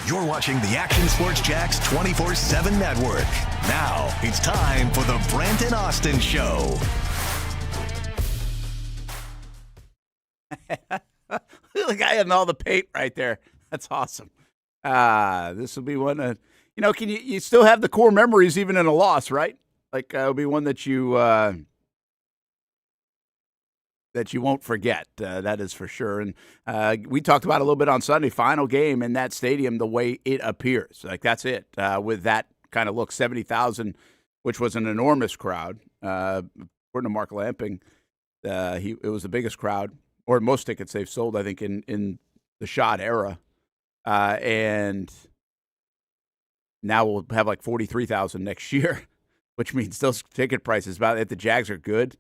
You're watching the Action Sports Jax 24/7 network. Now it's time for the Brent and Austen Show. Look, I have all the paint right there. That's awesome. This will be one that, can you still have the core memories even in a loss, right? Like, it'll be one that you won't forget. That is for sure. And we talked about a little bit on Sunday, final game in that stadium, the way it appears. Like, that's it. With that kind of look, 70,000, which was an enormous crowd. According to Mark Lamping, it was the biggest crowd, or most tickets they've sold, I think, in the Shot era. And now we'll have like 43,000 next year, which means those ticket prices, if the Jags are good,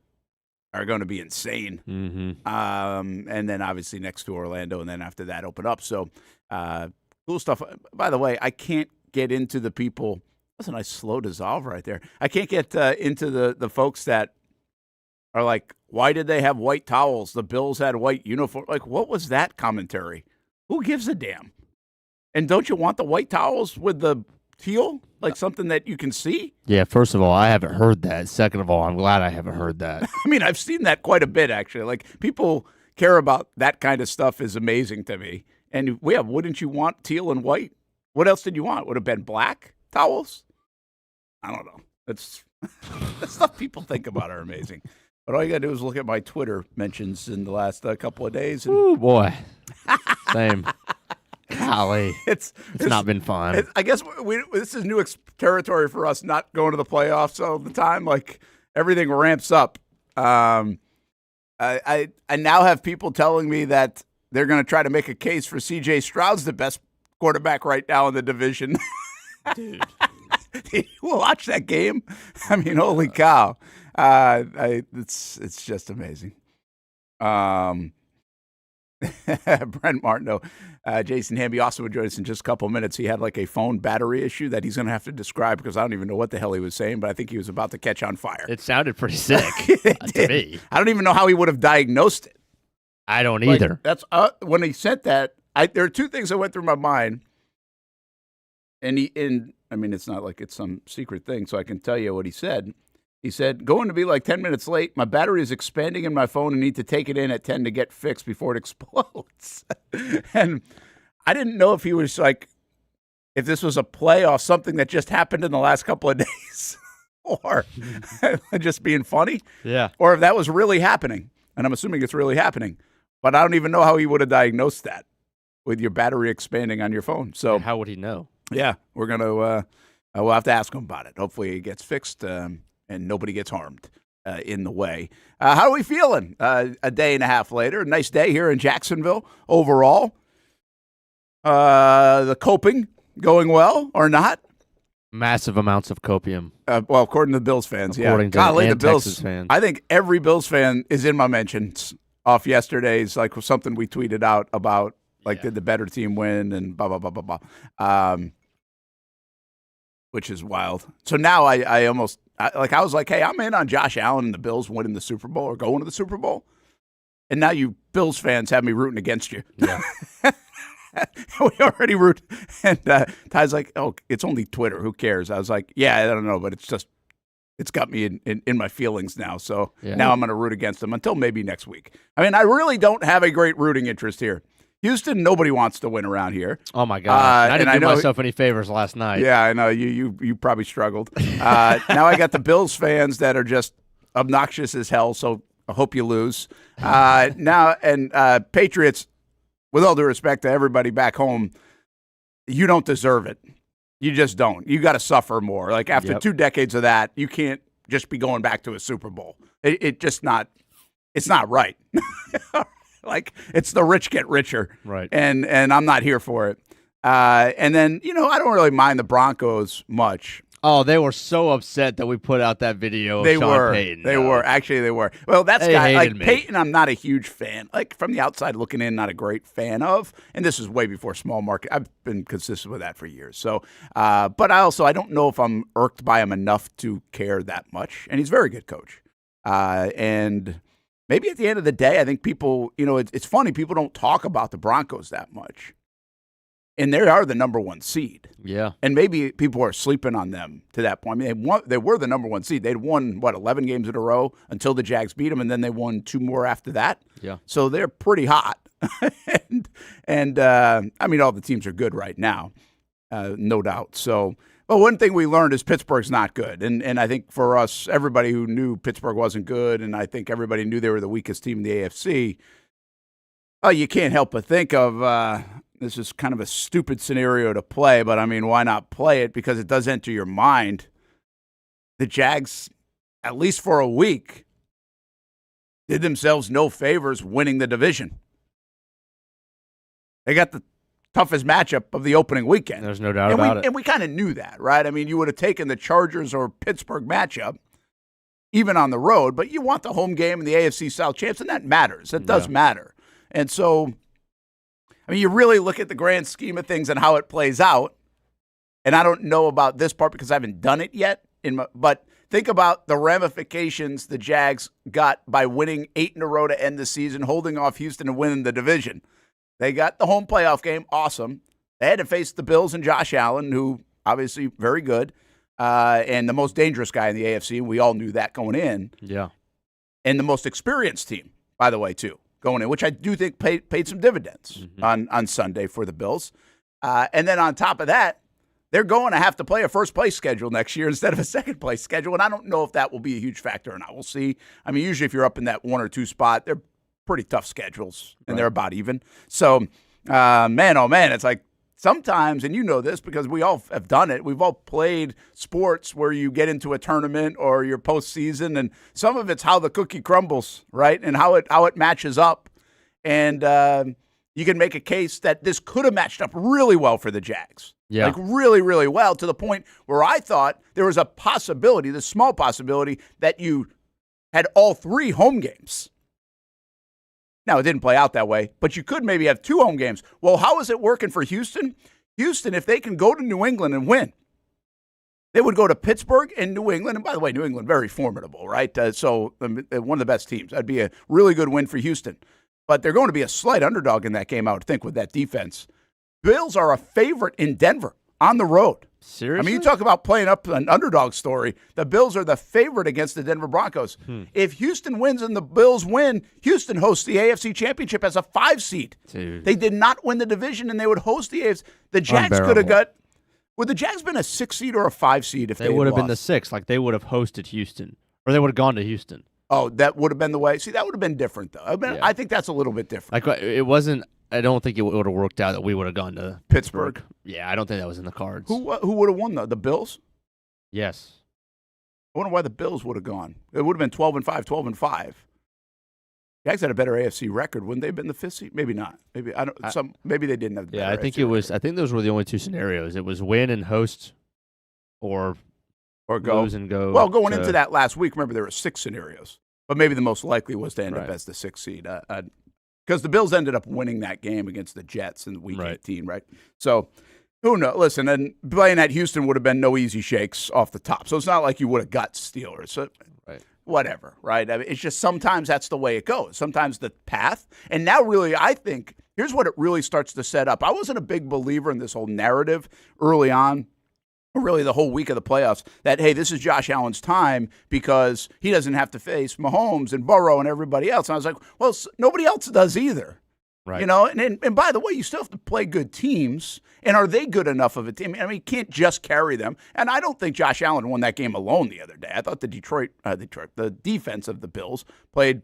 are going to be insane. Mm-hmm. And then obviously next to Orlando, and then after that open up. So cool stuff. By the way, I can't get into the people. That's a nice slow dissolve right there. I can't get into the folks that are like, why did they have white towels? The Bills had white uniform. Like, what was that commentary? Who gives a damn? And don't you want the white towels with the teal? Like something that you can see? Yeah, first of all, I haven't heard that. Second of all, I'm glad I haven't heard that. I mean, I've seen that quite a bit, actually. Like, people care about that kind of stuff is amazing to me. And, wouldn't you want teal and white? What else did you want? Would have been black towels? I don't know. That's the stuff people think about are amazing. But all you got to do is look at my Twitter mentions in the last couple of days. Oh, boy. Same. Golly. It's not been fun. I guess this is new territory for us, not going to the playoffs all the time. Like, everything ramps up. I now have people telling me that they're going to try to make a case for C.J. Stroud's the best quarterback right now in the division. Dude. Did you watch that game? I mean, holy cow. It's just amazing. Brent Martineau, Jason Hamby also would join us in just a couple of minutes. He had like a phone battery issue that he's going to have to describe because I don't even know what the hell he was saying, but I think he was about to catch on fire. It sounded pretty sick to me. I don't even know how he would have diagnosed it. I don't either. That's when he sent that. There are two things that went through my mind, and I mean, it's not like it's some secret thing, so I can tell you what he said. He said, going to be like 10 minutes late. My battery is expanding in my phone and need to take it in at 10 to get fixed before it explodes. And I didn't know if he was like, if this was a play off something that just happened in the last couple of days or just being funny. Yeah. Or if that was really happening. And I'm assuming it's really happening. But I don't even know how he would have diagnosed that with your battery expanding on your phone. So how would he know? Yeah, we're going to we'll have to ask him about it. Hopefully it gets fixed. And nobody gets harmed in the way. How are we feeling a day and a half later? A nice day here in Jacksonville overall. The coping going well or not? Massive amounts of copium. Well, according to the Bills fans, according yeah. to the Bills Texas fans. I think every Bills fan is in my mentions off yesterday's, like something we tweeted out about, like, did the better team win and blah, blah, blah, blah, blah. Which is wild. So now I was like, hey, I'm in on Josh Allen and the Bills winning the Super Bowl or going to the Super Bowl. And now you Bills fans have me rooting against you. Yeah. We already root. And Ty's like, oh, it's only Twitter. Who cares? I was like, yeah, I don't know, but it's got me in my feelings now. So now I'm going to root against them until maybe next week. I mean, I really don't have a great rooting interest here. Houston, nobody wants to win around here. Oh, my gosh. I didn't do myself any favors last night. Yeah, I know. You probably struggled. Now I got the Bills fans that are just obnoxious as hell, so I hope you lose. Patriots, with all due respect to everybody back home, you don't deserve it. You just don't. You got to suffer more. Like, after 2 decades of that, you can't just be going back to a Super Bowl. It's not right. Like, it's the rich get richer. Right. And I'm not here for it. And then, I don't really mind the Broncos much. Oh, they were so upset that we put out that video of Sean Payton. They were. Actually, they were. Well, that's they guy like me. Payton, I'm not a huge fan. Like, from the outside looking in, not a great fan of. And this is way before small market. I've been consistent with that for years. So, but I don't know if I'm irked by him enough to care that much. And he's a very good coach. And maybe at the end of the day, I think people, it's funny, people don't talk about the Broncos that much. and they are the number one seed. Yeah. And maybe people are sleeping on them to that point. I mean, they were the number one seed. They'd won, 11 games in a row until the Jags beat them, and then they won 2 more after that. Yeah. So they're pretty hot. and I mean, all the teams are good right now, no doubt. So, but one thing we learned is Pittsburgh's not good. And I think for us, everybody who knew Pittsburgh wasn't good, and I think everybody knew they were the weakest team in the AFC, you can't help but think of this is kind of a stupid scenario to play, but I mean, why not play it? Because it does enter your mind. The Jags, at least for a week, did themselves no favors winning the division. They got the toughest matchup of the opening weekend. There's no doubt about it. And we kind of knew that, right? I mean, you would have taken the Chargers or Pittsburgh matchup, even on the road, but you want the home game and the AFC South champs, and that matters. That does matter. And so, I mean, you really look at the grand scheme of things and how it plays out, and I don't know about this part because I haven't done it yet, but think about the ramifications the Jags got by winning 8 in a row to end the season, holding off Houston and winning the division. They got the home playoff game, awesome. They had to face the Bills and Josh Allen, who obviously very good, and the most dangerous guy in the AFC, and we all knew that going in. Yeah. And the most experienced team, by the way, too, going in, which I do think paid some dividends on Sunday for the Bills. And then on top of that, they're going to have to play a first-place schedule next year instead of a second-place schedule, and I don't know if that will be a huge factor or not. We'll see. I mean, usually if you're up in that 1 or 2 spot, they're pretty tough schedules, and they're about even. So, man, oh, man, it's like sometimes, and you know this because we all have done it, we've all played sports where you get into a tournament or your postseason, and some of it's how the cookie crumbles, right, and how it matches up. And you can make a case that this could have matched up really well for the Jags. Yeah. Like really, really well, to the point where I thought there was a possibility, the small possibility, that you had all 3 home games. Now, it didn't play out that way, but you could maybe have 2 home games. Well, how is it working for Houston? Houston, if they can go to New England and win, they would go to Pittsburgh and New England. And by the way, New England, very formidable, right? So one of the best teams. That'd be a really good win for Houston. But they're going to be a slight underdog in that game, I would think, with that defense. Bills are a favorite in Denver on the road. Seriously? I mean, you talk about playing up an underdog story. The Bills are the favorite against the Denver Broncos. If Houston wins and the Bills win, Houston hosts the AFC Championship as a 5 seed. Dude. They did not win the division, and they would host the AFC. The Jags could have got – would the Jags been a 6 seed or a 5 seed if they would have been the lost? 6, like they would have hosted Houston, or they would have gone to Houston. Oh, that would have been the way. See, that would have been different, though. I think that's a little bit different. Like it wasn't. I don't think it would have worked out that we would have gone to Pittsburgh. Yeah, I don't think that was in the cards. Who would have won, though? The Bills? Yes. I wonder why the Bills would have gone. It would have been 12-5, 12-5. Jags had a better AFC record. Wouldn't they have been the 5th seed? Maybe not. Maybe I don't. Maybe they didn't have. I think it was. I think those were the only 2 scenarios. It was win and host, or go lose and go. Well, going into that last week, remember there were 6 scenarios, but maybe the most likely was to end up as the 6th seed. Because the Bills ended up winning that game against the Jets in week 18, right? So, who knows? Listen, and playing at Houston would have been no easy shakes off the top. So, it's not like you would have got Steelers. So, whatever, right? I mean, it's just sometimes that's the way it goes. Sometimes the path. And now, really, I think, here's what it really starts to set up. I wasn't a big believer in this whole narrative early on, or really the whole week of the playoffs, that, hey, this is Josh Allen's time because he doesn't have to face Mahomes and Burrow and everybody else. And I was like, well, nobody else does either. Right. You know, and by the way, you still have to play good teams. And are they good enough of a team? I mean, you can't just carry them. And I don't think Josh Allen won that game alone the other day. I thought the defense of the Bills played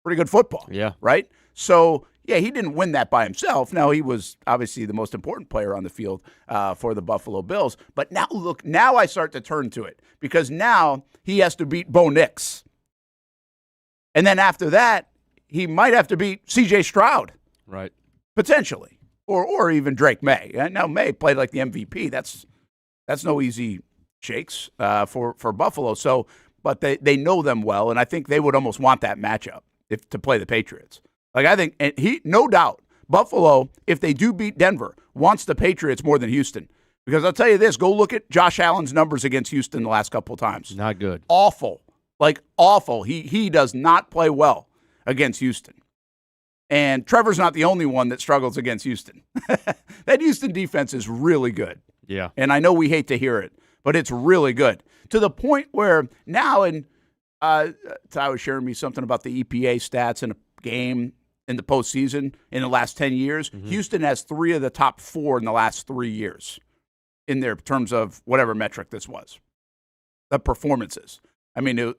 pretty good football. Yeah. Right? So, yeah, he didn't win that by himself. Now, he was obviously the most important player on the field for the Buffalo Bills. But now, look, now I start to turn to it because now he has to beat Bo Nix. And then after that, he might have to beat C.J. Stroud. Right. Potentially. Or even Drake May. Now, May played like the MVP. That's no easy shakes for Buffalo. So, but they know them well, and I think they would almost want that matchup to play the Patriots. Like, I think, and no doubt, Buffalo, if they do beat Denver, wants the Patriots more than Houston. Because I'll tell you this, go look at Josh Allen's numbers against Houston the last couple of times. Not good. Awful. Like, awful. He does not play well against Houston. And Trevor's not the only one that struggles against Houston. That Houston defense is really good. Yeah. And I know we hate to hear it, but it's really good. To the point where now, Ty was sharing me something about the EPA stats in a game in the postseason in the last 10 years. Mm-hmm. Houston has 3 of the top 4 in the last 3 years in their terms of whatever metric this was. The performances. I mean,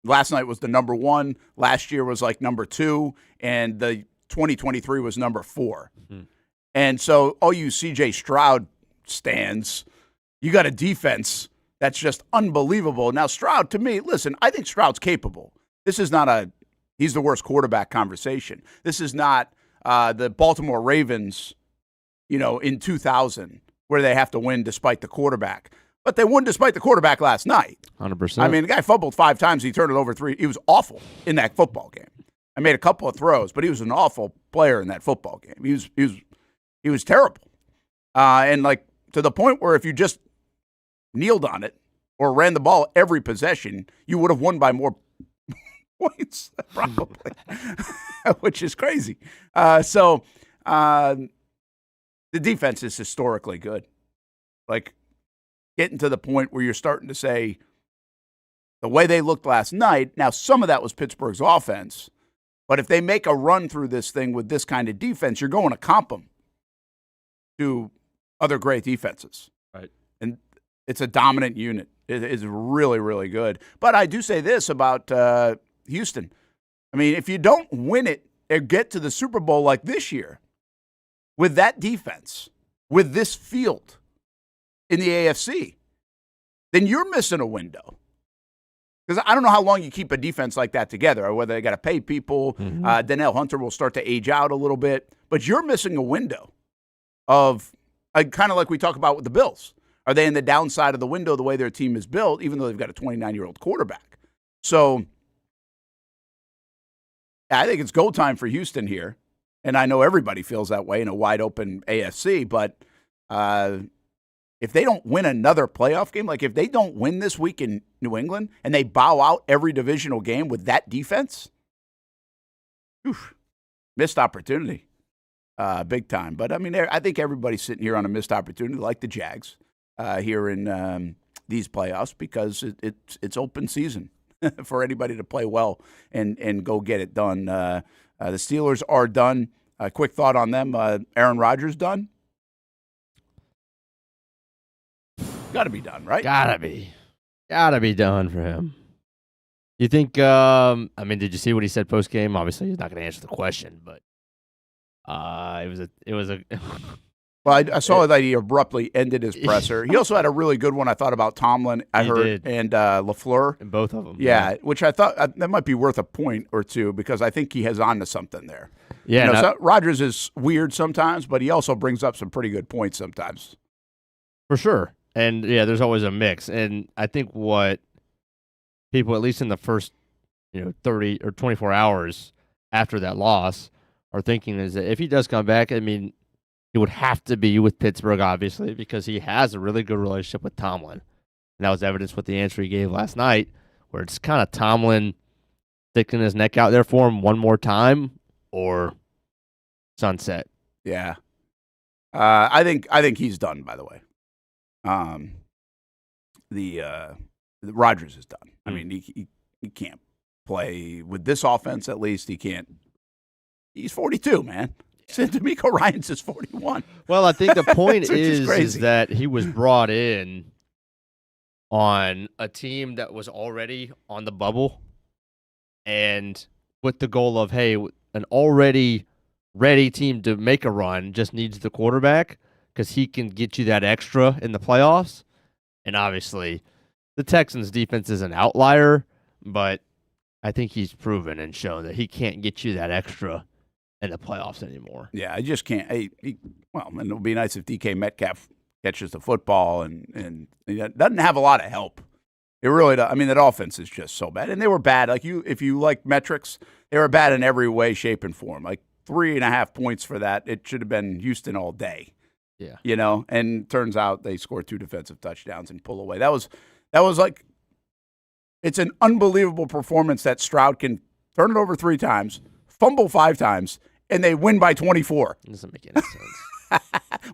last night was the number 1. Last year was like number 2. And the 2023 was number 4. Mm-hmm. And so all you CJ Stroud stands, you got a defense that's just unbelievable. Now, Stroud, to me, listen, I think Stroud's capable. This is not he's the worst quarterback conversation. This is not the Baltimore Ravens, in 2000, where they have to win despite the quarterback. But they won despite the quarterback last night. 100%. I mean, the guy fumbled 5 times. He turned it over 3. He was awful in that football game. I made a couple of throws, but he was an awful player in that football game. He was terrible. And like to the point where if you just kneeled on it or ran the ball every possession, you would have won by more points, probably, which is crazy. So the defense is historically good. Like, getting to the point where you're starting to say the way they looked last night, now some of that was Pittsburgh's offense, but if they make a run through this thing with this kind of defense, you're going to comp them to other great defenses. Right. And it's a dominant unit. It is really, really good. But I do say this about Houston. I mean, if you don't win it or get to the Super Bowl like this year with that defense, with this field in the AFC, then you're missing a window. Because I don't know how long you keep a defense like that together, or whether they got to pay people. Mm-hmm. Danielle Hunter will start to age out a little bit. But you're missing a window of kind of like we talk about with the Bills. Are they in the downside of the window the way their team is built, even though they've got a 29-year-old quarterback? So I think it's go time for Houston here. And I know everybody feels that way in a wide-open AFC. But if they don't win another playoff game, like if they don't win this week in New England and they bow out every divisional game with that defense, missed opportunity. Big time. But, I mean, I think everybody's sitting here on a missed opportunity like the Jags here in these playoffs because it's open season for anybody to play well and go get it done. The Steelers are done. A quick thought on them. Aaron Rodgers done? Got to be done, right? Gotta be done for him. You think, did you see what he said post-game? Obviously, he's not going to answer the question, but it was a Well, I saw that he abruptly ended his presser. He also had a really good one, I thought, about Tomlin, and LaFleur. And both of them. Yeah, which I thought that might be worth a point or two because I think he has on to something there. Yeah. Rodgers is weird sometimes, but he also brings up some pretty good points sometimes. For sure. And, yeah, there's always a mix. And I think what people, at least in the first 30 or 24 hours after that loss, are thinking is that if he does come back, I mean, it would have to be with Pittsburgh, obviously, because he has a really good relationship with Tomlin. And that was evidenced with the answer he gave last night, where it's kind of Tomlin sticking his neck out there for him one more time or sunset. Yeah. I think he's done, by the way. The Rodgers is done. I mean, he can't play with this offense, at least. He can't. He's 42, man. D'Amico Ryans is 41. Well, I think the point is that he was brought in on a team that was already on the bubble and with the goal of, hey, an already ready team to make a run just needs the quarterback because he can get you that extra in the playoffs. And obviously, the Texans' defense is an outlier, but I think he's proven and shown that he can't get you that extra in the playoffs anymore. Yeah, I just can't. And it'll be nice if DK Metcalf catches the football and he doesn't have a lot of help. It really does. I mean, that offense is just so bad. And they were bad. Like if you like metrics, they were bad in every way, shape, and form. Like 3.5 points for that. It should have been Houston all day. Yeah. And turns out they scored 2 defensive touchdowns and pull away. That was like, it's an unbelievable performance that Stroud can turn it over 3 times, fumble 5 times, and they win by 24. It doesn't make any sense.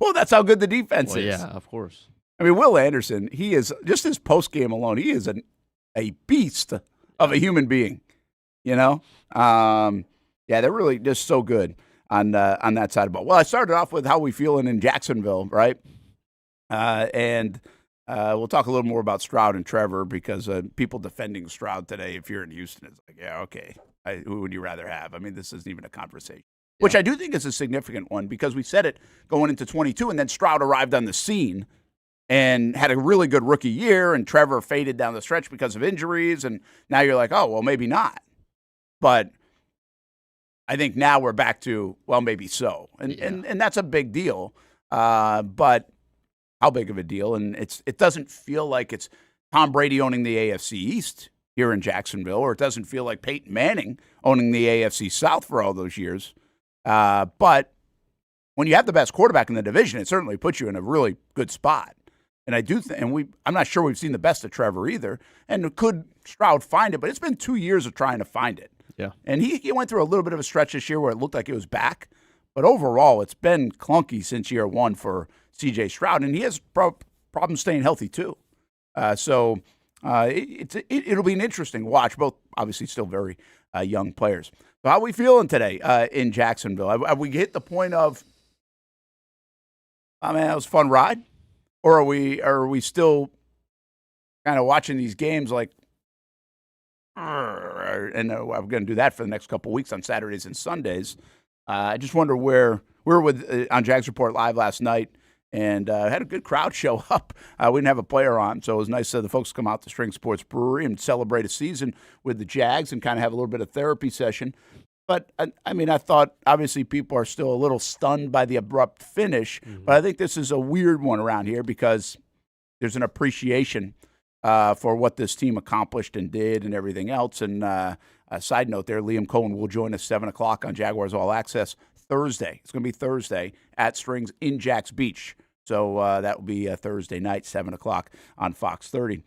Well, that's how good the defense is. Yeah, of course. I mean, Will Anderson, he is, just his post-game alone, he is a beast of a human being, you know? Yeah, they're really just so good on that side of the ball. Well, I started off with how we feeling in Jacksonville, right? And we'll talk a little more about Stroud and Trevor because people defending Stroud today, if you're in Houston, it's like, yeah, okay, who would you rather have? I mean, this isn't even a conversation. Yeah. Which I do think is a significant one because we said it going into 22, and then Stroud arrived on the scene and had a really good rookie year, and Trevor faded down the stretch because of injuries, and now you're like, oh, well, maybe not. But I think now we're back to, well, maybe so. And that's a big deal. But how big of a deal? And it doesn't feel like it's Tom Brady owning the AFC East here in Jacksonville, or it doesn't feel like Peyton Manning owning the AFC South for all those years. But when you have the best quarterback in the division, it certainly puts you in a really good spot. And I do I'm not sure we've seen the best of Trevor either. And could Stroud find it? But it's been 2 years of trying to find it. Yeah. And he went through a little bit of a stretch this year where it looked like it was back. But overall, it's been clunky since year one for C.J. Stroud. And he has problems staying healthy too. So it'll be an interesting watch. Both obviously still very young players. So how are we feeling today in Jacksonville? Have we hit the point of, oh man, that was a fun ride? Or are we still kind of watching these games like, and I'm going to do that for the next couple of weeks on Saturdays and Sundays. I just wonder where we were with on Jags Report Live last night, and had a good crowd show up. We didn't have a player on, so it was nice the folks come out to String Sports Brewery and celebrate a season with the Jags and kind of have a little bit of therapy session. But, I mean, I thought obviously people are still a little stunned by the abrupt finish, but I think this is a weird one around here because there's an appreciation for what this team accomplished and did and everything else. And a side note there, Liam Coen will join us 7 o'clock on Jaguars All Access Thursday. It's going to be Thursday at Strings in Jax Beach. So that will be Thursday night, 7 o'clock on Fox 30.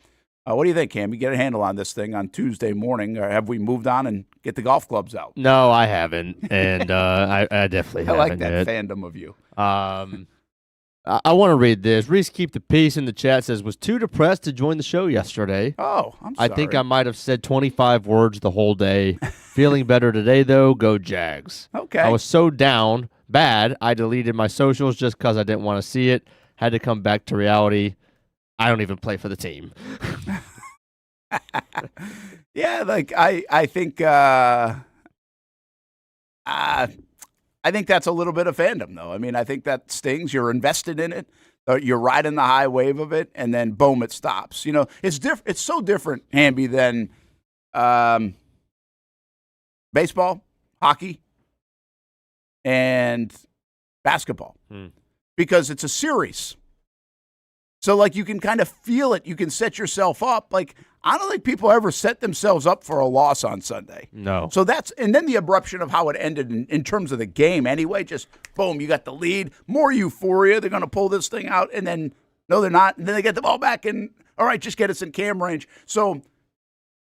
What do you think, Cam? You get a handle on this thing on Tuesday morning, or have we moved on and get the golf clubs out? No, I haven't, and I definitely haven't. I like that fandom of you. I want to read this. Reese Keep the Peace in the chat says, was too depressed to join the show yesterday. Oh, I'm sorry. I think I might have said 25 words the whole day. Feeling better today, though. Go Jags. Okay. I was so down, bad, I deleted my socials just because I didn't want to see it. Had to come back to reality. I don't even play for the team. Yeah, like I think that's a little bit of fandom, though. I mean, I think that stings. You're invested in it. You're riding the high wave of it, and then boom, it stops. You know, it's It's so different, Hamby, than baseball, hockey, and basketball, because it's a series. So, like, you can kind of feel it. You can set yourself up. Like, I don't think people ever set themselves up for a loss on Sunday. No. So and then the abruption of how it ended in terms of the game anyway, just boom, you got the lead, more euphoria. They're going to pull this thing out, and then, no, they're not. And then they get the ball back, and all right, just get us in cam range. So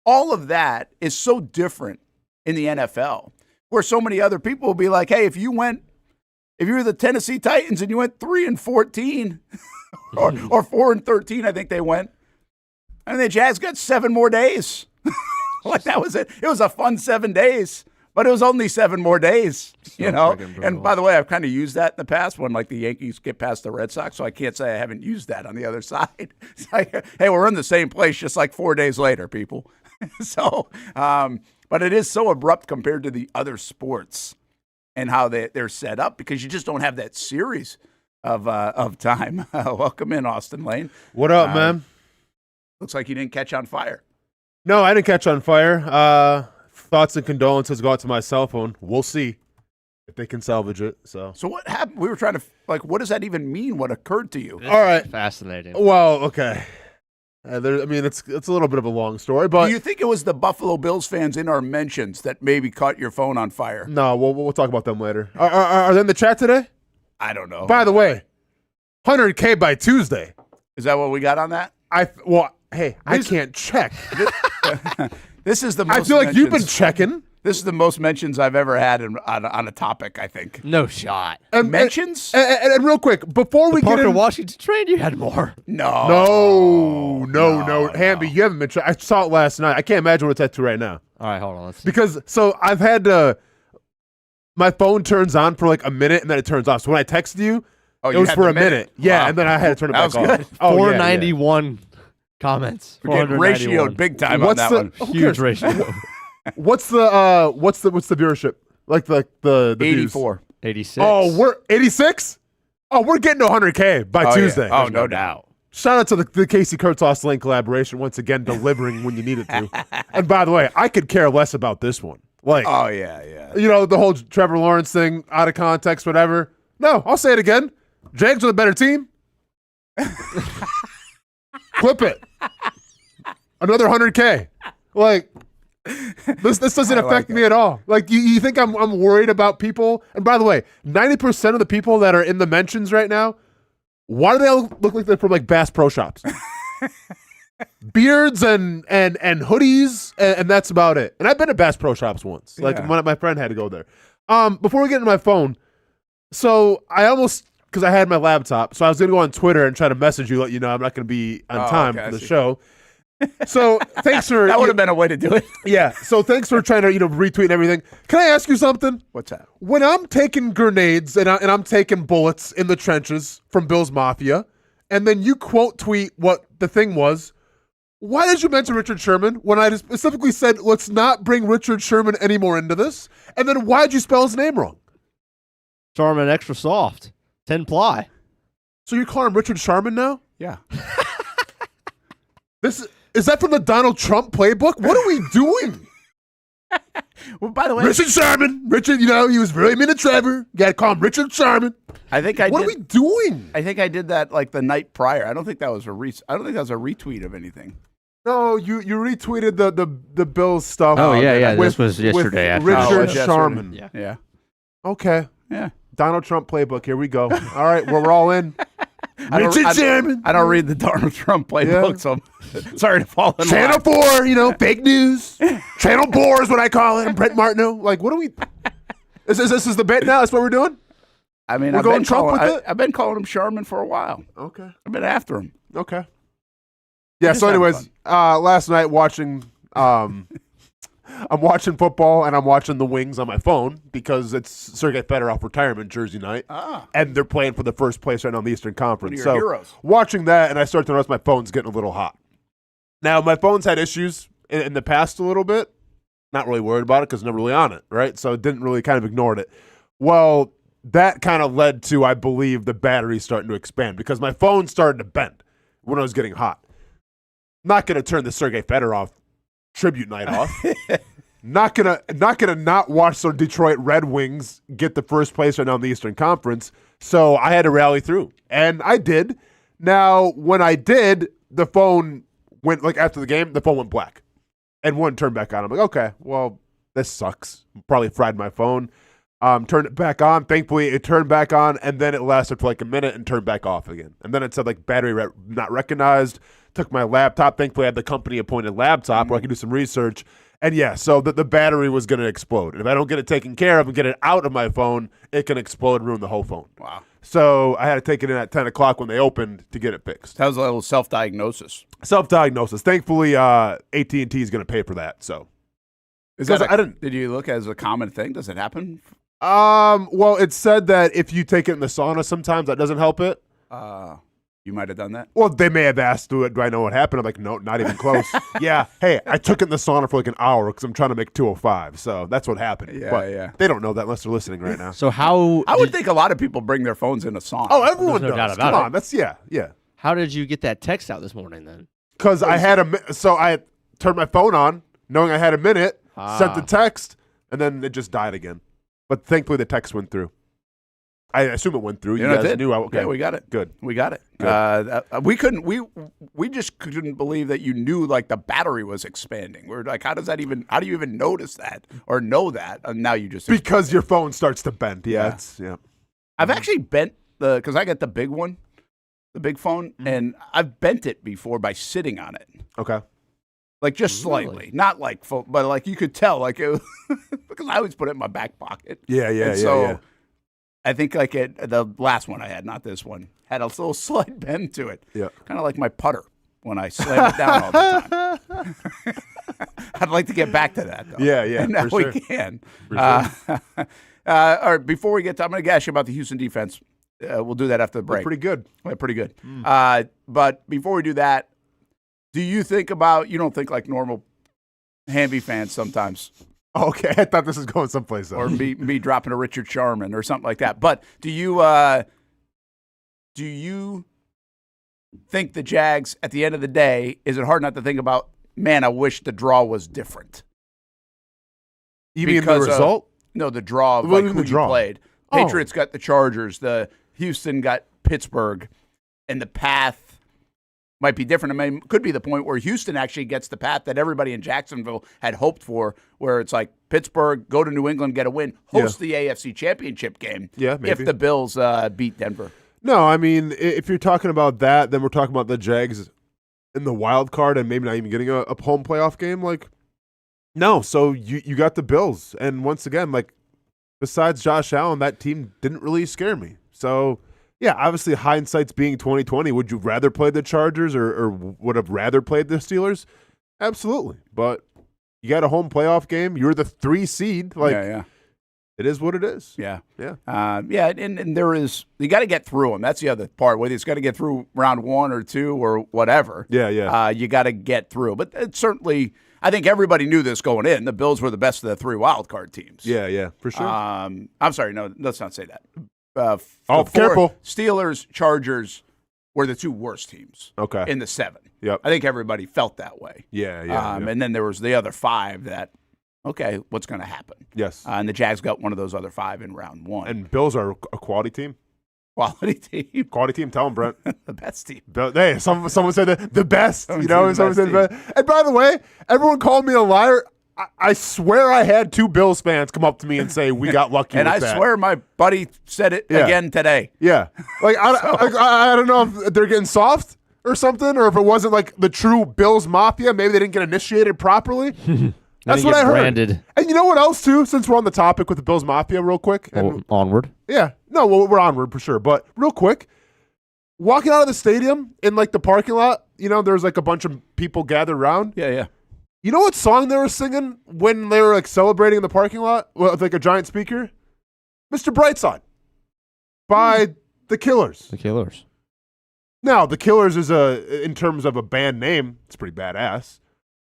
all of that is so different in the NFL, where so many other people will be like, hey, if you were the Tennessee Titans and you went 3-14, or 4-13, I think they went. And the Jags got 7 more days. Like, that was it. It was a fun 7 days, but it was only 7 more days, you know? And by the way, I've kind of used that in the past when, like, the Yankees get past the Red Sox, so I can't say I haven't used that on the other side. It's like, hey, we're in the same place just like 4 days later, people. So, but it is so abrupt compared to the other sports and how they're set up because you just don't have that series of time. Welcome in, Austen Lane. What up, man? Looks like you didn't catch on fire. No, I didn't catch on fire. Thoughts and condolences go out to my cell phone. We'll see if they can salvage it. So what happened? We were trying to, like, what does that even mean? What occurred to you? All right. Fascinating. Well, okay. I mean, it's a little bit of a long story, but do you think it was the Buffalo Bills fans in our mentions that maybe caught your phone on fire? No, we'll talk about them later. Are they in the chat today? I don't know. By the way, 100K by Tuesday. Is that what we got on that? Hey, I can't check. This is the most I feel like you've been checking. This is the most mentions I've ever had on a topic, I think. No shot. Mentions? And real quick, before we get Parker in, Washington train, you had more. No. Hamby, you haven't been. I saw it last night. I can't imagine what it's at to right now. All right, hold on. Let's see. Because I've had my phone turns on for like a minute and then it turns off. So when I texted you, it was for a minute. Yeah, wow. and then I had to turn it back off. Good. 491 comments. We're getting ratioed big time on that one. Huge ratio. What's the viewership? Like the 84. views? 86. Oh, we're 86? Oh, we're getting to 100K by Tuesday. Yeah. Oh, no doubt. Shout out to the Casey Kurtz Austen Lane collaboration once again, delivering when you need it to. And by the way, I could care less about this one. Like, oh yeah. You know, the whole Trevor Lawrence thing, out of context, whatever. No, I'll say it again. Jags are the better team. Flip it. Another 100K. Like, this doesn't affect me at all. Like, you think I'm worried about people? And by the way, 90% of the people that are in the mentions right now, why do they all look like they're from like Bass Pro Shops? Beards and hoodies, and that's about it. And I've been to Bass Pro Shops once. Like, my friend had to go there. Before we get into my phone, so I almost, because I had my laptop, so I was going to go on Twitter and try to message you, let you know I'm not going to be on time for the show. So thanks for that would have been a way to do it. Yeah. So thanks for trying to retweet and everything. Can I ask you something? What's that? When I'm taking grenades and I'm taking bullets in the trenches from Bill's Mafia, and then you quote tweet what the thing was, why did you mention Richard Sherman when I specifically said let's not bring Richard Sherman anymore into this? And then why did you spell his name wrong? Sharman extra soft. 10 ply. So you're calling him Richard Sherman now? Yeah. Is that from the Donald Trump playbook? What are we doing? Well, by the way, Richard Sherman. Richard, he was really mean to Trevor. You got to call him Richard Sherman. What are we doing? I think I did that like the night prior. I don't think that was a retweet of anything. No, you retweeted the Bills stuff. Oh, yeah. This was yesterday. With Richard Sherman. Yeah. Okay. Yeah. Donald Trump playbook. Here we go. All right, we're all in. Richard Sherman. I don't read the Donald Trump playbook, so I'm sorry to fall in Channel line. 4, fake news. Channel 4 is what I call it. I'm Brent Martineau. Like, what are we? This is the bit now? That's what we're doing? I mean, I've been calling him Sherman for a while. Okay. I've been after him. Okay. Yeah, so anyways, last night watching I'm watching football and I'm watching the Wings on my phone because it's Sergei Fedorov retirement jersey night. And they're playing for the first place right now in the Eastern Conference. One of your heroes. Watching that, and I start to notice my phone's getting a little hot. Now, my phone's had issues in the past a little bit. Not really worried about it because I'm never really on it, right? So didn't really kind of ignored it. Well, that kind of led to, I believe, the battery starting to expand because my phone started to bend when I was getting hot. Not going to turn the Sergei Fedorov tribute night off. Not gonna not watch the Detroit Red Wings get the first place right now in the Eastern Conference. So I had to rally through, and I did. Now, when I did, the phone went after the game. The phone went black, and wouldn't turn back on. I'm like, okay, well, this sucks. Probably fried my phone. Turned it back on. Thankfully, it turned back on, and then it lasted for like a minute and turned back off again. And then it said battery not recognized. Took my laptop. Thankfully, I had the company-appointed laptop where I could do some research. And yeah, so the battery was going to explode. And if I don't get it taken care of and get it out of my phone, it can explode and ruin the whole phone. Wow. So I had to take it in at 10 o'clock when they opened to get it fixed. That was a little self-diagnosis. Thankfully, AT&T is going to pay for that. So, did you look as a common thing? Does it happen? Well, it said that if you take it in the sauna sometimes, that doesn't help it. You might have done that. Well, they may have asked, do I know what happened? I'm like, no, not even close. Yeah, hey, I took it in the sauna for an hour because I'm trying to make 205. So that's what happened. Yeah. They don't know that unless they're listening right now. So how? I would think a lot of people bring their phones in a sauna. Oh, everyone There's no does. doubt about Come it. on, that's yeah. How did you get that text out this morning then? Because I had turned my phone on, knowing I had a minute, sent the text, and then it just died again. But thankfully, the text went through. I assume it went through. You guys knew. Okay, yeah, we got it. Good. We got it. Good. We couldn't. We just couldn't believe that you knew the battery was expanding. We're like, how do you even notice that or know that? And now you just because your phone starts to bend. Yeah. I've actually bent because I got the big one, the big phone, and I've bent it before by sitting on it. Okay. Like just slightly, not like full, but like you could tell, like it, because I always put it in my back pocket. Yeah. I think like the last one I had, not this one, had a little slight bend to it. Yeah. Kind of like my putter when I slam it down all the time. I'd like to get back to that, though. Yeah, And now we can. All right, before we get to, I'm going to ask you about the Houston defense. We'll do that after the break. They're pretty good. Yeah, pretty good. But before we do that, do you think about, you don't think like normal Hamby fans sometimes? Okay, I thought this was going someplace else. Or me dropping a Richard Sharman or something like that. But do you think the Jags, at the end of the day, is it hard not to think about, man, I wish the draw was different? You mean the result? No, the draw of What like do you who mean the you draw? played. Patriots got the Chargers. The Houston got Pittsburgh. And the path might be different. I mean, it could be the point where Houston actually gets the path that everybody in Jacksonville had hoped for, where it's like Pittsburgh, go to New England, get a win, host the AFC Championship game if the Bills beat Denver. No, I mean, if you're talking about that, then we're talking about the Jags in the wild card and maybe not even getting a home playoff game. Like, no. So you got the Bills. And once again, like, besides Josh Allen, that team didn't really scare me. So, yeah, obviously hindsight's being 2020. Would you rather play the Chargers or would have rather played the Steelers? Absolutely. But you got a home playoff game. You're the 3 seed. Like, it is what it is. Yeah. And there is, you got to get through them. That's the other part. Whether it's got to get through round 1 or 2 or whatever. You got to get through. But it certainly, I think everybody knew this going in. The Bills were the best of the 3 wild card teams. Yeah, for sure. I'm sorry. No, let's not say that. Careful. Steelers, Chargers were the 2 worst teams. Okay. In the 7. Yep. I think everybody felt that way. Yeah. And then there was the other 5 that, okay, what's going to happen? Yes. And the Jags got one of those other 5 in round 1. And Bills are a quality team. Quality team. Quality team. Tell them, Brent. The best team. Hey, someone said the best. Someone said the best. And by the way, everyone called me a liar. I swear I had 2 Bills fans come up to me and say we got lucky and with that. I swear my buddy said it again today. Yeah. Like, I don't know if they're getting soft or something, or if it wasn't like the true Bills Mafia. Maybe they didn't get initiated properly. That's what I heard. Branded. And you know what else, too, since we're on the topic with the Bills Mafia real quick? Onward. Yeah. No, well, we're onward for sure. But real quick, walking out of the stadium in, like, the parking lot, there's, like, a bunch of people gathered around. Yeah. You know what song they were singing when they were, like, celebrating in the parking lot with, like, a giant speaker? Mr. Brightside by The Killers. The Killers. Now, The Killers is, in terms of a band name, it's pretty badass.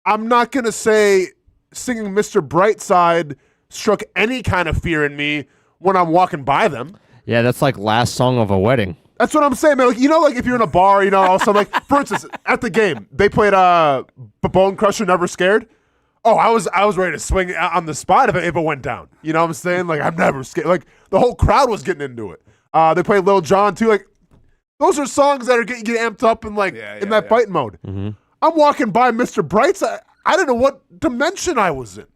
I'm not going to say singing Mr. Brightside struck any kind of fear in me when I'm walking by them. Yeah, that's like last song of a wedding. That's what I'm saying, man. Like, like if you're in a bar, also like, for instance, at the game, they played Bone Crusher Never Scared. Oh, I was ready to swing on the spot if it went down. You know what I'm saying? Like, I'm never scared. Like, the whole crowd was getting into it. They played Lil Jon, too. Like, those are songs that are getting you amped up and, like, in that fighting mode. Mm-hmm. I'm walking by Mr. Brightside. I didn't know what dimension I was in.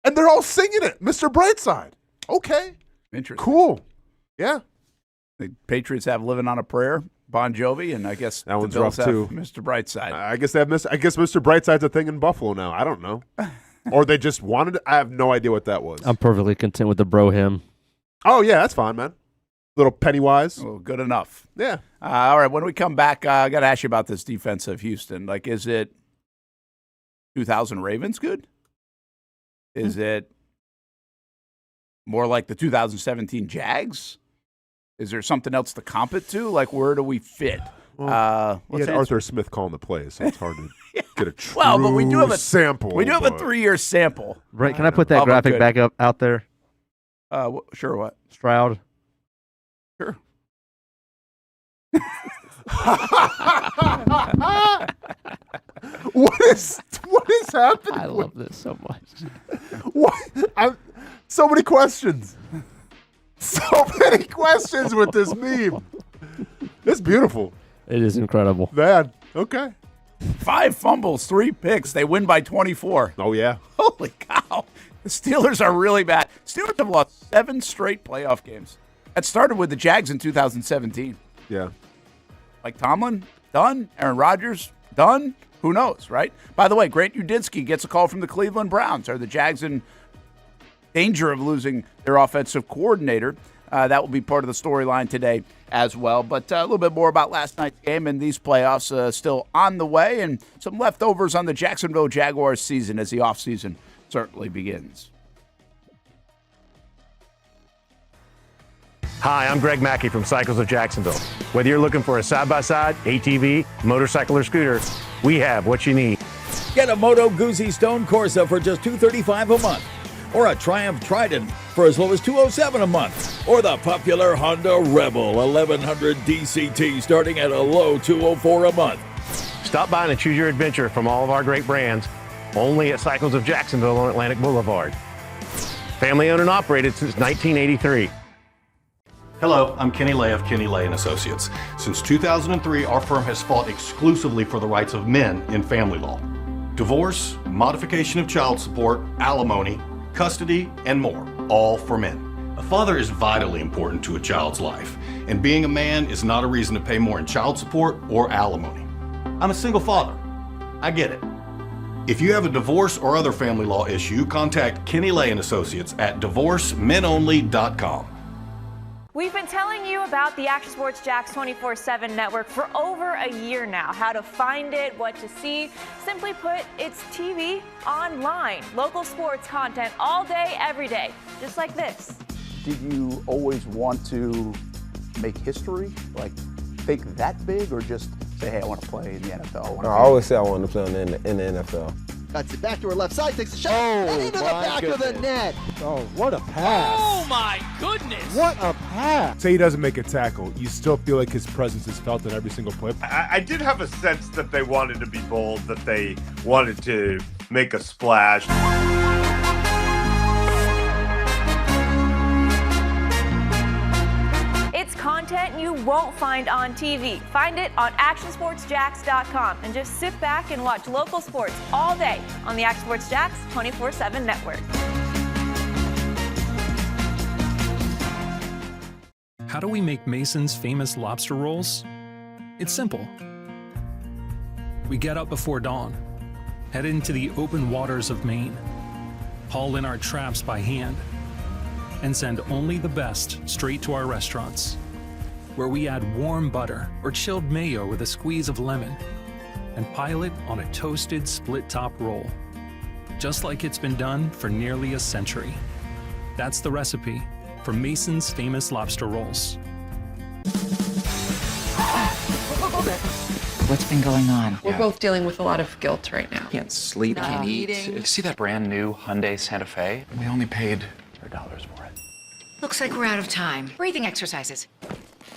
And they're all singing it. Mr. Brightside. Okay. Interesting. Cool. Yeah. The Patriots have Living on a Prayer, Bon Jovi, and I guess that one's the Bills rough too. have Mr. Brightside. I guess Mr. Brightside's a thing in Buffalo now. I don't know. Or they just wanted it. I have no idea what that was. I'm perfectly content with the bro hymn. Oh, yeah, that's fine, man. Little Pennywise. Oh, good enough. Yeah. All right, when we come back, I got to ask you about this defense of Houston. Like, is it 2000 Ravens good? Is it more like the 2017 Jags? Is there something else to comp it to? Like, where do we fit? Well, we had Arthur Smith calling the plays, so it's hard to get a true but we do have a sample. We do have a 3-year sample. Right? Can I put that graphic back up out there? Sure. What? Stroud. Sure. What is happening? I love this so much. What? So many questions. So many questions with this meme. It's beautiful. It is incredible. Man, okay. 5 fumbles, 3 picks. They win by 24. Oh, yeah. Holy cow. The Steelers are really bad. Steelers have lost 7 straight playoff games. That started with the Jags in 2017. Yeah. Mike Tomlin, done. Aaron Rodgers, done. Who knows, right? By the way, Grant Udinski gets a call from the Cleveland Browns. Are the Jags in danger of losing their offensive coordinator? That will be part of the storyline today as well. But a little bit more about last night's game and these playoffs still on the way, and some leftovers on the Jacksonville Jaguars season as the offseason certainly begins. Hi, I'm Greg Mackey from Cycles of Jacksonville. Whether you're looking for a side-by-side, ATV, motorcycle, or scooter, we have what you need. Get a Moto Guzzi Stone Corsa for just $235 a month, or a Triumph Trident for as low as $207 a month, or the popular Honda Rebel 1100 DCT starting at a low $204 a month. Stop by and choose your adventure from all of our great brands, only at Cycles of Jacksonville on Atlantic Boulevard. Family owned and operated since 1983. Hello, I'm Kenny Lay of Kenny Lay & Associates. Since 2003, our firm has fought exclusively for the rights of men in family law. Divorce, modification of child support, alimony, custody, and more, all for men. A father is vitally important to a child's life, and being a man is not a reason to pay more in child support or alimony. I'm a single father. I get it. If you have a divorce or other family law issue, contact Kenny Lay & Associates at divorcemenonly.com. We've been telling you about the Action Sports Jax 24/7 network for over a year now. How to find it, what to see. Simply put, it's TV online. Local sports content all day, every day. Just like this. Did you always want to make history? Like, think that big, or just say, hey, I want to play in the NFL? I always say I wanted to play in the NFL. That's it. Back to our left side. Takes a shot. Oh, into the back of the net. Oh, what a pass. Oh, my goodness. What a pass. Say he doesn't make a tackle, you still feel like his presence is felt in every single play. I did have a sense that they wanted to be bold, that they wanted to make a splash. It's content you won't find on TV. Find it on actionsportsjax.com and just sit back and watch local sports all day on the Action Sports Jax 24/7 network. How do we make Mason's famous lobster rolls? It's simple. We get up before dawn, head into the open waters of Maine, haul in our traps by hand, and send only the best straight to our restaurants, where we add warm butter or chilled mayo with a squeeze of lemon and pile it on a toasted split-top roll, just like it's been done for nearly a century. That's the recipe for Mason's famous lobster rolls. What's been going on? We're both dealing with a lot of guilt right now. Can't sleep, can't eat. See that brand new Hyundai Santa Fe? We only paid $4 for it. Looks like we're out of time. Breathing exercises.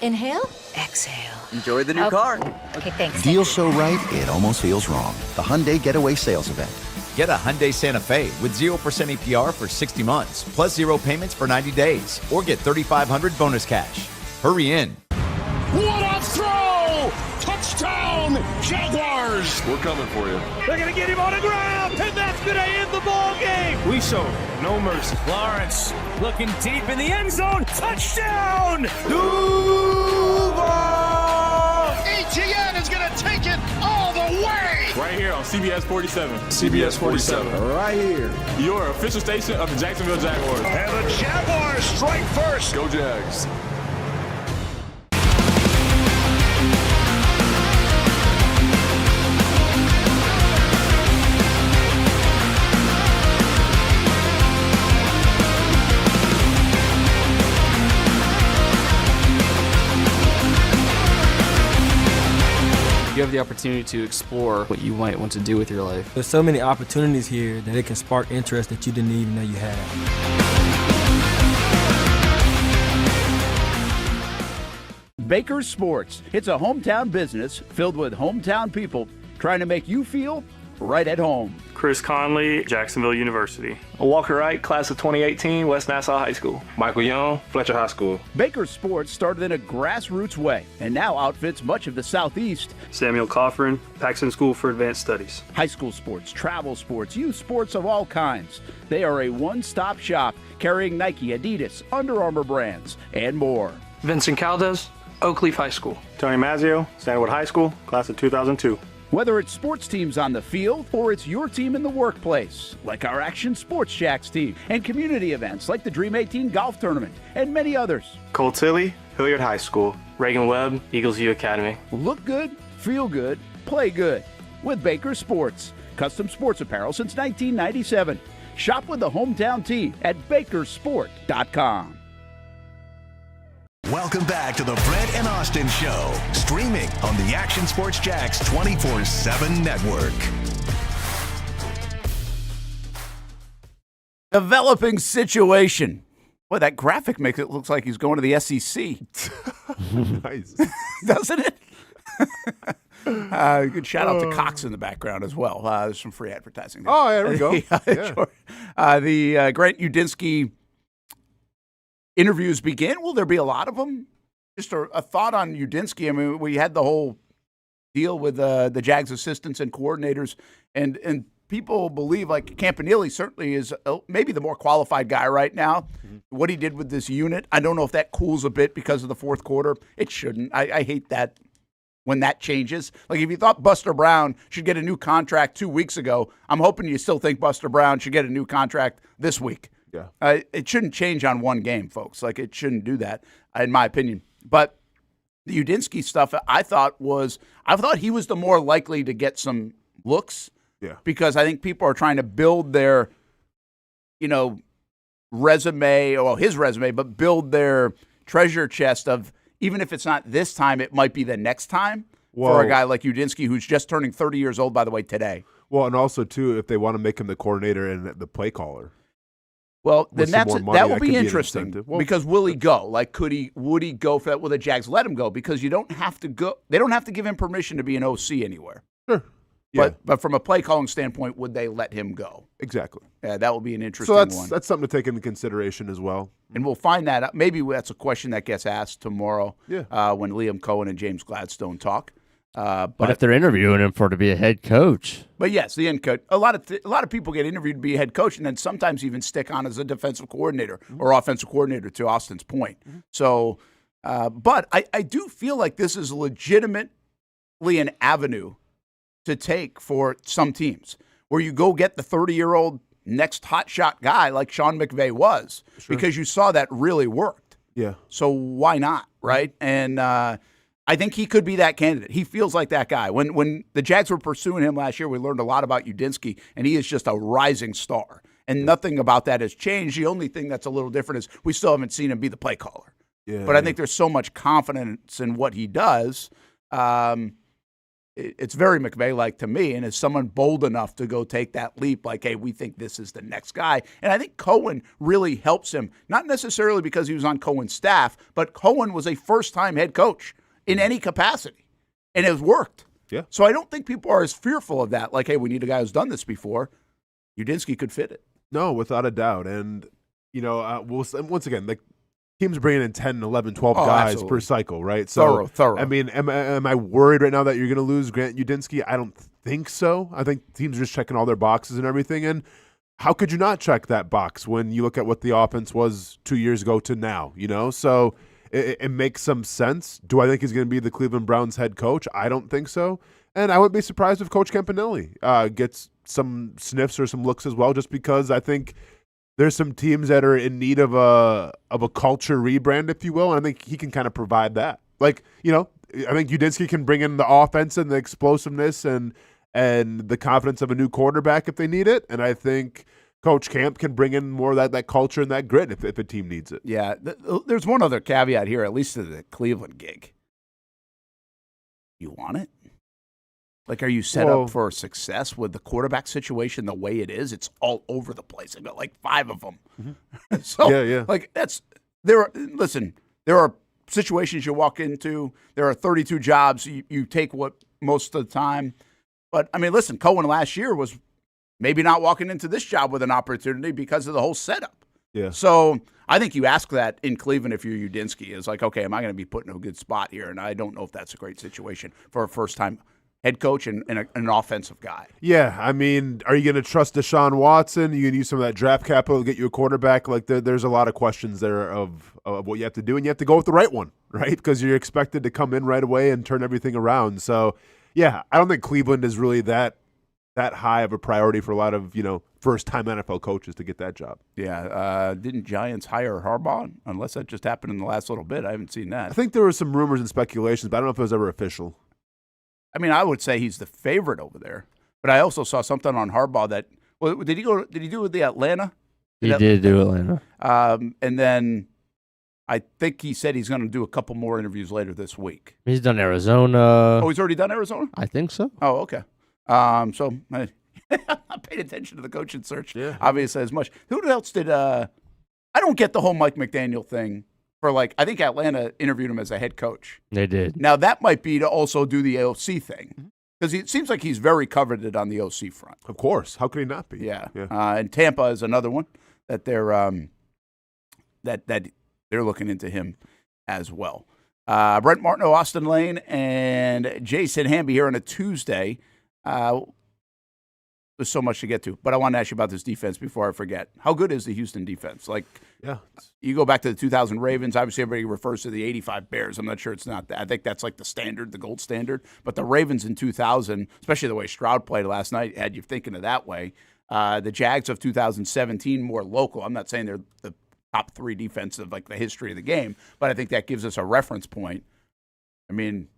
Inhale, exhale. Enjoy the new car. Okay, thanks. Deal so right, it almost feels wrong. The Hyundai Getaway Sales Event. Get a Hyundai Santa Fe with 0% APR for 60 months, plus 0 payments for 90 days, or get $3,500 bonus cash. Hurry in. What a throw! Touchdown, Jaguars! We're coming for you. They're going to get him on the ground, and that's going to end the ball game. We show no mercy. Lawrence looking deep in the end zone. Touchdown! Duval! ETN is going to take it all the way! Right here on CBS 47. CBS 47. Right here. Your official station of the Jacksonville Jaguars. And the Jaguars strike first. Go Jags. You have the opportunity to explore what you might want to do with your life. There's so many opportunities here that it can spark interest that you didn't even know you had. Baker's Sports. It's a hometown business filled with hometown people trying to make you feel right at home. Chris Conley, Jacksonville University. Walker Wright, class of 2018, West Nassau High School. Michael Young, Fletcher High School. Baker's Sports started in a grassroots way and now outfits much of the Southeast. Samuel Coffrin, Paxton School for Advanced Studies. High school sports, travel sports, youth sports of all kinds. They are a one-stop shop carrying Nike, Adidas, Under Armour brands, and more. Vincent Caldes, Oak Leaf High School. Tony Mazzio, Stanwood High School, class of 2002. Whether it's sports teams on the field or it's your team in the workplace, like our Action Sports Jacks team, and community events like the Dream 18 Golf Tournament and many others. Cole Tilly, Hilliard High School. Reagan Webb, Eagles View Academy. Look good, feel good, play good with Baker Sports. Custom sports apparel since 1997. Shop with the hometown team at bakersport.com. Welcome back to the Brent and Austen Show, streaming on the Action Sports Jacks 24/7 network. Developing situation. Boy, that graphic makes it look like he's going to the SEC. Nice. Doesn't it? Good shout out to Cox in the background as well. There's some free advertising there. Oh, yeah, there we go. Yeah. The Grant Udinski interviews begin. Will there be a lot of them? Just a thought on Udinski. I mean, we had the whole deal with the Jags assistants and coordinators, and people believe like Campanile certainly is maybe the more qualified guy right now. Mm-hmm. What he did with this unit, I don't know if that cools a bit because of the fourth quarter. It shouldn't. I hate that when that changes. Like if you thought Buster Brown should get a new contract 2 weeks ago, I'm hoping you still think Buster Brown should get a new contract this week. Yeah. It shouldn't change on one game, folks. Like it shouldn't do that, in my opinion. But the Udinski stuff, I thought he was the more likely to get some looks. Yeah. Because I think people are trying to build their, resume, or his resume, but build their treasure chest of, even if it's not this time, it might be the next time for a guy like Udinski, who's just turning 30 years old, by the way, today. Well, and also, too, if they want to make him the coordinator and the play caller. Well, then that will be interesting because will he go? Like, would he go for that? Will the Jags let him go? Because you don't have to go. They don't have to give him permission to be an OC anywhere. Sure. Yeah. But from a play calling standpoint, would they let him go? Exactly. Yeah, that will be an interesting one. So that's something to take into consideration as well. And we'll find that out. Maybe that's a question that gets asked tomorrow. Yeah. When Liam Coen and James Gladstone talk. But if they're interviewing him to be a head coach. But yes, the end coach. A lot of people get interviewed to be a head coach, and then sometimes even stick on as a defensive coordinator or offensive coordinator. To Austin's point. Mm-hmm. So, but I do feel like this is legitimately an avenue to take for some teams where you go get the 30-year-old next hotshot guy like Sean McVay was, because you saw that really worked. Yeah. So why not, right? And I think he could be that candidate. He feels like that guy. When the Jags were pursuing him last year, we learned a lot about Udinski, and he is just a rising star. And nothing about that has changed. The only thing that's a little different is we still haven't seen him be the play caller. Yeah, but I think there's so much confidence in what he does. It's very McVay-like to me, and is someone bold enough to go take that leap, like, hey, we think this is the next guy. And I think Coen really helps him, not necessarily because he was on Coen's staff, but Coen was a first-time head coach in any capacity, and it has worked. Yeah. So I don't think people are as fearful of that, like, hey, we need a guy who's done this before. Udinski could fit it. No, without a doubt. And, once again, like, teams bringing in 10, 11, 12 guys absolutely. Per cycle, right? So, thorough. I mean, am I worried right now that you're going to lose Grant Udinski? I don't think so. I think teams are just checking all their boxes and everything. And how could you not check that box when you look at what the offense was 2 years ago to now, So it makes some sense. Do I think he's going to be the Cleveland Browns head coach? I don't think so. And I wouldn't be surprised if Coach Campanile gets some sniffs or some looks as well, just because I think – there's some teams that are in need of a culture rebrand, if you will, and I think he can kind of provide that. Like, I think Udinski can bring in the offense and the explosiveness and the confidence of a new quarterback if they need it, and I think Coach Camp can bring in more of that culture and that grit if a team needs it. Yeah, there's one other caveat here, at least to the Cleveland gig. You want it? Like, are you set up for success with the quarterback situation the way it is? It's all over the place. I've got like 5 of them. Mm-hmm. So, yeah. like, there are situations you walk into. There are 32 jobs. You take what most of the time. But, I mean, listen, Coen last year was maybe not walking into this job with an opportunity because of the whole setup. Yeah. So I think you ask that in Cleveland if you're Udinski. It's like, okay, am I going to be put in a good spot here? And I don't know if that's a great situation for a first-time head coach and an offensive guy. Yeah, I mean, are you going to trust Deshaun Watson? You going to use some of that draft capital to get you a quarterback? Like, there's a lot of questions there of what you have to do, and you have to go with the right one, right? Because you're expected to come in right away and turn everything around. So Yeah, I don't think Cleveland is really that high of a priority for a lot of, first-time NFL coaches to get that job. Yeah. Didn't Giants hire Harbaugh? Unless that just happened in the last little bit. I haven't seen that. I think there were some rumors and speculations, but I don't know if it was ever official. I mean, I would say he's the favorite over there. But I also saw something on Harbaugh that did he do it with the Atlanta? He did do Atlanta. And then I think he said he's going to do a couple more interviews later this week. He's done Arizona. Oh, he's already done Arizona? I think so. Oh, okay. So I paid attention to the coaching search. Yeah. Obviously, as much. Who else did? I don't get the whole Mike McDaniel thing. I think Atlanta interviewed him as a head coach. They did. Now that might be to also do the OC thing, because it seems like he's very coveted on the OC front. Of course, how could he not be? Yeah. And Tampa is another one that they're that they're looking into him as well. Brent Martineau, Austen Lane, and Jason Hamby here on a Tuesday. There's so much to get to, but I want to ask you about this defense before I forget. How good is the Houston defense? You go back to the 2000 Ravens. Obviously, everybody refers to the 85 Bears. I'm not sure it's not that. I think that's like the standard, the gold standard. But the Ravens in 2000, especially the way Stroud played last night, had you thinking of that way. The Jags of 2017, more local. I'm not saying they're the top three defense of the history of the game, but I think that gives us a reference point. I mean,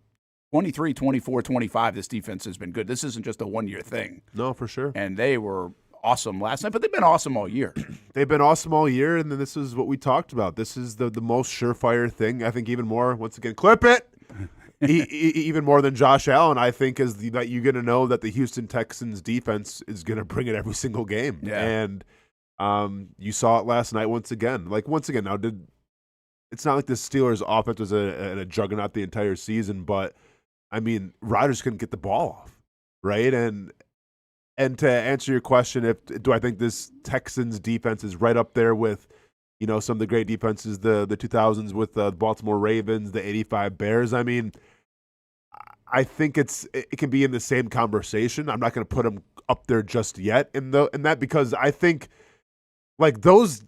23, 24, 25, this defense has been good. This isn't just a one-year thing. No, for sure. And they were awesome last night, but they've been awesome all year. They've been awesome all year, and then this is what we talked about. This is the most surefire thing. I think even more, once again, clip it, even more than Josh Allen, I think, is that you're going to know that the Houston Texans defense is going to bring it every single game. Yeah. And you saw it last night once again. Now, it's not like the Steelers' offense was a juggernaut the entire season, but I mean, Rodgers couldn't get the ball off, right? And to answer your question, do I think this Texans defense is right up there with, some of the great defenses, the 2000s with the Baltimore Ravens, the 85 Bears? I mean, I think it can be in the same conversation. I'm not going to put them up there just yet in that, because I think those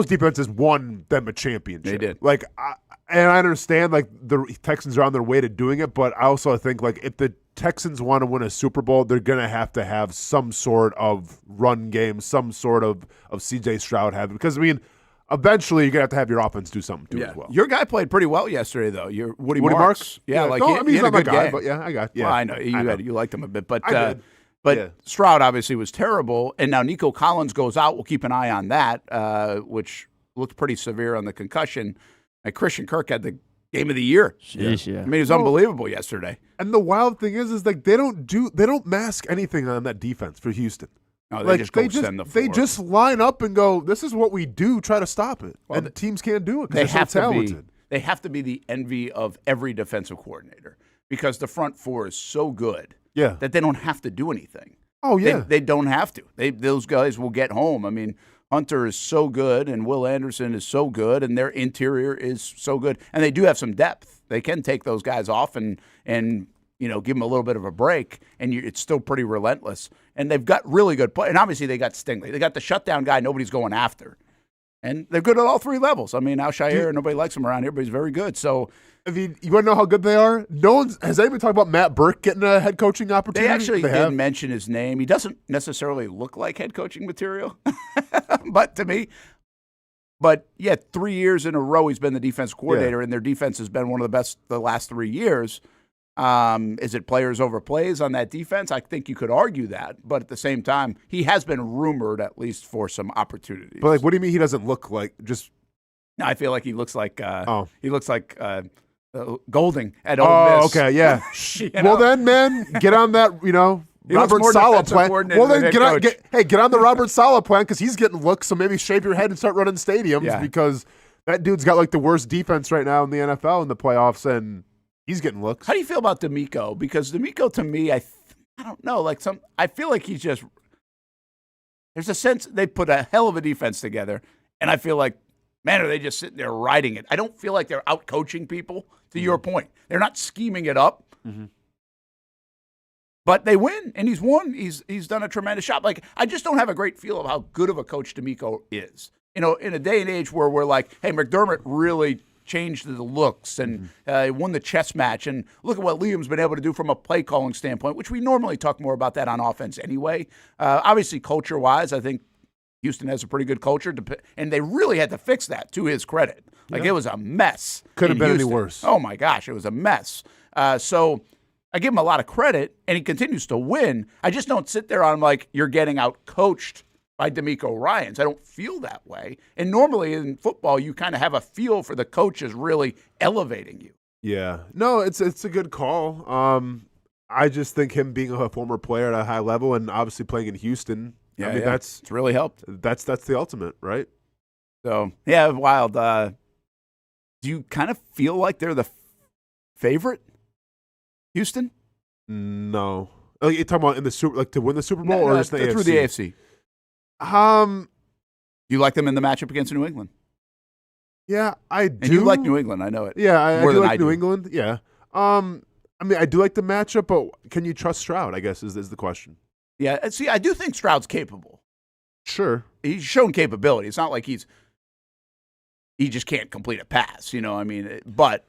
defenses won them a championship. They did. And I understand the Texans are on their way to doing it, but I also think if the Texans want to win a Super Bowl, they're going to have some sort of run game, some sort of C.J. Stroud have it. Because, I mean, eventually you're going to have your offense do something too as well. Your guy played pretty well yesterday, though. Your Woody Marks? Yeah, he's not my guy, game. but yeah, I got yeah. Well, I know. You liked him a bit, but yeah. Stroud obviously was terrible, and now Nico Collins goes out. We'll keep an eye on that, which looked pretty severe on the concussion. Christian Kirk had the game of the year. Jeez, yeah. I mean, it was unbelievable yesterday. And the wild thing is they don't mask anything on that defense for Houston. No, they they just line up and go, this is what we do, try to stop it. Well, and the teams can't do it because they're so talented. They have to be the envy of every defensive coordinator because the front four is so good that they don't have to do anything. Oh, yeah. They don't have to. Those guys will get home. I mean, Hunter is so good, and Will Anderson is so good, and their interior is so good. And they do have some depth. They can take those guys off and give them a little bit of a break, and it's still pretty relentless. And they've got really good play. And obviously they got Stingley. They got the shutdown guy nobody's going after. And they're good at all three levels. I mean, Al-Shire, nobody likes him around here, but he's very good. So, I mean, you want to know how good they are? Has anybody talked about Matt Burke getting a head coaching opportunity? They actually did mention his name. He doesn't necessarily look like head coaching material, but to me. But, 3 years in a row he's been the defense coordinator, and their defense has been one of the best the last 3 years. Is it players over plays on that defense? I think you could argue that. But at the same time, he has been rumored at least for some opportunities. But, what do you mean he doesn't look like just – No, I feel like he looks like he looks like Golding at Ole Miss. Oh, okay, yeah. Well, then, man, get on that, Robert Saleh plan. Well, then get on the Robert Saleh plan because he's getting looks. So maybe shave your head and start running stadiums because that dude's got the worst defense right now in the NFL in the playoffs, and he's getting looks. How do you feel about D'Amico? Because D'Amico, to me, I don't know. I feel like he's just. There's a sense they put a hell of a defense together, and I feel like, man, are they just sitting there riding it? I don't feel like they're out coaching people. To your point, they're not scheming it up. Mm-hmm. But they win, and he's won. He's done a tremendous job. I just don't have a great feel of how good of a coach D'Amico is. In a day and age where we're like, hey, McDermott really changed the looks and won the chess match. And look at what Liam's been able to do from a play calling standpoint, which we normally talk more about that on offense anyway. Obviously, culture-wise, I think Houston has a pretty good culture, and they really had to fix that, to his credit. Like, it was a mess. Could have been Houston. any worse. Oh, my gosh, it was a mess. So I give him a lot of credit, and he continues to win. I just don't sit there on, like, you're getting out-coached by DeMeco Ryans. I don't feel that way. And normally in football, you kind of have a feel for the coaches really elevating you. Yeah. No, it's a good call. I just think him being a former player at a high level and obviously playing in Houston, it's really helped. That's the ultimate, right? So, yeah, wild. Do you kind of feel like they're the favorite, Houston? No. Like, you're talking about in the to win the Super Bowl or just the AFC? Through the AFC. Do you like them in the matchup against New England? Yeah, I do. And you like New England, I know it. Yeah, I do like New do. England. Yeah. I mean, I do like the matchup, but can you trust Stroud, I guess, is the question. Yeah, see, I do think Stroud's capable. Sure. He's shown capability. It's not like he just can't complete a pass, I mean, but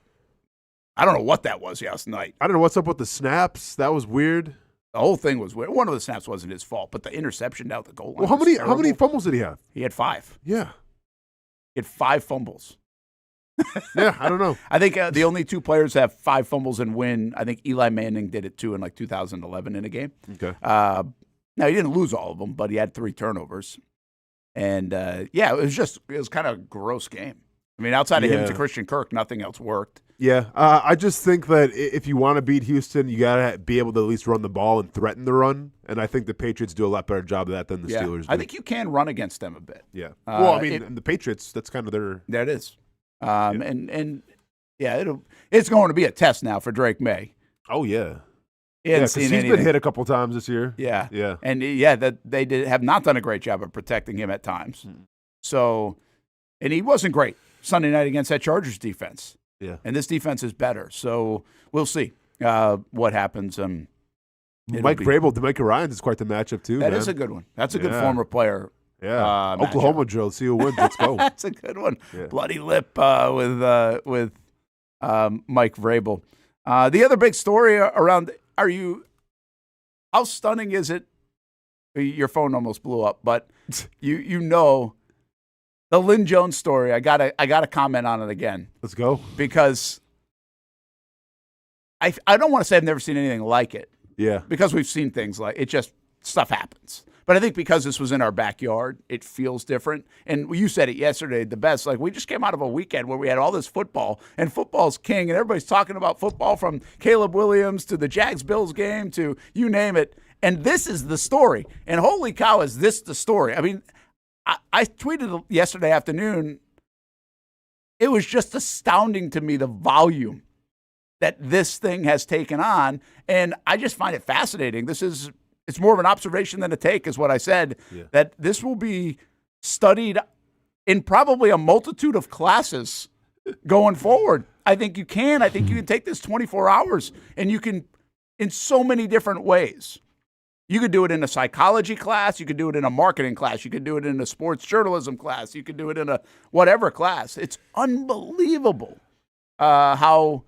I don't know what that was last night. I don't know what's up with the snaps. That was weird. The whole thing was weird. One of the snaps wasn't his fault, but the interception down at the goal line. Well, how many fumbles did he have? He had 5. Yeah. He had 5 fumbles. Yeah, I don't know. I think the only 2 players that have 5 fumbles and win, I think Eli Manning did it too in like 2011 in a game. Okay. Now, he didn't lose all of them, but he had 3 turnovers. And, it was kind of a gross game. I mean, outside of him to Christian Kirk, nothing else worked. Yeah, I just think that if you want to beat Houston, you got to be able to at least run the ball and threaten the run. And I think the Patriots do a lot better job of that than the Steelers do. I think you can run against them a bit. Yeah. Well, I mean, and the Patriots, that's kind of their... There it is. It's going to be a test now for Drake May. Oh, yeah. He's been hit a couple times this year. Yeah. Yeah. And, that they have not done a great job of protecting him at times. So, and he wasn't great Sunday night against that Chargers defense. Yeah. And this defense is better. So we'll see what happens. Mike Vrabel, DeMeco Ryans is quite the matchup, too. That is a good one. That's a good former player. Yeah. Oklahoma drill. See who wins. Let's go. That's a good one. Yeah. Bloody lip with Mike Vrabel. The other big story around, how stunning is it? Your phone almost blew up, but you know the Lynn Jones story. I gotta comment on it again. Let's go. Because I don't want to say I've never seen anything like it. Yeah. Because we've seen things like it, just stuff happens. But I think because this was in our backyard, it feels different. And you said it yesterday, the best. Like, we just came out of a weekend where we had all this football, and football's king, and everybody's talking about football from Caleb Williams to the Jags-Bills game to you name it. And this is the story. And holy cow, is this the story? I mean, I tweeted yesterday afternoon, it was just astounding to me the volume that this thing has taken on. And I just find it fascinating. It's more of an observation than a take, is what I said, that this will be studied in probably a multitude of classes going forward. I think you can take this 24 hours, and you can, in so many different ways. You could do it in a psychology class. You could do it in a marketing class. You could do it in a sports journalism class. You could do it in a whatever class. It's unbelievable how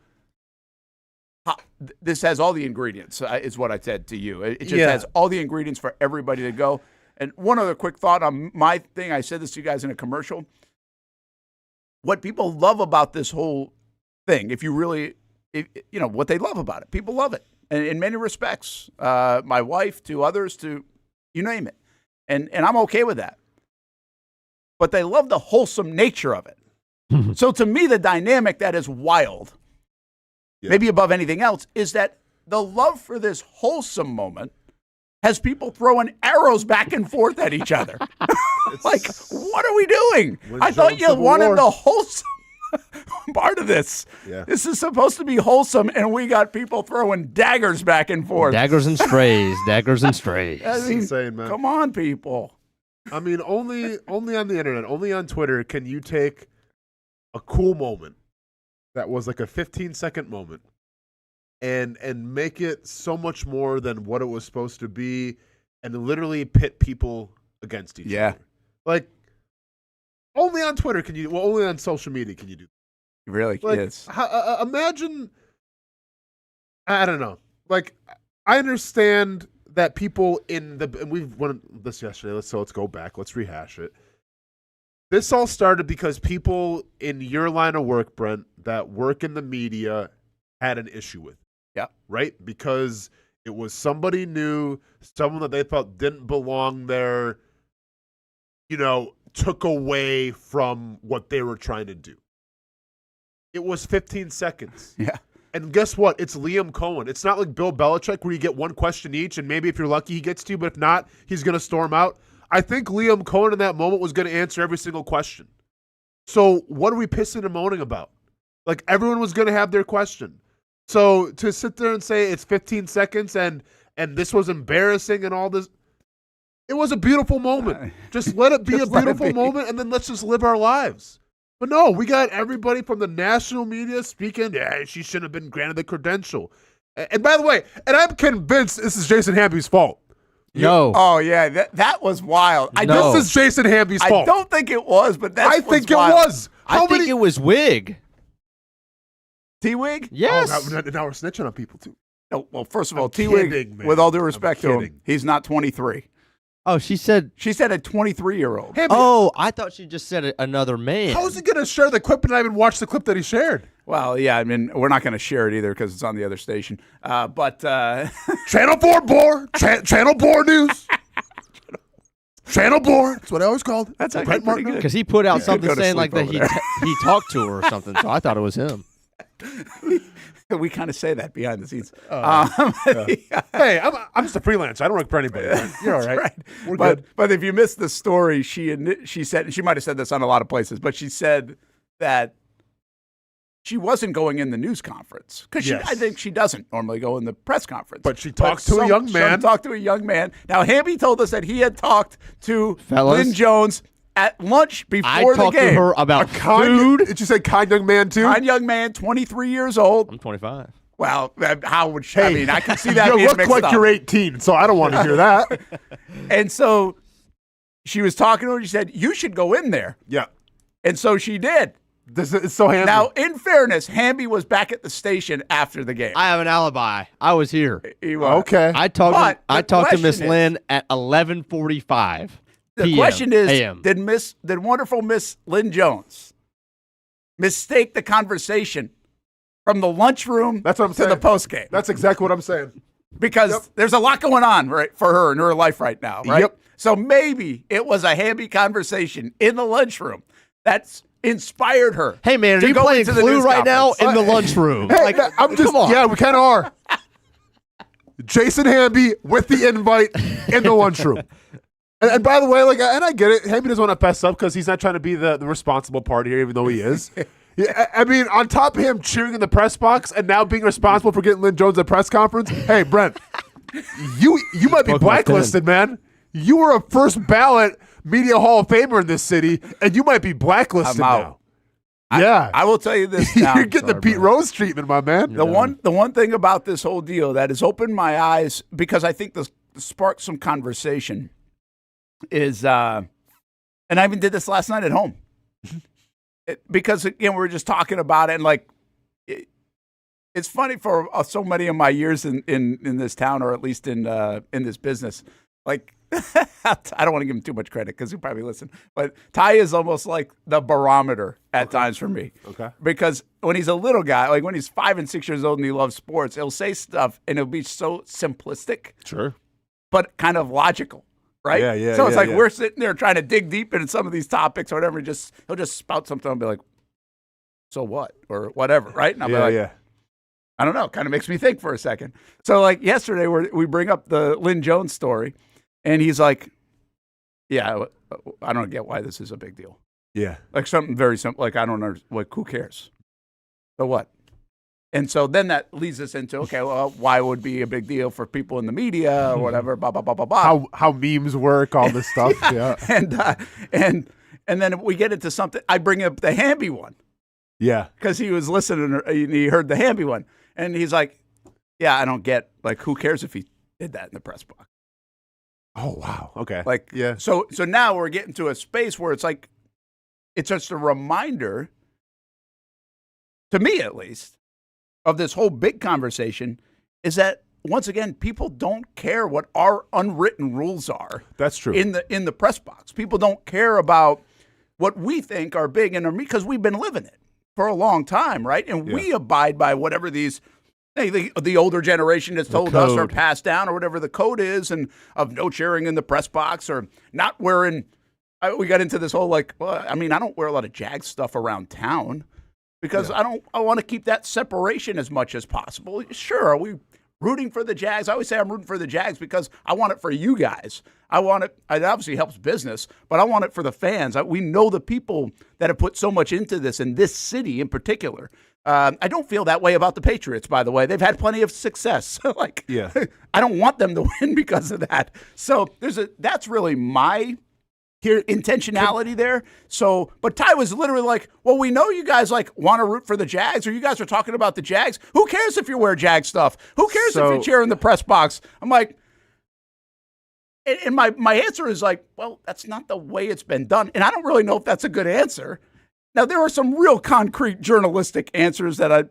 this has all the ingredients, is what I said to you. It just has all the ingredients for everybody to go. And one other quick thought on my thing. I said this to you guys in a commercial. What people love about this whole thing, what they love about it, people love it. And in many respects, my wife to others to you name it. And I'm okay with that. But they love the wholesome nature of it. So to me, the dynamic that is wild, maybe above anything else, is that the love for this wholesome moment has people throwing arrows back and forth at each other. Like, what are we doing? I thought you wanted the wholesome part of this. Yeah. This is supposed to be wholesome, and we got people throwing daggers back and forth. Daggers and strays. Daggers and strays. I mean, insane, man. Come on, people. I mean, only on the internet, only on Twitter can you take a cool moment that was like a 15-second moment and make it so much more than what it was supposed to be, and literally pit people against each other. Like, only on Twitter can you, only on social media can you do that. He really is. Imagine, I don't know. Like, I understand that people and we've won this yesterday. Let's go back. Let's rehash it. This all started because people in your line of work, Brent, that work in the media had an issue with it. Yeah. Right? Because it was somebody new, someone that they felt didn't belong there, took away from what they were trying to do. It was 15 seconds. Yeah. And guess what? It's Liam Coen. It's not like Bill Belichick where you get one question each, and maybe if you're lucky he gets to you, but if not, he's going to storm out. I think Liam Coen in that moment was going to answer every single question. So what are we pissing and moaning about? Like, everyone was going to have their question. So to sit there and say it's 15 seconds and this was embarrassing and all this, it was a beautiful moment. Just let it be a beautiful moment, and then let's just live our lives. But no, we got everybody from the national media speaking, she shouldn't have been granted the credential. And by the way, and I'm convinced this is Jason Hamby's fault. No. Oh, yeah. That was wild. This is Jason Hamby's fault. I don't think it was, but I think it was. I think it was Wig. T-Wig? Yes. Oh, now we're snitching on people, too. No, well, first of all, T-Wig, with all due respect to him, he's not 23. Oh, she said a 23-year-old. Oh, I thought she just said another man. How is he going to share the clip and not even watch the clip that he shared? Well, yeah, I mean, we're not going to share it either because it's on the other station. But Channel 4 Board, Channel 4 News. Channel Board. That's what I always called. That's Brent Martineau. Because he put out something saying like that he talked to her or something, so I thought it was him. We kind of say that behind the scenes. Hey, I'm just a freelancer. I don't work for anybody. Right? You're all right. Right. We're good. But if you missed the story, she said, she might have said this on a lot of places, but she said that she wasn't going in the news conference because I think she doesn't normally go in the press conference. But she talked to a young man. Talked to a young man. Now, Hamby told us that he had talked to Fellas, Lynn Jones at lunch before I the game. talked to her about food. Did you say kind young man too? Kind young man, 23 years old. I'm 25. Well, how would she? I mean, I can see that. You being look mixed like up. you're 18, so I don't want to hear that. And so she was talking to her. She said, "You should go in there." Yeah. And so she did. This is so Hamby. Now, in fairness, Hamby was back at the station after the game. I have an alibi. I was here. He was. Okay. I talked to Miss Lynn at 11:45. The question is, did wonderful Miss Lynn Jones mistake the conversation from the lunchroom to the postgame? That's exactly what I'm saying. Because there's a lot going on for her in her life right now, right? Yep. So maybe it was a Hamby conversation in the lunchroom that's inspired her. Hey, man, to are you go playing into the Clue news right now conference. in the lunchroom? Hey, come on. Yeah, we kind of are. Jason Hamby with the invite in the lunchroom. And by the way, and I get it, Hamby doesn't want to fess up because he's not trying to be the responsible party here, even though he is. Yeah, I mean, on top of him cheering in the press box and now being responsible for getting Lynn Jones at a press conference, hey, Brent, you might be blacklisted, man. You were a first ballot Media Hall of Famer in this city, and you might be blacklisted now. Yeah. I will tell you this now. You're getting the Pete Rose treatment, my man. The one thing about this whole deal that has opened my eyes, because I think this sparked some conversation, is, and I even did this last night at home, because again we were just talking about it, and it's funny for so many of my years in this town, or at least in this business, I don't want to give him too much credit because he'll probably listen, but Ty is almost like the barometer at times for me. Okay. Because when he's a little guy, like when he's 5 and 6 years old and he loves sports, he'll say stuff and it'll be so simplistic, sure, but kind of logical. Right? Yeah. So it's we're sitting there trying to dig deep into some of these topics or whatever. He'll just spout something and be like, so what? Or whatever, right? And I'll be like, I don't know. Kind of makes me think for a second. So yesterday we bring up the Lynn Jones story and he's like, yeah, I don't get why this is a big deal. Yeah. Something very simple. I don't know. Who cares? So what? And so then that leads us into, okay, well, why would it be a big deal for people in the media or whatever, blah, blah, blah, blah, blah. How memes work, all this stuff. Yeah. And then we get into something. I bring up the Hamby one. Yeah. Because he was listening and he heard the Hamby one. And he's like, yeah, I don't get, who cares if he did that in the press box? Oh, wow. Okay. Yeah. So now we're getting to a space where it's it's just a reminder to me at least, of this whole big conversation is that, once again, people don't care what our unwritten rules are. That's true. In the press box. People don't care about what we think are big and because we've been living it for a long time, right? And we abide by whatever these the older generation has told us or passed down or whatever the code is, and of no cheering in the press box or not wearing. We got into this whole I don't wear a lot of Jags stuff around town because I want to keep that separation as much as possible. Sure, are we rooting for the Jags? I always say I'm rooting for the Jags because I want it for you guys. I want it. It obviously helps business, but I want it for the fans. We know the people that have put so much into this, in this city in particular. I don't feel that way about the Patriots, by the way. They've had plenty of success. I don't want them to win because of that. So that's really my intentionality there. So, but Ty was literally like, well, we know you guys want to root for the Jags, or you guys are talking about the Jags. Who cares if you wear Jag stuff? Who cares if you cheer in the press box? I'm like, and my answer is well, that's not the way it's been done. And I don't really know if that's a good answer. Now, there are some real concrete journalistic answers that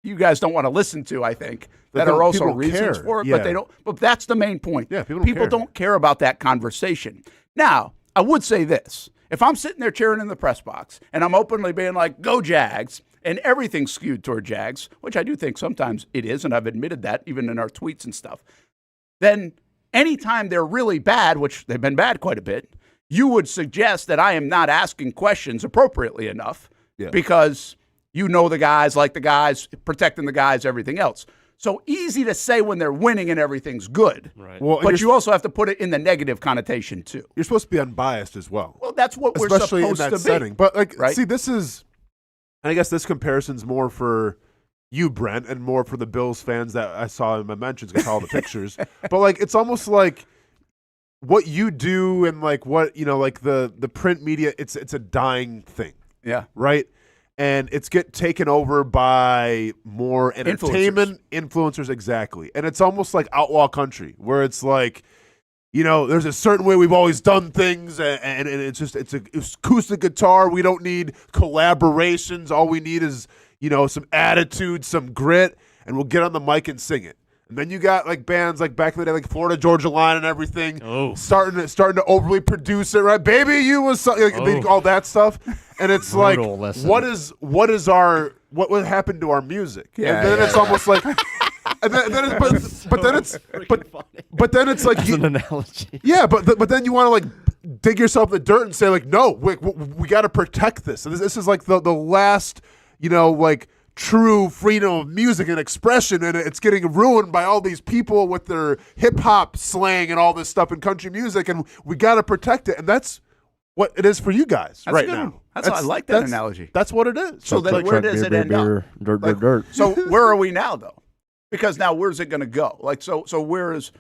you guys don't want to listen to, I think, that are also reasons for it, but they don't. But that's the main point. Yeah, people don't care about that conversation. Now, I would say this. If I'm sitting there cheering in the press box and I'm openly being like, go Jags, and everything's skewed toward Jags, which I do think sometimes it is, and I've admitted that even in our tweets and stuff, then anytime they're really bad, which they've been bad quite a bit, you would suggest that I am not asking questions appropriately enough because you know the guys, like the guys, protecting the guys, everything else. So easy to say when they're winning and everything's good. Right. But you also have to put it in the negative connotation, too. You're supposed to be unbiased as well. Well, that's what we're especially supposed in that to setting. be. But, see, this is, and I guess this comparison's more for you, Brent, and more for the Bills fans that I saw in my mentions, got all the pictures. But, it's almost like what you do and, what, the print media, it's a dying thing. Yeah. Right? And it's taken over by more entertainment influencers, exactly. And it's almost like outlaw country, where it's there's a certain way we've always done things, and it's an acoustic guitar. We don't need collaborations. All we need is some attitude, some grit, and we'll get on the mic and sing it. And then you got bands back in the day, like Florida Georgia Line and everything, starting to overly produce it, right? Baby, you was all that stuff, and it's what happened to our music? Yeah, and then it's almost like, and then it's like That's an analogy. Yeah, but then you want to dig yourself in the dirt and say no, we got to protect this. And this is the last true freedom of music and expression, and it's getting ruined by all these people with their hip-hop slang and all this stuff in country music, and we got to protect it, and that's what it is for you guys now. I like that analogy. That's what it is. So then where does it end up? Dirt. So where are we now, though? Because now where's it going to go? So where's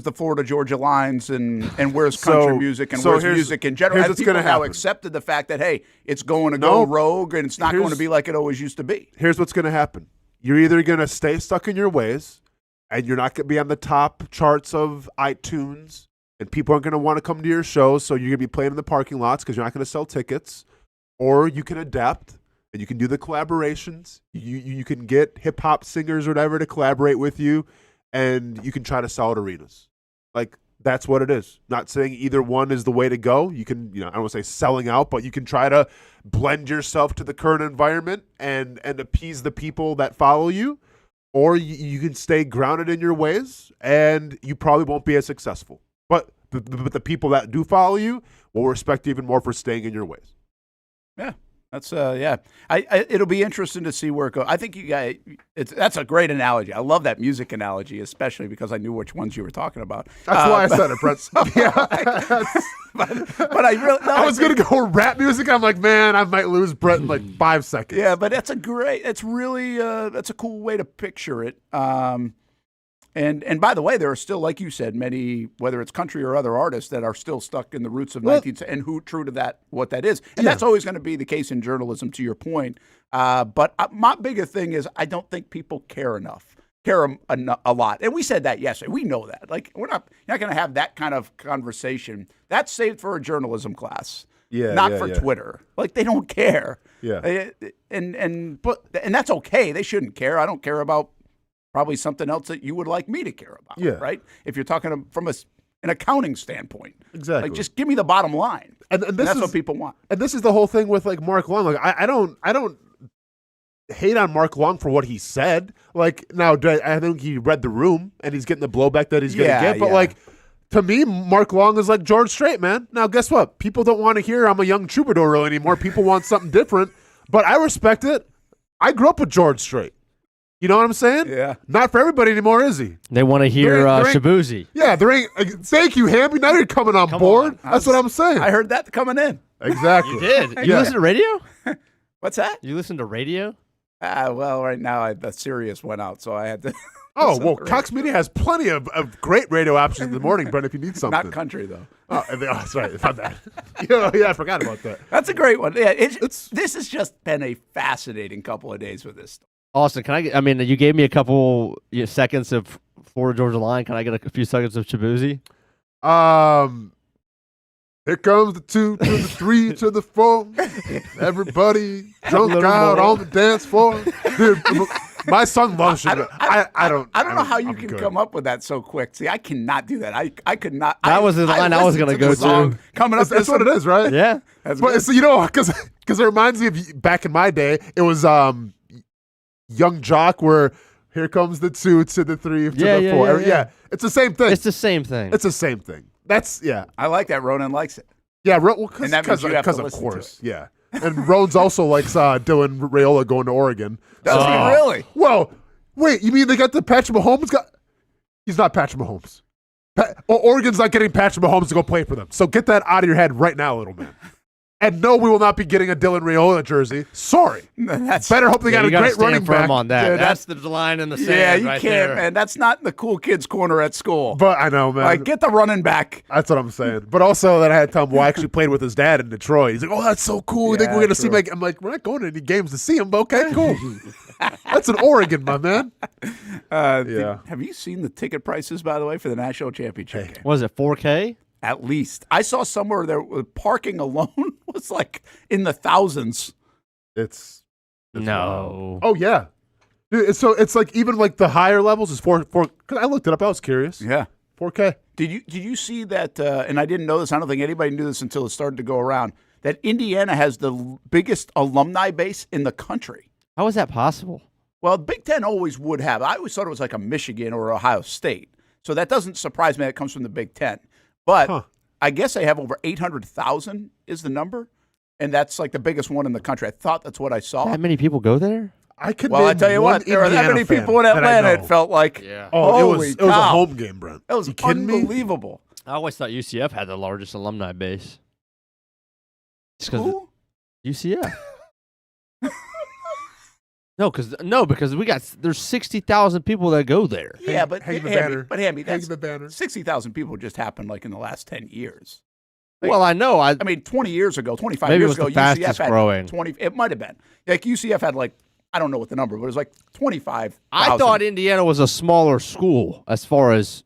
the Florida Georgia lines and where's country music and where's music in general? Here's Have what's people gonna now happen. accepted the fact that, hey, it's going to go rogue and it's not going to be like it always used to be? Here's what's going to happen. You're either going to stay stuck in your ways and you're not going to be on the top charts of iTunes and people aren't going to want to come to your shows, so you're going to be playing in the parking lots because you're not going to sell tickets, or you can adapt and you can do the collaborations. You can get hip-hop singers or whatever to collaborate with you, and you can try to sell at arenas. That's what it is. Not saying either one is the way to go. You can, I don't want to say selling out, but you can try to blend yourself to the current environment and appease the people that follow you, or you can stay grounded in your ways, and you probably won't be as successful. But the people that do follow you will respect you even more for staying in your ways. Yeah. That's it'll be interesting to see where it goes. I think you guys, that's a great analogy. I love that music analogy, especially because I knew which ones you were talking about. That's why I said it, Brett. but I really, I was gonna go rap music. I'm like, man, I might lose Brett in 5 seconds. Yeah, but that's a cool way to picture it. And by the way, there are still, like you said, many, whether it's country or other artists, that are still stuck in the roots of 19th and who true to that, what that is. And that's always going to be the case in journalism, to your point. But my bigger thing is I don't think people care a lot. And we said that yesterday. We know that. You're not going to have that kind of conversation. That's saved for a journalism class. not for Twitter. Like, they don't care. Yeah. And that's okay. They shouldn't care. I don't care about probably something else that you would like me to care about, right? If you're talking from an accounting standpoint. Exactly. Like, just give me the bottom line. And that's what people want. And this is the whole thing with, like, Mark Long. Like, I don't hate on Mark Long for what he said. Like, now, I think he read the room, and he's getting the blowback that he's going to get. But, like, to me, Mark Long is like George Strait, man. Now, guess what? People don't want to hear I'm a young troubadour really anymore. People want something different. But I respect it. I grew up with George Strait. You know what I'm saying? Yeah. Not for everybody anymore, is he? They want to hear Shabuzi. Yeah, there ain't. Thank you, Hamby. Now you're coming on board. That's what I'm saying. I heard that coming in. Exactly. You did. You listen to radio? What's that? You listen to radio? Well, right now the Sirius went out, so I had to. Oh, well, Cox Media has plenty of great radio options in the morning, Brent, if you need something. Not country, though. Oh, that's right. About that. Yeah, I forgot about that. That's a great one. Yeah, this has just been a fascinating couple of days with this stuff. Austin, you gave me a couple seconds of Florida Georgia Line. Can I get a few seconds of Shabuzi? Here comes the 2 to the 3 to the 4. Everybody drunk out on the dance floor. Dude, my son loves Shabuzi. I don't know how you can come up with that so quick. See, I cannot do that. I could not. That was the line I was going to go to. Coming up, that's what it is, right? Yeah. But so, because it reminds me of back in my day. It was Young Jock, where here comes the 2 to the 3 to the 4. Yeah, it's the same thing. It's the same thing. It's the same thing. That's I like that. Ronan likes it. Yeah, because of course. Yeah, and Rones also likes Dylan Raiola going to Oregon. Does he really? Well, wait. You mean they got the Patrick Mahomes guy? He's not Patrick Mahomes. Oregon's not getting Patrick Mahomes to go play for them. So get that out of your head right now, little man. And no, we will not be getting a Dylan Raiola jersey. Sorry. Better hope they got a great running back. On that. Yeah, that's the line in the sand. Yeah, you right can't, there. man. That's not in the cool kids' corner at school. But I know, man. Like, get the running back. That's what I'm saying. But also that I had to tell him, well, I actually played with his dad in Detroit. He's like, oh, that's so cool. You think we're going to see him? I'm like, we're not going to any games to see him, but okay, cool. That's in Oregon, my man. Have you seen the ticket prices, by the way, for the national championship game? Was it 4K? At least. I saw somewhere there parking alone was like in the thousands. It's no. Oh, yeah. Dude, so it's like even like the higher levels is 4. Because I looked it up. I was curious. Yeah. 4K. Did you see that, and I didn't know this, I don't think anybody knew this until it started to go around, that Indiana has the biggest alumni base in the country. How is that possible? Well, Big Ten always would have. I always thought it was like a Michigan or Ohio State. So that doesn't surprise me that it comes from the Big Ten. But I guess they have over 800,000 is the number, and that's like the biggest one in the country. I thought that's what I saw. That many people go there? I tell you what, there are that many people in Atlanta. It felt like, it was a home game, Brent. It was unbelievable. I always thought UCF had the largest alumni base. Who? UCF. because there's 60,000 people that go there. Yeah, but Hamby, that's the banner. 60,000 people just happened like in the last 10 years. Like, well, I know. I mean, 20 years ago, 25 maybe years it was ago, the fastest UCF had growing. 20. It might have been. Like UCF had like, I don't know what the number, but it was like 25,000. I thought Indiana was a smaller school as far as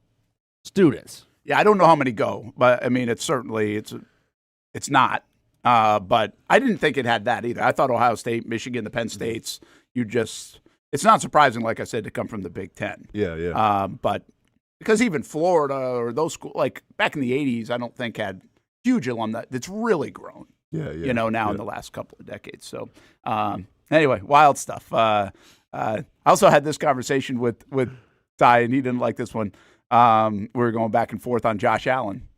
students. Yeah, I don't know how many go, but I mean, it's not. But I didn't think it had that either. I thought Ohio State, Michigan, the Penn States, it's not surprising, like I said, to come from the Big Ten. Yeah. But because even Florida or those schools, like back in the 80s, I don't think had huge alumni. It's really grown. Yeah. In the last couple of decades. So anyway, wild stuff. I also had this conversation with Ty, and he didn't like this one. We were going back and forth on Josh Allen.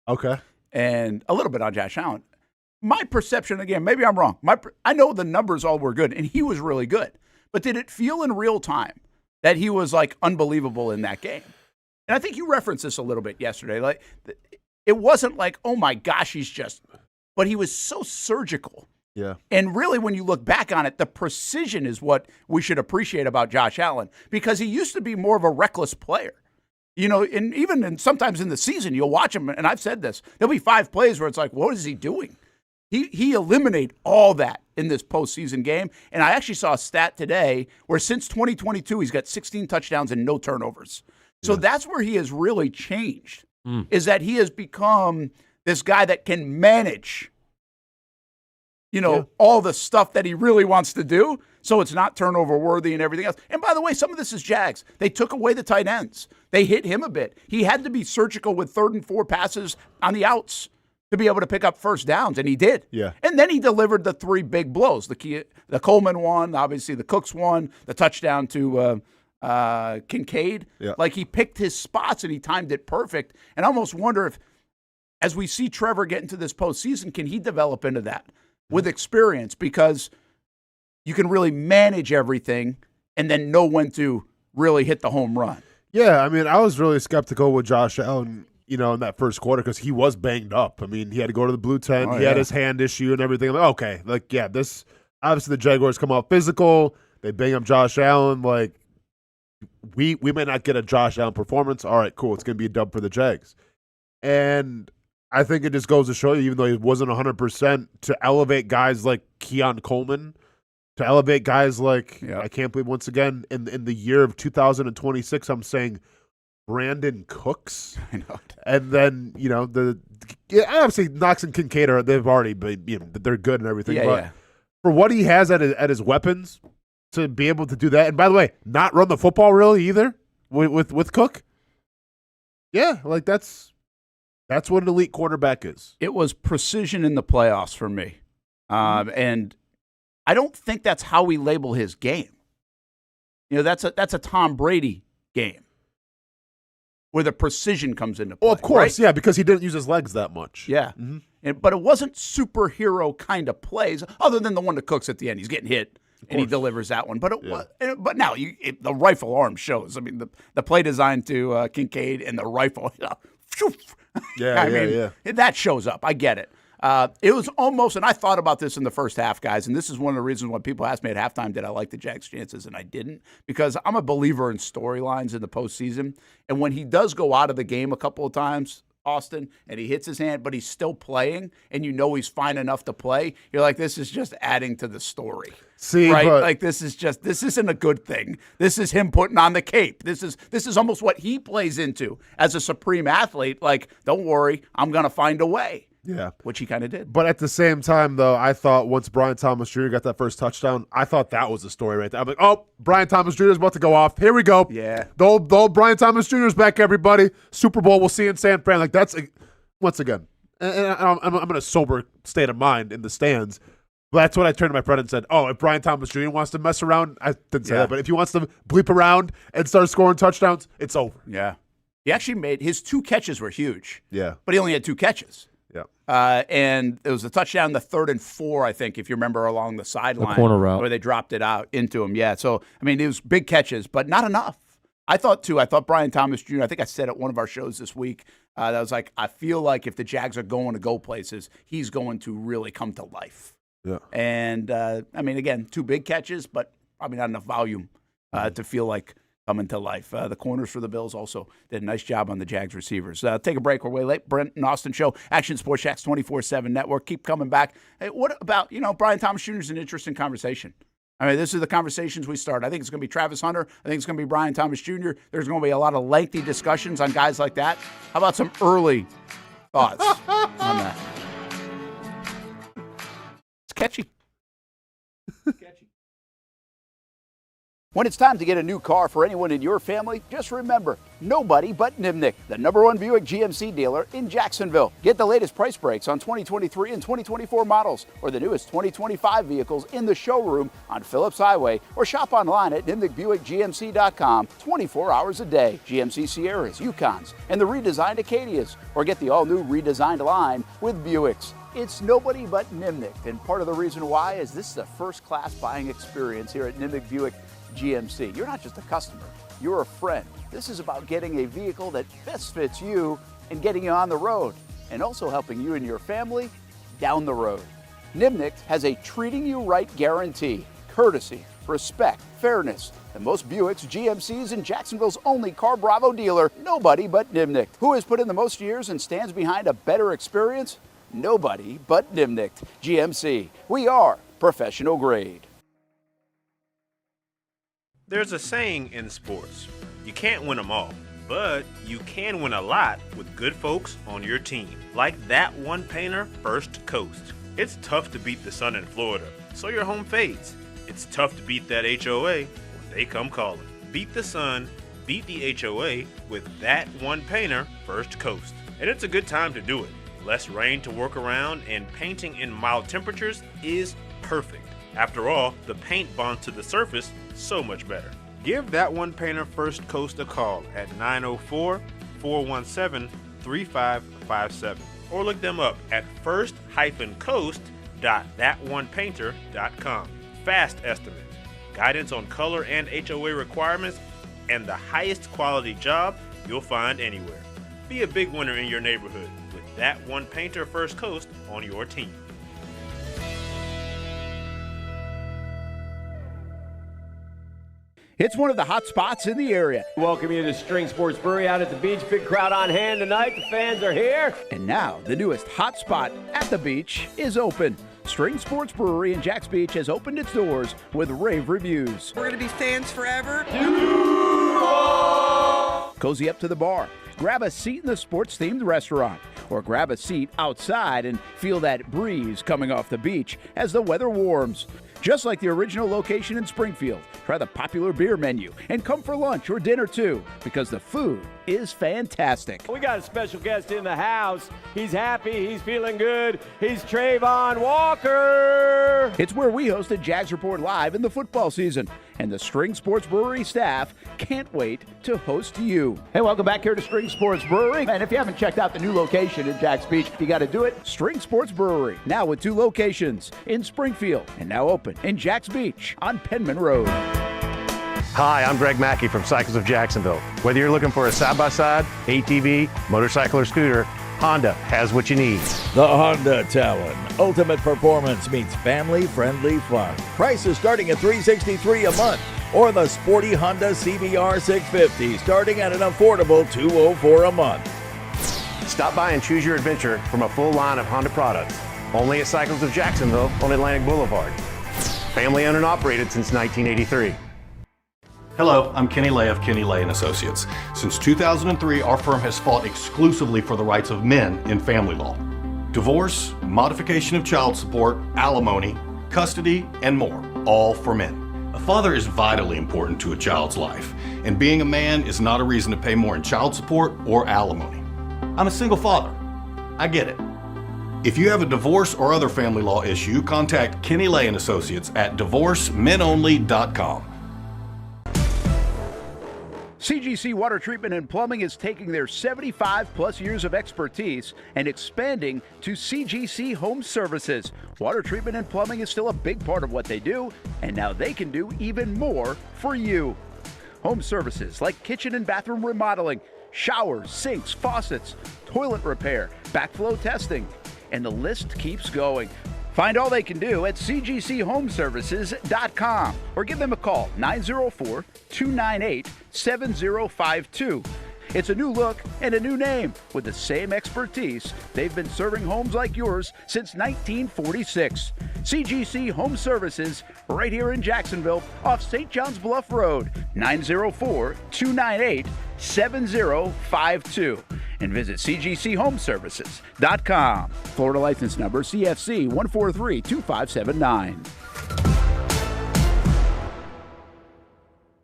Okay. And a little bit on Josh Allen. My perception, again, maybe I'm wrong. I know the numbers all were good, and he was really good. But did it feel in real time that he was, like, unbelievable in that game? And I think you referenced this a little bit yesterday. Like, it wasn't like, oh, my gosh, but he was so surgical. Yeah. And really, when you look back on it, the precision is what we should appreciate about Josh Allen, because he used to be more of a reckless player. And even sometimes in the season, you'll watch him, and I've said this, there'll be 5 plays where it's like, what is he doing? He eliminated all that in this postseason game. And I actually saw a stat today where since 2022, he's got 16 touchdowns and no turnovers. So that's where he has really changed, is that he has become this guy that can manage all the stuff that he really wants to do. So it's not turnover worthy and everything else. And by the way, some of this is Jags. They took away the tight ends. They hit him a bit. He had to be surgical with 3rd and 4 passes on the outs to be able to pick up first downs, and he did. Yeah. And then he delivered the 3 big blows: the Coleman one, obviously the Cooks one, the touchdown to Kincaid. Yeah. Like, he picked his spots and he timed it perfect. And I almost wonder if, as we see Trevor get into this postseason, can he develop into that with experience? Because you can really manage everything and then know when to really hit the home run. Yeah, I mean, I was really skeptical with Josh Allen, in that first quarter because he was banged up. I mean, he had to go to the blue tent. He had his hand issue and everything. I'm like, okay, this obviously the Jaguars come out physical. They bang up Josh Allen. Like, we may not get a Josh Allen performance. All right, cool. It's going to be a dub for the Jags. And I think it just goes to show you, even though he wasn't 100%, to elevate guys like Keon Coleman, to elevate guys like, I can't believe once again, in the year of 2026, I'm saying Brandon Cooks. I know. And then, obviously Knox and Kincaid they've already been, they're good and everything. But for what he has at his weapons, to be able to do that, and by the way, not run the football really either with Cook. Yeah, like that's what an elite quarterback is. It was precision in the playoffs for me. And I don't think that's how we label his game. That's a Tom Brady game where the precision comes into play. Well, of course, right? yeah, because he didn't use his legs that much. Yeah. But it wasn't superhero kind of plays, other than the one to Cooks at the end. He's getting hit, and he delivers that one. But but now the rifle arm shows. I mean, the play design to Kincaid and the rifle. That shows up. I get it. It was almost, and I thought about this in the first half, guys, and this is one of the reasons why people asked me at halftime, did I like the Jags' chances, and I didn't, because I'm a believer in storylines in the postseason, and when he does go out of the game a couple of times, Austin, and he hits his hand, but he's still playing, and he's fine enough to play, you're like, this is just adding to the story. See, right? But like, this isn't a good thing. This is him putting on the cape. This is almost what he plays into as a supreme athlete. Like, don't worry, I'm going to find a way. Yeah. Which he kind of did. But at the same time, though, I thought once Brian Thomas Jr. got that first touchdown, I thought that was the story right there. I'm like, oh, Brian Thomas Jr. is about to go off. Here we go. Yeah. The old Brian Thomas Jr. is back, everybody. Super Bowl, we'll see in San Fran. Like, that's, once again, and I'm in a sober state of mind in the stands. But that's when I turned to my friend and said, oh, if Brian Thomas Jr. wants to mess around, I didn't say that, but if he wants to bleep around and start scoring touchdowns, it's over. Yeah. He actually his 2 catches were huge. Yeah. But he only had 2 catches. Yeah. And it was a touchdown, the 3rd and 4, I think, if you remember, along the sideline. The corner route. Where they dropped it out into him. Yeah. So, I mean, it was big catches, but not enough. I thought Brian Thomas Jr., I think I said at one of our shows this week, that was like, I feel like if the Jags are going to go places, he's going to really come to life. Yeah. And, I mean, again, 2 big catches, but probably not enough volume to feel like coming to life. The corners for the Bills also did a nice job on the Jags receivers. Take a break. We're way late. Brent and Austen Show, Action Sports Jax 24/7 Network. Keep coming back. Hey, what about, Brian Thomas Jr. is an interesting conversation. I mean, this is the conversations we start. I think it's going to be Travis Hunter. I think it's going to be Brian Thomas Jr. There's going to be a lot of lengthy discussions on guys like that. How about some early thoughts on that? It's catchy. When it's time to get a new car for anyone in your family, just remember, nobody but Nimnick, the #1 Buick GMC dealer in Jacksonville. Get the latest price breaks on 2023 and 2024 models or the newest 2025 vehicles in the showroom on Phillips Highway, or shop online at NimnickBuickGMC.com 24 hours a day. GMC Sierras, Yukons, and the redesigned Acadias, or get the all-new redesigned line with Buicks. It's nobody but Nimnick, and part of the reason why is this is a first-class buying experience here at Nimnick Buick GMC. You're not just a customer, you're a friend. This is about getting a vehicle that best fits you and getting you on the road, and also helping you and your family down the road. Nimnick has a treating you right guarantee, courtesy, respect, fairness. The most Buicks, GMCs, and Jacksonville's only Car Bravo dealer, nobody but Nimnick. Who has put in the most years and stands behind a better experience? Nobody but Nimnick. GMC. We are professional grade. There's a saying in sports, you can't win them all, but you can win a lot with good folks on your team. Like that one painter, First Coast. It's tough to beat the sun in Florida, so your home fades. It's tough to beat that HOA when they come calling. Beat the sun, beat the HOA with that one painter, First Coast. And it's a good time to do it. Less rain to work around, and painting in mild temperatures is perfect. After all, the paint bonds to the surface so much better. Give that one painter First Coast a call at 904-417-3557 or look them up at first-coast.thatonepainter.com. Fast estimate, guidance on color and HOA requirements, and the highest quality job you'll find anywhere. Be a big winner in your neighborhood with that one painter First Coast on your team. It's one of the hot spots in the area. Welcome you to String Sports Brewery out at the beach. Big crowd on hand tonight. The fans are here. And now, the newest hot spot at the beach is open. String Sports Brewery in Jax Beach has opened its doors with rave reviews. We're going to be fans forever. Cozy up to the bar. Grab a seat in the sports-themed restaurant, or grab a seat outside and feel that breeze coming off the beach as the weather warms. Just like the original location in Springfield, try the popular beer menu and come for lunch or dinner too, because the food is fantastic. We got a special guest in the house. He's happy. He's feeling good. He's Trayvon Walker. It's where we hosted Jags Report Live in the football season, and the String Sports Brewery staff can't wait to host you. Hey, welcome back here to String Sports Brewery. And if you haven't checked out the new location in Jax Beach, you got to do it. String Sports Brewery, now with 2 locations in Springfield and now open in Jax Beach on Penman Road. Hi, I'm Greg Mackey from Cycles of Jacksonville. Whether you're looking for a side-by-side, ATV, motorcycle, or scooter, Honda has what you need. The Honda Talon. Ultimate performance meets family-friendly fun. Prices starting at $363 a month. Or the sporty Honda CBR 650 starting at an affordable $204 a month. Stop by and choose your adventure from a full line of Honda products. Only at Cycles of Jacksonville on Atlantic Boulevard. Family owned and operated since 1983. Hello, I'm Kenny Lay of Kenny Lay & Associates. Since 2003, our firm has fought exclusively for the rights of men in family law. Divorce, modification of child support, alimony, custody, and more, all for men. A father is vitally important to a child's life, and being a man is not a reason to pay more in child support or alimony. I'm a single father. I get it. If you have a divorce or other family law issue, contact Kenny Lay & Associates at divorcemenonly.com. CGC Water Treatment and Plumbing is taking their 75-plus years of expertise and expanding to CGC Home Services. Water treatment and plumbing is still a big part of what they do, and now they can do even more for you. Home services like kitchen and bathroom remodeling, showers, sinks, faucets, toilet repair, backflow testing, and the list keeps going. Find all they can do at cgchomeservices.com or give them a call, 904-298-7052. It's a new look and a new name with the same expertise. They've been serving homes like yours since 1946. CGC Home Services, right here in Jacksonville off St. John's Bluff Road, 904-298-7052. And visit cgchomeservices.com. Florida license number CFC 1432579.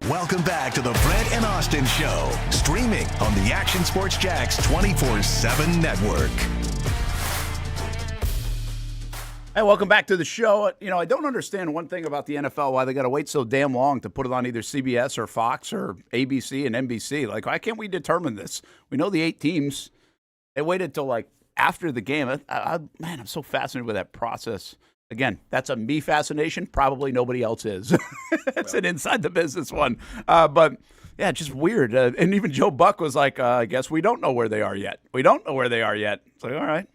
Welcome back to the Brent and Austen Show, streaming on the Action Sports Jax 24/7 network. Hey, welcome back to the show. You know, I don't understand one thing about the NFL, why they got to wait so damn long to put it on either CBS or Fox or ABC and NBC. Like, why can't we determine this? We know the 8 teams. They waited till, like, after the game. Man, I'm so fascinated with that process. Again, that's a me fascination. Probably nobody else is. It's an inside the business one. But, yeah, just weird. And even Joe Buck was like, I guess we don't know where they are yet. We don't know where they are yet. It's like, all right.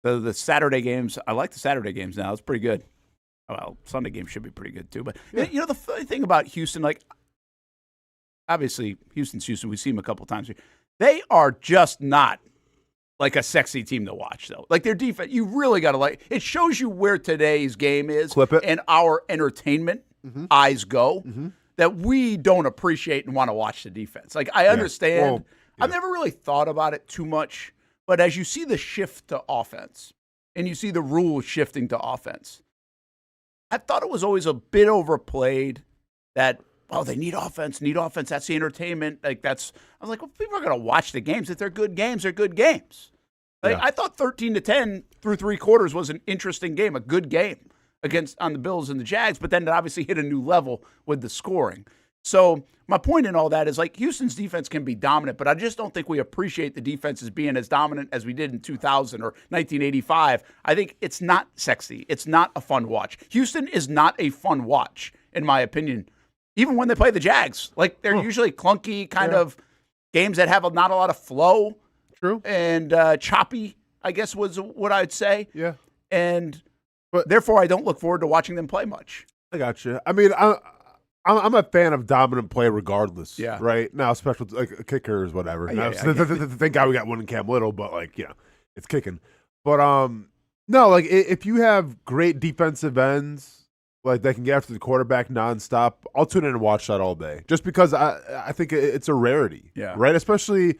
The Saturday games, I like the Saturday games now. It's pretty good. Well, Sunday games should be pretty good too. But, you know, the funny thing about Houston, like, obviously, Houston's Houston. We see them a couple times here. They are just not like a sexy team to watch, though. Like, their defense, you really got to like. It shows you where today's game is. Clip it. And our entertainment eyes go that we don't appreciate and want to watch the defense. Like, I understand. Well, I've never really thought about it too much But as you see the shift to offense and you see the rules shifting to offense, I thought it was always a bit overplayed that, they need offense. That's the entertainment. I was like, well, people are going to watch the games. If they're good games, they're good games. I thought 13-10 through 3 quarters was an interesting game, a good game on the Bills and the Jags, but then it obviously hit a new level with the scoring. So my point in all that is Houston's defense can be dominant, but I just don't think we appreciate the defense as being as dominant as we did in 2000 or 1985. I think it's not sexy. It's not a fun watch. Houston is not a fun watch, in my opinion, even when they play the Jags. They're usually clunky kind of games that have not a lot of flow. True. And choppy, I guess, was what I'd say. Yeah. But therefore, I don't look forward to watching them play much. I got you. I mean, I'm a fan of dominant play regardless. Yeah. Right? Now, special kickers, whatever. Thank God we got one in Cam Little, but it's kicking. But no, if you have great defensive ends, they can get after the quarterback nonstop, I'll tune in and watch that all day. Just because I think it's a rarity. Yeah. Right? Especially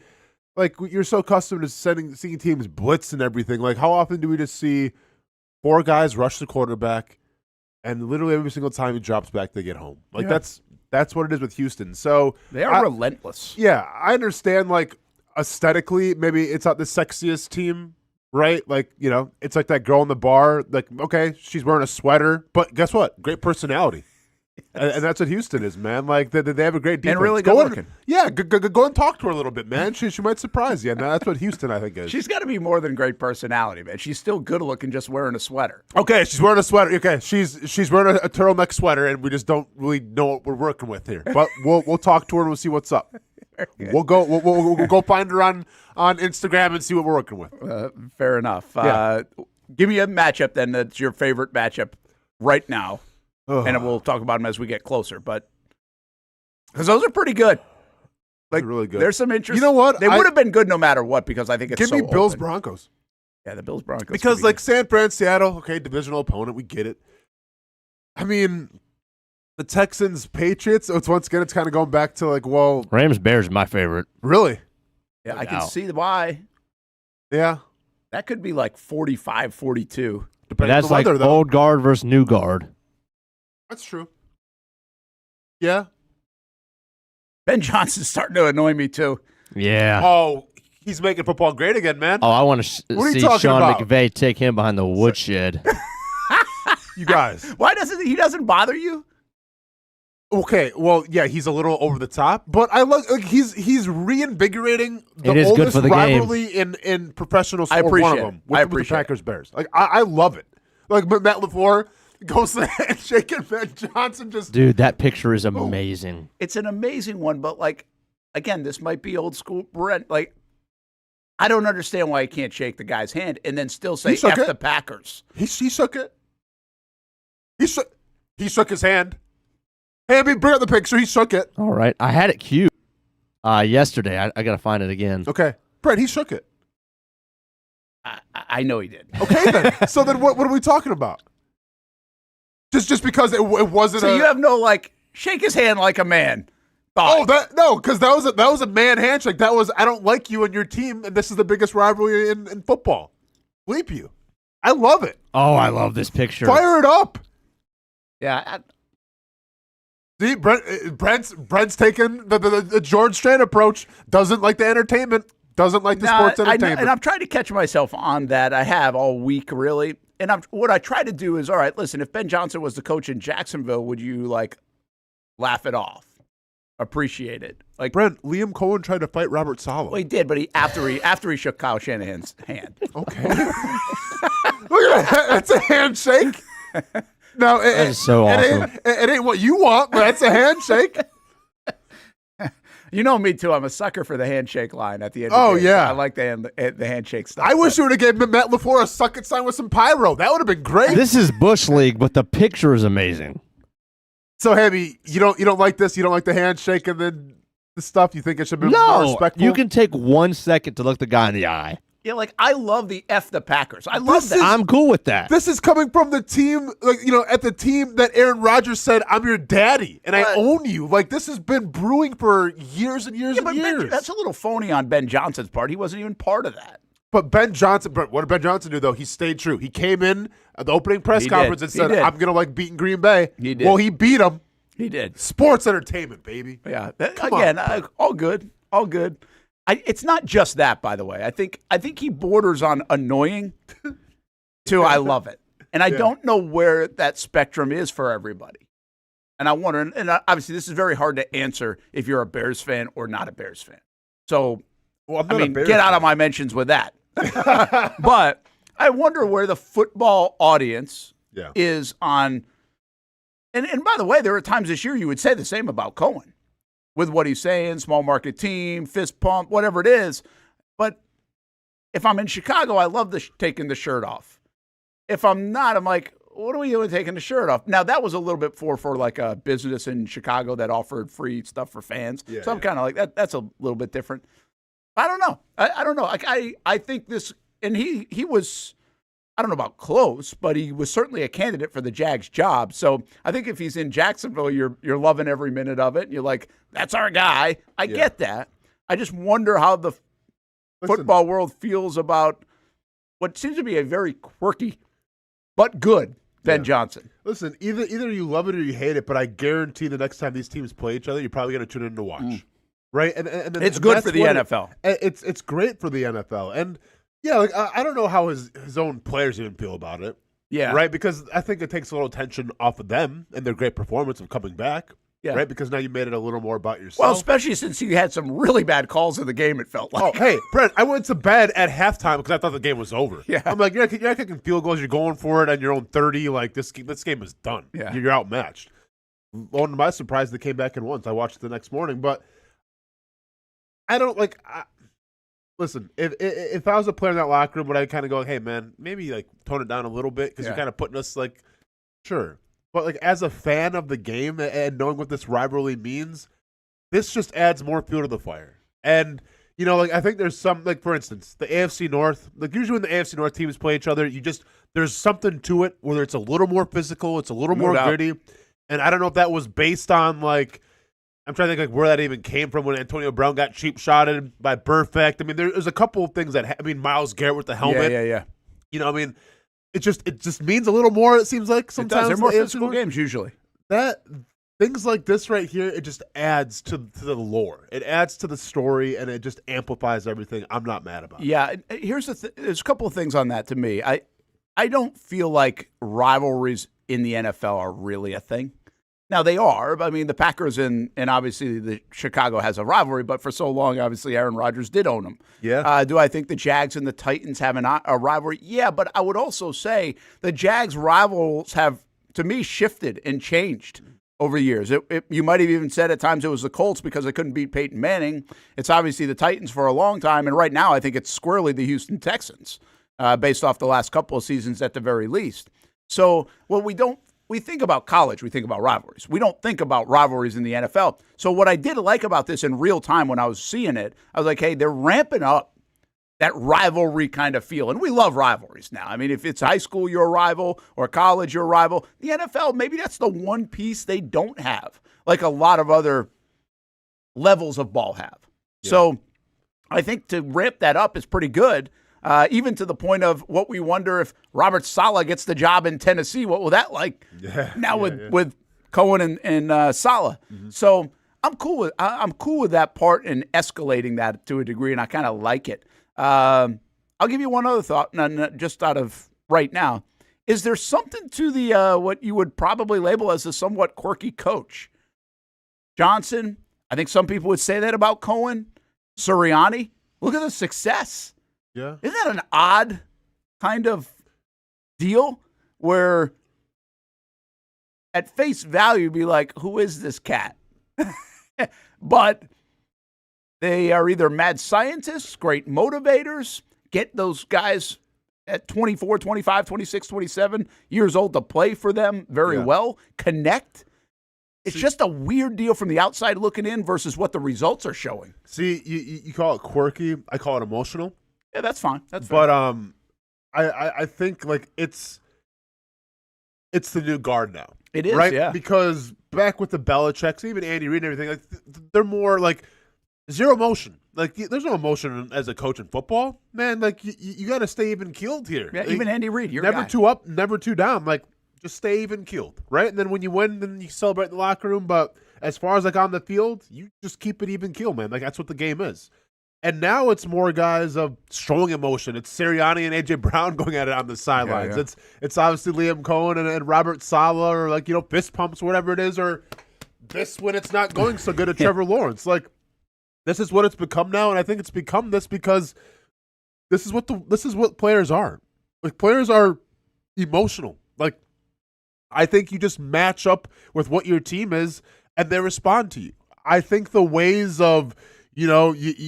you're so accustomed to seeing teams blitz and everything. How often do we just see 4 guys rush the quarterback, and literally every single time he drops back, they get home? That's what it is with Houston. So they are relentless. Yeah, I understand. Aesthetically, maybe it's not the sexiest team, right? It's like that girl in the bar. Okay, she's wearing a sweater, but guess what? Great personality. And that's what Houston is, man. They have a great defense. And really good looking. Yeah, go and talk to her a little bit, man. She might surprise you. And that's what Houston, I think, is. She's got to be more than great personality, man. She's still good looking just wearing a sweater. Okay, she's wearing a sweater. Okay, she's wearing a turtleneck sweater, and we just don't really know what we're working with here. But we'll talk to her and we'll see what's up. We'll go find her on Instagram and see what we're working with. Fair enough. Yeah. Give me a matchup then that's your favorite matchup right now. And we'll talk about them as we get closer. But because those are pretty good. Really good. There's some interest. You know what? They would have been good no matter what because I think it's give so me Bills open. Broncos. Yeah, the Bills Broncos. Because San Fran, Seattle, okay, divisional opponent, we get it. I mean, the Texans, Patriots. Once again, it's kind of going back to Rams Bears is my favorite. Really? Yeah, I can see why. Yeah, that could be 45-42. But that's old guard versus new guard. That's true. Yeah. Ben Johnson's starting to annoy me too. Yeah. Oh, he's making football great again, man. Oh, I want to see Sean McVay take him behind the woodshed. You guys. Why doesn't he doesn't bother you? Okay, well, yeah, he's a little over the top, but I love he's reinvigorating the oldest rivalry in professional sport. One of them, with the Packers Bears. I love it. Matt LaFleur goes to the handshake and Ben Johnson just... Dude, that picture is amazing. It's an amazing one, but, again, this might be old school Brent. I don't understand why he can't shake the guy's hand and then still say F the Packers. He shook it. He shook his hand. Hey, bring up the picture. He shook it. All right. I had it queued yesterday. I got to find it again. Okay. Brent, he shook it. I know he did. Okay, then. So then what are we talking about? Just because it wasn't. So you have no shake his hand like a man. Oh, because that was a man handshake. That was I don't like you and your team, and this is the biggest rivalry in football. Bleep you. I love it. Oh, I love this picture. Fire it up. Yeah. See, Brent's taking the George Strait approach. Doesn't like the entertainment. Doesn't like the sports entertainment. And I'm trying to catch myself on that. I have all week, really. And what I try to do is, all right, listen, if Ben Johnson was the coach in Jacksonville, would you, laugh it off? Appreciate it? Brent, Liam Coen tried to fight Robert Saleh. Well, he did, but after he shook Kyle Shanahan's hand. Okay. Look at that. That's a handshake. No, that is so awesome. It ain't what you want, but that's a handshake. You know me too. I'm a sucker for the handshake line at the end. Oh, of the game. yeah. I like the handshake stuff. I wish you would have given Matt LaFleur a suck it sign with some pyro. That would have been great. This is Bush League, but the picture is amazing. So, Hammy, you don't like this? You don't like the handshake and then the stuff? You think it should be more respectful? You can take 1 second to look the guy in the eye. Yeah, I love the F the Packers. I love that. I'm cool with that. This is coming from the team, at the team that Aaron Rodgers said, I'm your daddy, and I own you. This has been brewing for years and years and years. That's a little phony on Ben Johnson's part. He wasn't even part of that. But Ben Johnson, what did Ben Johnson do, though? He stayed true. He came in at the opening press conference and said, I'm going to like beating Green Bay. He did. Well, he beat them. He did. Sports entertainment, baby. Yeah. All good. All good. It's not just that, by the way. I think he borders on annoying to I love it. And I don't know where that spectrum is for everybody. And I wonder, and obviously this is very hard to answer if you're a Bears fan or not a Bears fan. So, get out of my mentions with that. But I wonder where the football audience is on. And by the way, there are times this year you would say the same about Coen with what he's saying, small market team, fist pump, whatever it is. But if I'm in Chicago, I love taking the shirt off. If I'm not, I'm like, what are we doing taking the shirt off? Now, that was a little bit for like a business in Chicago that offered free stuff for fans. So I'm kind of like, that's a little bit different. I don't know. I don't know. Like I think this, and he was, I don't know about close, but he was certainly a candidate for the Jags job. So I think if he's in Jacksonville, you're loving every minute of it. And you're like, that's our guy. I get that. I just wonder how the football world feels about what seems to be a very quirky but good Ben Johnson. Listen, either you love it or you hate it, but I guarantee the next time these teams play each other, you're probably going to tune in to watch. Right? And it's good for the NFL. It's great for the NFL. And like I don't know how his own players even feel about it. Yeah. Right? Because I think it takes a little tension off of them and their great performance of coming back. Yeah. Right? Because now you made it a little more about yourself. Well, especially since you had some really bad calls in the game, it felt like. Oh, hey, Brent, I went to bed at halftime because I thought the game was over. Yeah. I'm like, you're not kicking field goals. You're going for it on your own 30. Like, this game is done. Yeah. You're outmatched. Well, to my surprise, they came back in once. I watched it the next morning. But I don't, like, listen, if I was a player in that locker room, would I kind of go, hey, man, maybe, like, tone it down a little bit because you're kind of putting us, like, sure. But, like, as a fan of the game and knowing what this rivalry means, this just adds more fuel to the fire. And, like, I think there's some, like, for instance, the AFC North, like, usually when the AFC North teams play each other, there's something to it, whether it's a little more physical, it's a little more gritty. And I don't know if that was based on, like, I'm trying to think, like, where that even came from when Antonio Brown got cheap-shotted by Burfict. I mean, there's a couple of things Myles Garrett with the helmet. Yeah. It just means a little more, it seems like, sometimes. They're more physical games, usually. Things like this right here, it just adds to the lore. It adds to the story, and it just amplifies everything. I'm not mad about it. Yeah, here's there's a couple of things on that to me. I don't feel like rivalries in the NFL are really a thing. Now, they are. I mean, the Packers and obviously the Chicago has a rivalry, but for so long, obviously, Aaron Rodgers did own them. Yeah. Do I think the Jags and the Titans have a rivalry? Yeah, but I would also say the Jags rivals have, to me, shifted and changed over the years. You might have even said at times it was the Colts because they couldn't beat Peyton Manning. It's obviously the Titans for a long time, and right now I think it's squarely the Houston Texans, based off the last couple of seasons at the very least. So we think about college, we think about rivalries. We don't think about rivalries in the NFL. So what I did like about this in real time when I was seeing it, I was like, hey, they're ramping up that rivalry kind of feel. And we love rivalries now. I mean, if it's high school, you're a rival, or college, you're a rival. The NFL, maybe that's the one piece they don't have, like a lot of other levels of ball have. Yeah. So I think to ramp that up is pretty good. Even to the point of what we wonder if Robert Saleh gets the job in Tennessee, what will that like with Coen and Saleh? Mm-hmm. So I'm cool with that part and escalating that to a degree, and I kind of like it. I'll give you one other thought, just out of right now. Is there something to the what you would probably label as a somewhat quirky coach? Johnson, I think some people would say that about Coen. Sirianni, look at the success. Yeah. Isn't that an odd kind of deal where at face value you'd be like, who is this cat? But they are either mad scientists, great motivators, get those guys at 24, 25, 26, 27 years old to play for them very well, connect. It's just a weird deal from the outside looking in versus what the results are showing. See, you call it quirky. I call it emotional. Yeah, that's fine. That's fair. But I think like it's the new guard now. It is, right? Yeah. Because back with the Belichicks, even Andy Reid and everything, like they're more like zero emotion. Like, there's no emotion as a coach in football, man. Like, you got to stay even keeled here. Yeah, like, even Andy Reid, you're never too up, never too down. Like, just stay even keeled, right? And then when you win, then you celebrate in the locker room. But as far as like on the field, you just keep it even keel, man. Like, that's what the game is. And now it's more guys of strong emotion. It's Sirianni and A.J. Brown going at it on the sidelines. Yeah. It's obviously Liam Coen and Robert Saleh, or like, fist pumps, whatever it is, or this when it's not going so good at Trevor Lawrence. Like, this is what it's become now, and I think it's become this because this is what players are. Like, players are emotional. Like, I think you just match up with what your team is, and they respond to you. I think the ways of you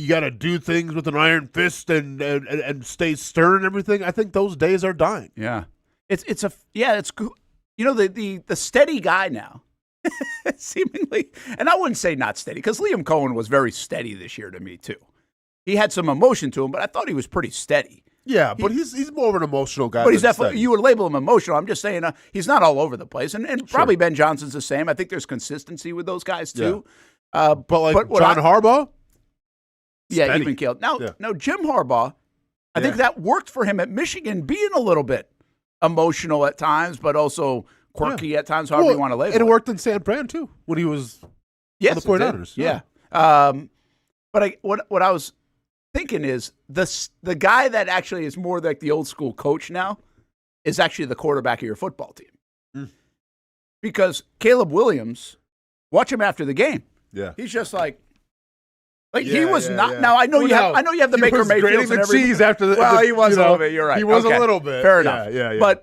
got to do things with an iron fist and stay stern and everything. I think those days are dying. Yeah, it's the steady guy now, seemingly, and I wouldn't say not steady because Liam Coen was very steady this year to me too. He had some emotion to him, but I thought he was pretty steady. Yeah, but he's more of an emotional guy. But he's definitely, you would label him emotional. I'm just saying he's not all over the place, and probably Ben Johnson's the same. I think there's consistency with those guys too. Yeah. But John Harbaugh. Yeah, steady. even killed. Now, Jim Harbaugh, I think that worked for him at Michigan, being a little bit emotional at times, but also quirky at times, however you want to label it. It worked in San Fran, too, when he was on the 49ers. Yeah. But what I was thinking is the guy that actually is more like the old school coach now is actually the quarterback of your football team. Because Caleb Williams, watch him after the game. Yeah. He's just like, he was not. Yeah. Now I know you have the Baker Mayfield and everything. Cheese after the. Well, he was a little bit. You're right. He was a little bit. Fair enough. Yeah.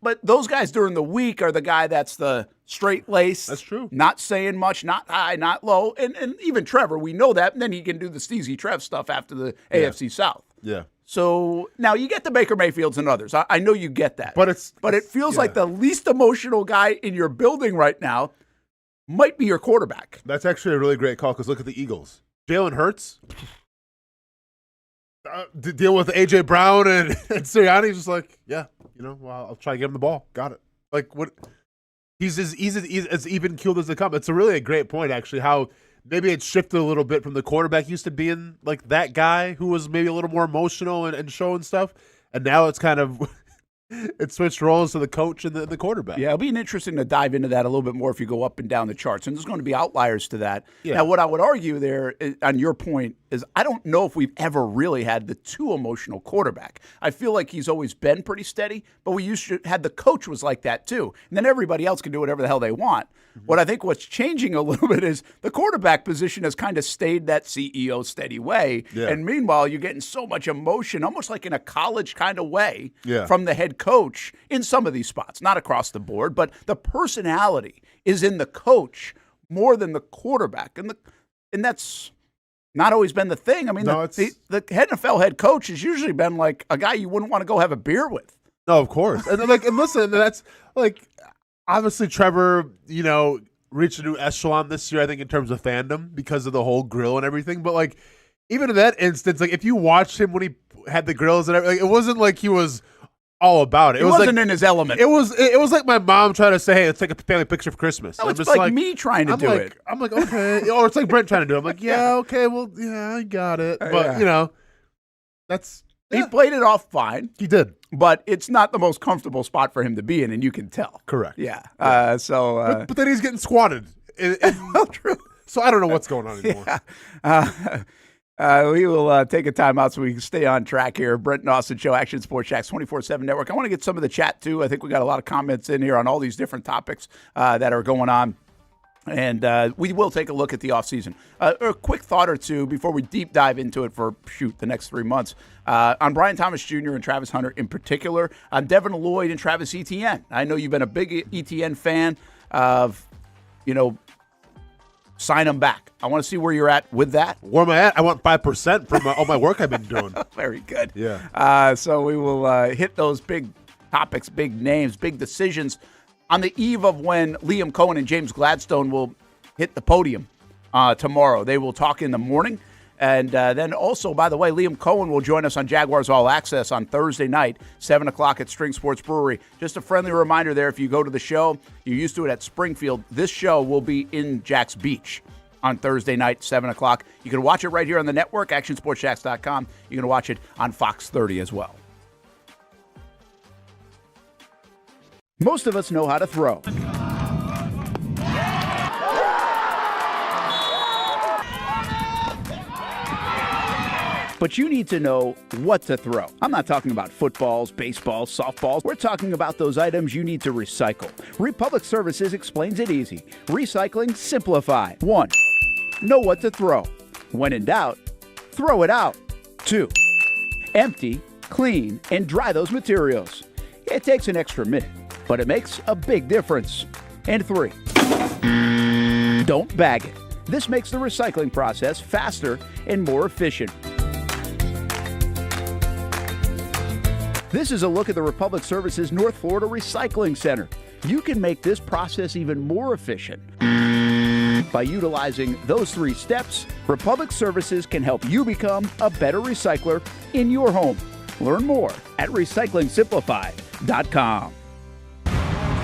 But those guys during the week are the guy that's the straight lace. That's true. Not saying much, not high, not low, and even Trevor, we know that. And then he can do the Steezy Trev stuff after the AFC South. Yeah. So now you get the Baker Mayfields and others. I know you get that. But it feels like the least emotional guy in your building right now might be your quarterback. That's actually a really great call because look at the Eagles. Jalen Hurts to deal with A.J. Brown and Sirianni's just like, I'll try to give him the ball. Got it. Like, what? He's as even keeled as they come. It's a great point, actually, how maybe it shifted a little bit from the quarterback used to being like that guy who was maybe a little more emotional and showing stuff. And now it's kind of it switched roles to the coach and the quarterback. Yeah, it'll be interesting to dive into that a little bit more if you go up and down the charts. And there's going to be outliers to that. Yeah. Now, what I would argue there on your point is I don't know if we've ever really had the too emotional quarterback. I feel like he's always been pretty steady, but we used to had the coach was like that too. And then everybody else can do whatever the hell they want. What I think what's changing a little bit is the quarterback position has kind of stayed that CEO steady way. Yeah. And meanwhile, you're getting so much emotion, almost like in a college kind of way from the head coach in some of these spots, not across the board, but the personality is in the coach more than the quarterback. And that's not always been the thing. I mean, the NFL head coach has usually been like a guy you wouldn't want to go have a beer with. No, of course. And listen, that's like, obviously, Trevor, reached a new echelon this year, I think, in terms of fandom because of the whole grill and everything. But, like, even in that instance, like, if you watched him when he had the grills and everything, it wasn't like he was all about it. It wasn't in his element. It was like my mom trying to say, hey, let's take a family picture for Christmas. No, it's like me trying to do it. I'm like, okay. Or it's like Brent trying to do it. I'm like, okay, well, I got it. But, that's... He played it off fine. He did. But it's not the most comfortable spot for him to be in, and you can tell. Correct. Yeah. But then he's getting squatted. Well, true. So I don't know what's going on anymore. Yeah. We will take a time out so we can stay on track here. Brent and Austen Show, Action Sports Jacks 24/7 Network. I want to get some of the chat, too. I think we got a lot of comments in here on all these different topics that are going on. And we will take a look at the offseason. A quick thought or two before we deep dive into it for, the next 3 months. On Brian Thomas Jr. and Travis Hunter in particular. On Devin Lloyd and Travis Etienne. I know you've been a big Etienne fan of, sign him back. I want to see where you're at with that. Where am I at? I want 5% from all my work I've been doing. Very good. Yeah. So we will hit those big topics, big names, big decisions on the eve of when Liam Coen and James Gladstone will hit the podium tomorrow. They will talk in the morning. And then also, by the way, Liam Coen will join us on Jaguars All Access on Thursday night, 7 o'clock at String Sports Brewery. Just a friendly reminder there, if you go to the show, you're used to it at Springfield. This show will be in Jack's Beach. on Thursday night, 7 o'clock. You can watch it right here on the network, actionsportsjacks.com. You can watch it on Fox 30 as well. Most of us know how to throw. But you need to know what to throw. I'm not talking about footballs, baseballs, softballs. We're talking about those items you need to recycle. Republic Services explains it easy. Recycling simplified. 1. Know what to throw. When in doubt, throw it out. 2. Empty, clean, and dry those materials. It takes an extra minute, but it makes a big difference. And 3. Don't bag it. This makes the recycling process faster and more efficient. This is a look at the Republic Services North Florida Recycling Center. You can make this process even more efficient. By utilizing those 3 steps, Republic Services can help you become a better recycler in your home. Learn more at recyclingsimplified.com.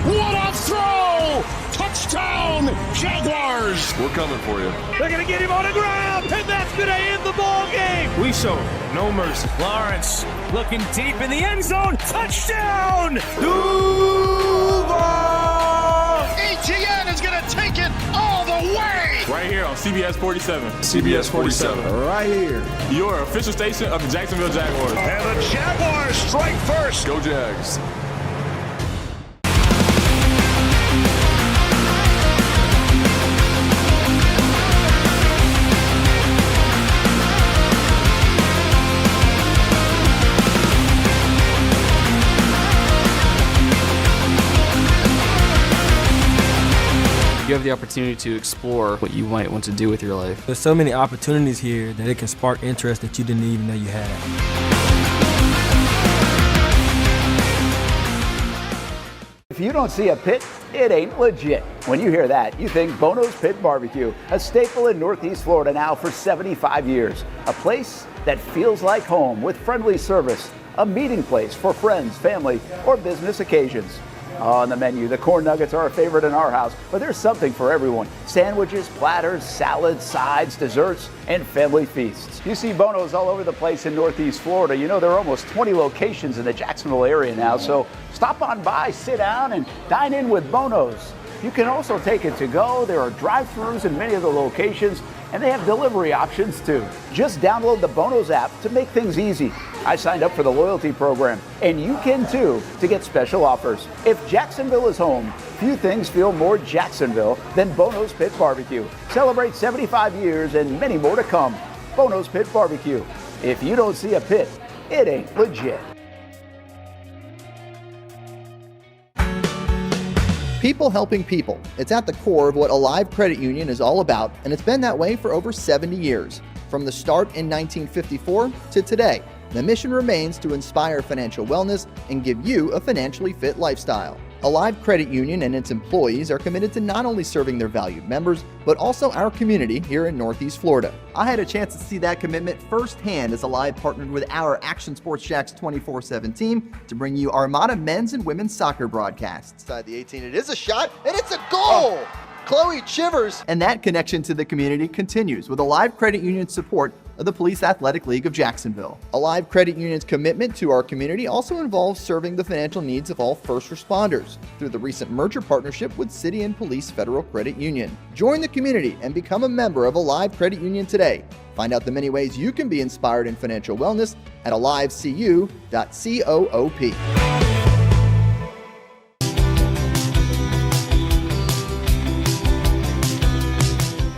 What a throw! Touchdown, Jaguars! We're coming for you. They're going to get him on the ground, and that's going to end the ball game. We show no mercy. Lawrence looking deep in the end zone. Touchdown! Duval! ETN is going to take it all the way! Right here on CBS 47. CBS 47. Right here. Your official station of the Jacksonville Jaguars. And the Jaguars strike first. Go Jags. You have the opportunity to explore what you might want to do with your life. There's so many opportunities here that it can spark interest that you didn't even know you had. If you don't see a pit, it ain't legit. When you hear that, you think Bono's Pit Barbecue, a staple in Northeast Florida now for 75 years. A place that feels like home with friendly service, a meeting place for friends, family, or business occasions. On the menu, the corn nuggets are a favorite in our house, but there's something for everyone. Sandwiches, platters, salads, sides, desserts, and family feasts. You see Bono's all over the place in Northeast Florida. You know, there are almost 20 locations in the Jacksonville area now, so stop on by, sit down, and dine in with Bono's. You can also take it to go. There are drive-thrus in many of the locations, and they have delivery options too. Just download the Bono's app to make things easy. I signed up for the loyalty program, and you can too, to get special offers. If Jacksonville is home, few things feel more Jacksonville than Bono's Pit Barbecue. Celebrate 75 years and many more to come. Bono's Pit Barbecue. If you don't see a pit, it ain't legit. People helping people. It's at the core of what Alive Credit Union is all about, and it's been that way for over 70 years. From the start in 1954 to today, the mission remains to inspire financial wellness and give you a financially fit lifestyle. Alive Credit Union and its employees are committed to not only serving their valued members, but also our community here in Northeast Florida. I had a chance to see that commitment firsthand as Alive partnered with our Action Sports Jacks 24/7 team to bring you Armada men's and women's soccer broadcasts. Inside the 18, it is a shot, and it's a goal! Chloe Chivers! And that connection to the community continues with Alive Credit Union's support of the Police Athletic League of Jacksonville. Alive Credit Union's commitment to our community also involves serving the financial needs of all first responders through the recent merger partnership with City and Police Federal Credit Union. Join the community and become a member of Alive Credit Union today. Find out the many ways you can be inspired in financial wellness at alivecu.coop.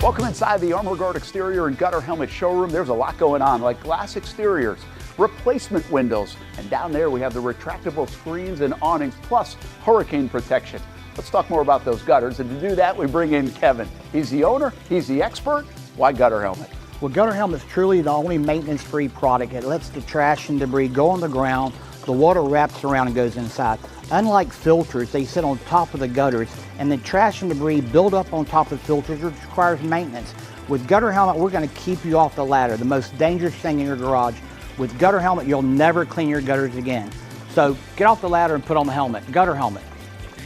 Welcome inside the Armor Guard exterior and gutter helmet showroom. There's a lot going on, like glass exteriors, replacement windows, and down there we have the retractable screens and awnings, plus hurricane protection. Let's talk more about those gutters, and to do that, we bring in Kevin. He's the owner, he's the expert. Why Gutter Helmet? Well, Gutter Helmet is truly the only maintenance-free product. It lets the trash and debris go on the ground, the water wraps around and goes inside. Unlike filters, they sit on top of the gutters, and the trash and debris build up on top of filters, which requires maintenance. With Gutter Helmet, we're going to keep you off the ladder, the most dangerous thing in your garage. With Gutter Helmet, you'll never clean your gutters again. So get off the ladder and put on the helmet. Gutter Helmet.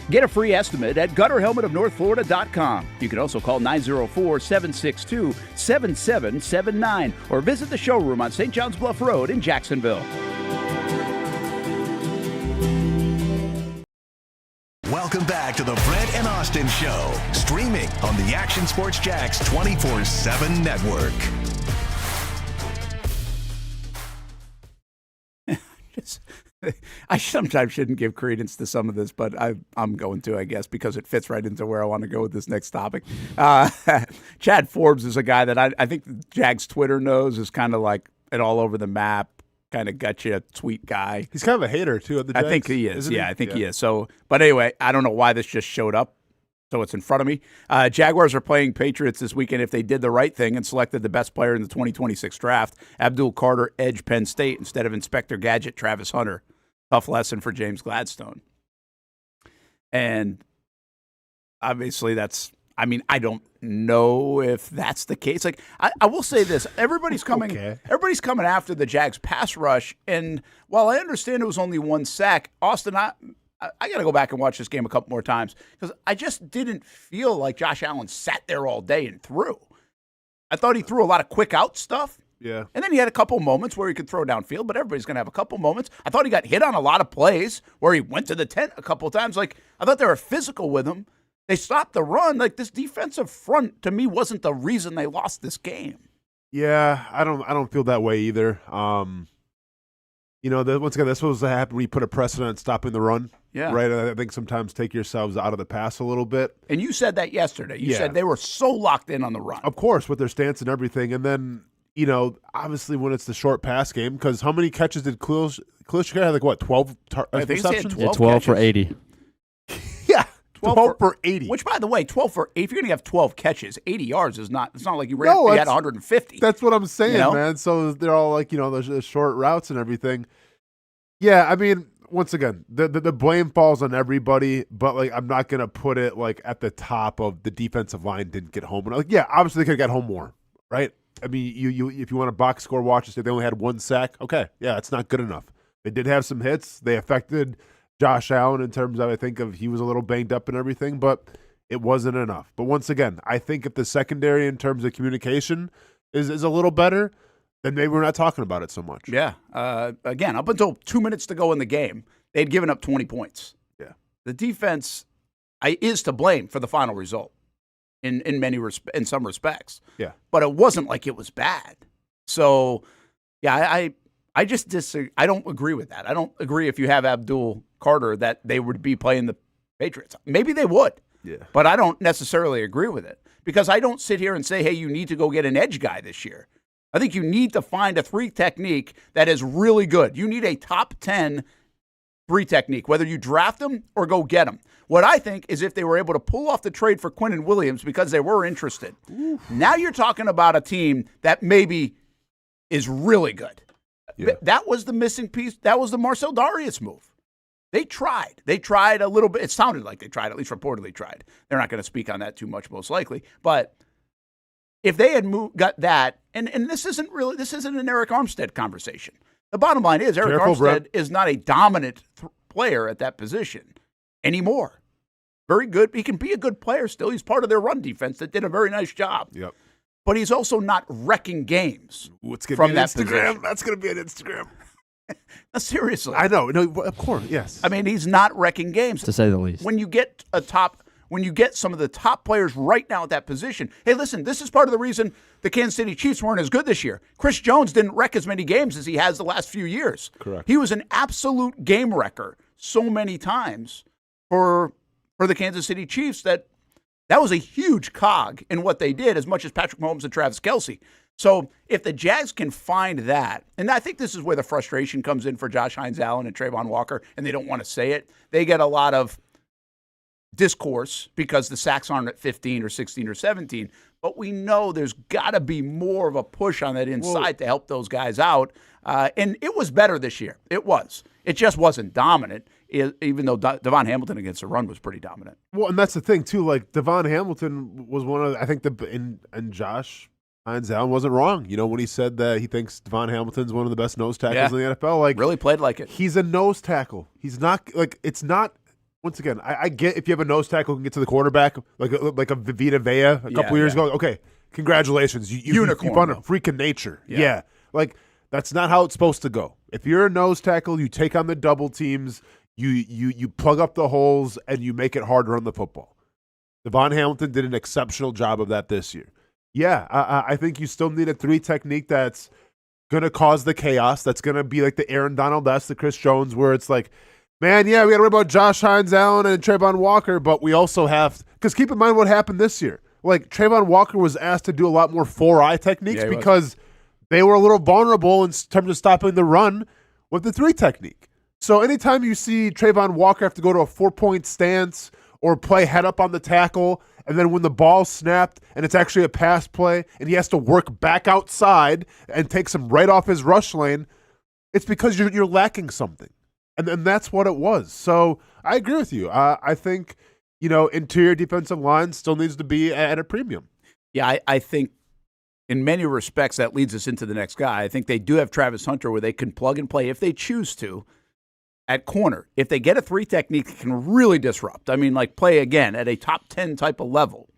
Get a free estimate at gutterhelmetofnorthflorida.com. You can also call 904-762-7779 or visit the showroom on St. John's Bluff Road in Jacksonville. Welcome back to the Brent and Austen Show, streaming on the Action Sports Jax 24/7 network. I sometimes shouldn't give credence to some of this, but I'm going to, I guess, because it fits right into where I want to go with this next topic. Chad Forbes is a guy that I think the Jags Twitter knows is kind of like an all over the map, kind of gotcha tweet guy. He's kind of a hater, too, of the Jags. I think he is. He? I think he is. So, but anyway, I don't know why this just showed up. So it's in front of me. Jaguars are playing Patriots this weekend if they did the right thing and selected the best player in the 2026 draft, Abdul Carter, edge Penn State, instead of Inspector Gadget, Travis Hunter. Tough lesson for James Gladstone. And obviously I don't know if that's the case. Like, I will say this. Everybody's coming after the Jags pass rush. And while I understand it was only one sack, Austin, I got to go back and watch this game a couple more times because I just didn't feel like Josh Allen sat there all day and threw. I thought he threw a lot of quick out stuff. Yeah. And then he had a couple moments where he could throw downfield, but everybody's going to have a couple moments. I thought he got hit on a lot of plays where he went to the tent a couple times. Like, I thought they were physical with him. They stopped the run. Like, this defensive front, to me, wasn't the reason they lost this game. Yeah, I don't feel that way either. Once again, that's what was to happen when you put a precedent on stopping the run. Yeah. Right? I think sometimes take yourselves out of the pass a little bit. And you said that yesterday. You said they were so locked in on the run. Of course, with their stance and everything. And then, obviously when it's the short pass game, because how many catches did Khalil Shakir have? Like, what, 12 receptions? 12 for 80. Yeah. 12 for 80. Which, by the way, 12 for 80. If you're going to have 12 catches, 80 yards is not. It's not like you had 150. That's what I'm saying, man. So they're all like, the short routes and everything. Yeah, I mean, once again, the blame falls on everybody, but like I'm not going to put it like at the top of the defensive line didn't get home. Like, yeah, obviously they could have got home more, right? I mean, you if you want to box score watch and say they only had one sack, okay, yeah, it's not good enough. They did have some hits. They affected Josh Allen in terms of, I think, he was a little banged up and everything, but it wasn't enough. But once again, I think if the secondary in terms of communication is a little better, then maybe we're not talking about it so much. Yeah. Again, up until 2 minutes to go in the game, they'd given up 20 points. Yeah. The defense is to blame for the final result in some respects. Yeah. But it wasn't like it was bad. So, yeah, I just disagree. I don't agree with that. I don't agree if you have Abdul Carter that they would be playing the Patriots. Maybe they would. Yeah. But I don't necessarily agree with it because I don't sit here and say, hey, you need to go get an edge guy this year. I think you need to find a three technique that is really good. You need a top 10 three technique, whether you draft them or go get them. What I think is if they were able to pull off the trade for Quinnen Williams because they were interested, now you're talking about a team that maybe is really good. Yeah. That was the missing piece. That was the Marcel Darius move. They tried. They tried a little bit. It sounded like they tried, at least reportedly tried. They're not going to speak on that too much, most likely. But if they had got that, and this isn't an Eric Armstead conversation. The bottom line is Eric Armstead is not a dominant player at that position anymore. Very good. He can be a good player still. He's part of their run defense that did a very nice job. Yep. But he's also not wrecking games from that position. That's going to be an Instagram. No, seriously. I know. No, of course, yes. I mean, he's not wrecking games. To say the least. When you get some of the top players right now at that position, hey, listen, this is part of the reason the Kansas City Chiefs weren't as good this year. Chris Jones didn't wreck as many games as he has the last few years. Correct. He was an absolute game wrecker so many times for the Kansas City Chiefs that was a huge cog in what they did, as much as Patrick Mahomes and Travis Kelce. So if the Jags can find that, and I think this is where the frustration comes in for Josh Hines-Allen and Trayvon Walker, and they don't want to say it. They get a lot of discourse because the sacks aren't at 15 or 16 or 17. But we know there's got to be more of a push on that inside to help those guys out. And it was better this year. It was. It just wasn't dominant, even though Devon Hamilton against the run was pretty dominant. Well, and that's the thing, too. Like, Devon Hamilton was one of, I think, and Josh Hines-Allen wasn't wrong, when he said that he thinks Devon Hamilton's one of the best nose tackles in the NFL. Like, really played like it. He's a nose tackle. He's not, like, it's not once again, I get if you have a nose tackle who can get to the quarterback, like a Vita Vea a couple years ago. Okay, congratulations. You found a freak of nature. Yeah. Like, that's not how it's supposed to go. If you're a nose tackle, you take on the double teams, you plug up the holes, and you make it hard to run the football. Devon Hamilton did an exceptional job of that this year. Yeah, I think you still need a 3 technique that's going to cause the chaos. That's going to be like the Aaron Donald-esque, the Chris Jones, where it's like, man, yeah, we got to worry about Josh Hines Allen and Trayvon Walker, but we also have – because keep in mind what happened this year. Like, Trayvon Walker was asked to do a lot more 4-eye techniques because they were a little vulnerable in terms of stopping the run with the 3 technique. So anytime you see Trayvon Walker have to go to a 4-point stance or play head up on the tackle, and then when the ball snapped and it's actually a pass play and he has to work back outside and takes him right off his rush lane, it's because you're lacking something. And that's what it was. So I agree with you. I think, interior defensive line still needs to be at a premium. Yeah, I think in many respects that leads us into the next guy. I think they do have Travis Hunter where they can plug and play if they choose to at corner. If they get a 3 technique that can really disrupt, I mean, like play again at a top 10 type of level,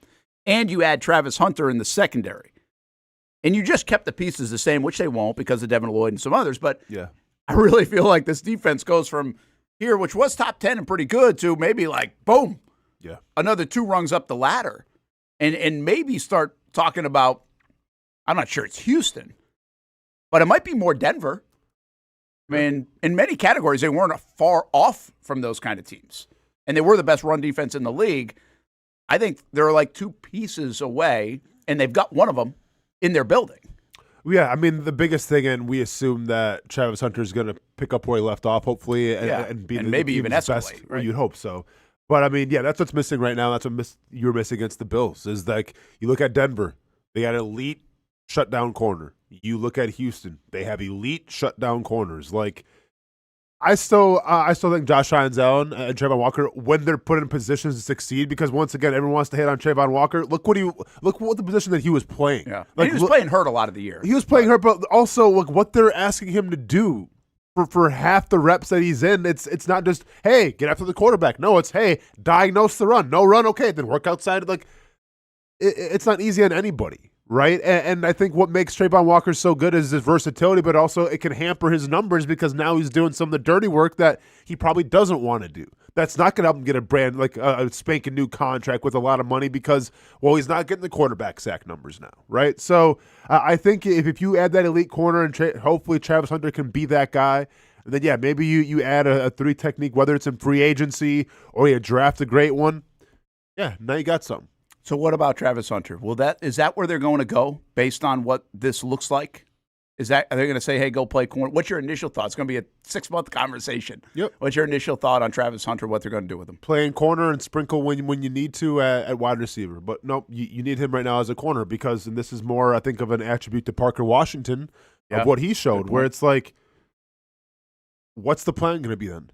and you add Travis Hunter in the secondary, and you just kept the pieces the same, which they won't because of Devin Lloyd and some others, but yeah. I really feel like this defense goes from here, which was top 10 and pretty good, to maybe like, boom, another 2 rungs up the ladder. And maybe start talking about, I'm not sure it's Houston, but it might be more Denver. I mean, in many categories, they weren't far off from those kind of teams. And they were the best run defense in the league. I think they're like 2 pieces away, and they've got one of them in their building. Yeah, I mean, the biggest thing, and we assume that Travis Hunter is going to pick up where he left off, hopefully, and be maybe even escalate. Best, right? You'd hope so. But, I mean, yeah, that's what's missing right now. That's what you're missing against the Bills is like you look at Denver, they got elite shutdown corner. You look at Houston, they have elite shutdown corners. Like, I still think Josh Hines Allen and Trayvon Walker, when they're put in positions to succeed, because once again, everyone wants to hit on Trayvon Walker. Look what the position that he was playing. Yeah, like, he was playing hurt a lot of the year. He was playing hurt, but also like what they're asking him to do for half the reps that he's in. It's not just, hey, get after the quarterback. No, it's, hey, diagnose the run. No run, okay, then work outside. Like, it's not easy on anybody. Right, and I think what makes Trayvon Walker so good is his versatility, but also it can hamper his numbers because now he's doing some of the dirty work that he probably doesn't want to do. That's not going to help him get a spanking new contract with a lot of money because, well, he's not getting the quarterback sack numbers now, right? So I think if you add that elite corner and hopefully Travis Hunter can be that guy, then yeah, maybe you add a 3 technique, whether it's in free agency or you draft a great one. Yeah, now you got something. So what about Travis Hunter? Is that where they're going to go based on what this looks like? Are they going to say, hey, go play corner? What's your initial thought? It's going to be a 6-month conversation. Yep. What's your initial thought on Travis Hunter, what they're going to do with him? Playing corner and sprinkle when you need to at wide receiver. But nope, you need him right now as a corner because, and this is more, I think, of an attribute to Parker Washington of what he showed, where it's like, what's the plan going to be then?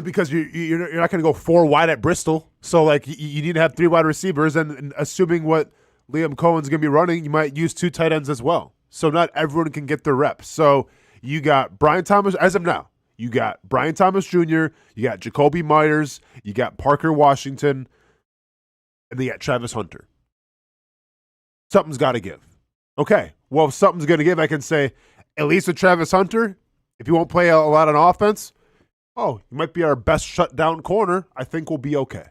Because you're not going to go 4 wide at Bristol. So, like, you need to have 3 wide receivers. And assuming what Liam Coen's going to be running, you might use 2 tight ends as well. So not everyone can get their reps. So you got Brian Thomas, as of now, you got Brian Thomas Jr., you got Jacoby Myers, you got Parker Washington, and then you got Travis Hunter. Something's got to give. Okay, well, if something's going to give, I can say, at least with Travis Hunter, if you won't play a lot on offense, you might be our best shutdown corner. I think we'll be okay.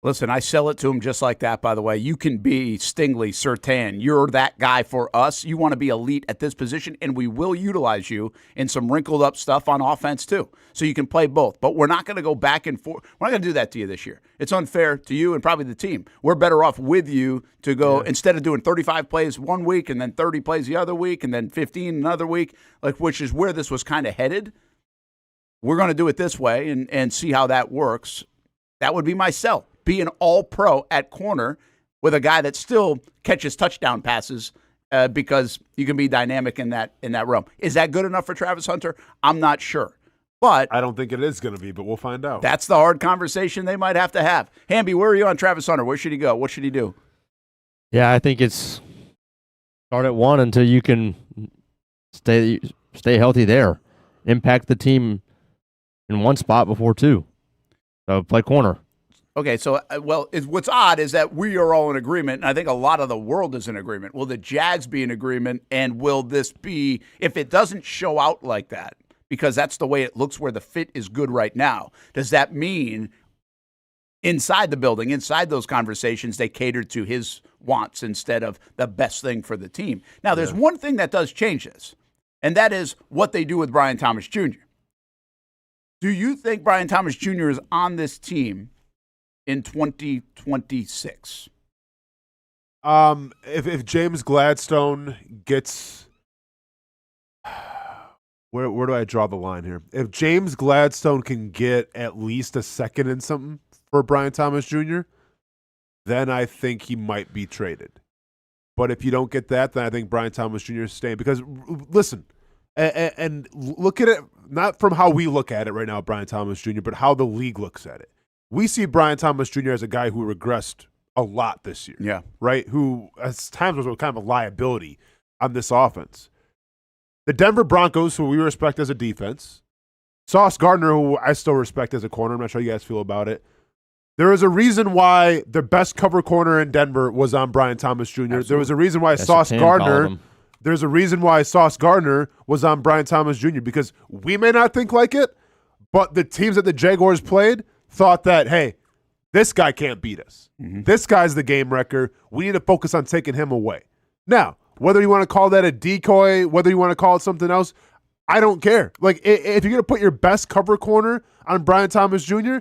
Listen, I sell it to him just like that, by the way. You can be Stingley, Surtain. You're that guy for us. You want to be elite at this position, and we will utilize you in some wrinkled-up stuff on offense, too. So you can play both. But we're not going to go back and forth. We're not going to do that to you this year. It's unfair to you and probably the team. We're better off with you to go, instead of doing 35 plays one week and then 30 plays the other week and then 15 another week, which is where this was kind of headed. We're going to do it this way and see how that works. That would be my sell. Be an all-pro at corner with a guy that still catches touchdown passes because you can be dynamic in that realm. Is that good enough for Travis Hunter? I'm not sure. But I don't think it is going to be, but we'll find out. That's the hard conversation they might have to have. Hamby, where are you on Travis Hunter? Where should he go? What should he do? Yeah, I think it's start at 1 until you can stay healthy there. Impact the team in one spot before 2. So play corner. Okay, so, what's odd is that we are all in agreement, and I think a lot of the world is in agreement. Will the Jags be in agreement, and will this be, if it doesn't show out like that, because that's the way it looks where the fit is good right now, does that mean inside the building, inside those conversations, they catered to his wants instead of the best thing for the team? Now, there's one thing that does change this, and that is what they do with Brian Thomas Jr. Do you think Brian Thomas Jr. is on this team in 2026? If James Gladstone gets, where do I draw the line here? If James Gladstone can get at least a second in something for Brian Thomas Jr., then I think he might be traded. But if you don't get that, then I think Brian Thomas Jr. is staying. Because listen, and look at it not from how we look at it right now, Brian Thomas Jr., but how the league looks at it. We see Brian Thomas Jr. as a guy who regressed a lot this year. Yeah. Right? Who at times was kind of a liability on this offense. The Denver Broncos, who we respect as a defense, Sauce Gardner, who I still respect as a corner. I'm not sure how you guys feel about it. There is a reason why the best cover corner in Denver was on Brian Thomas Jr. Absolutely. There was a reason why That's Sauce what Tim called Gardner. him. There's a reason why Sauce Gardner was on Brian Thomas Jr. because we may not think like it, but the teams that the Jaguars played thought that, hey, this guy can't beat us. Mm-hmm. This guy's the game wrecker. We need to focus on taking him away. Now, whether you want to call that a decoy, whether you want to call it something else, I don't care. Like, if you're going to put your best cover corner on Brian Thomas Jr.,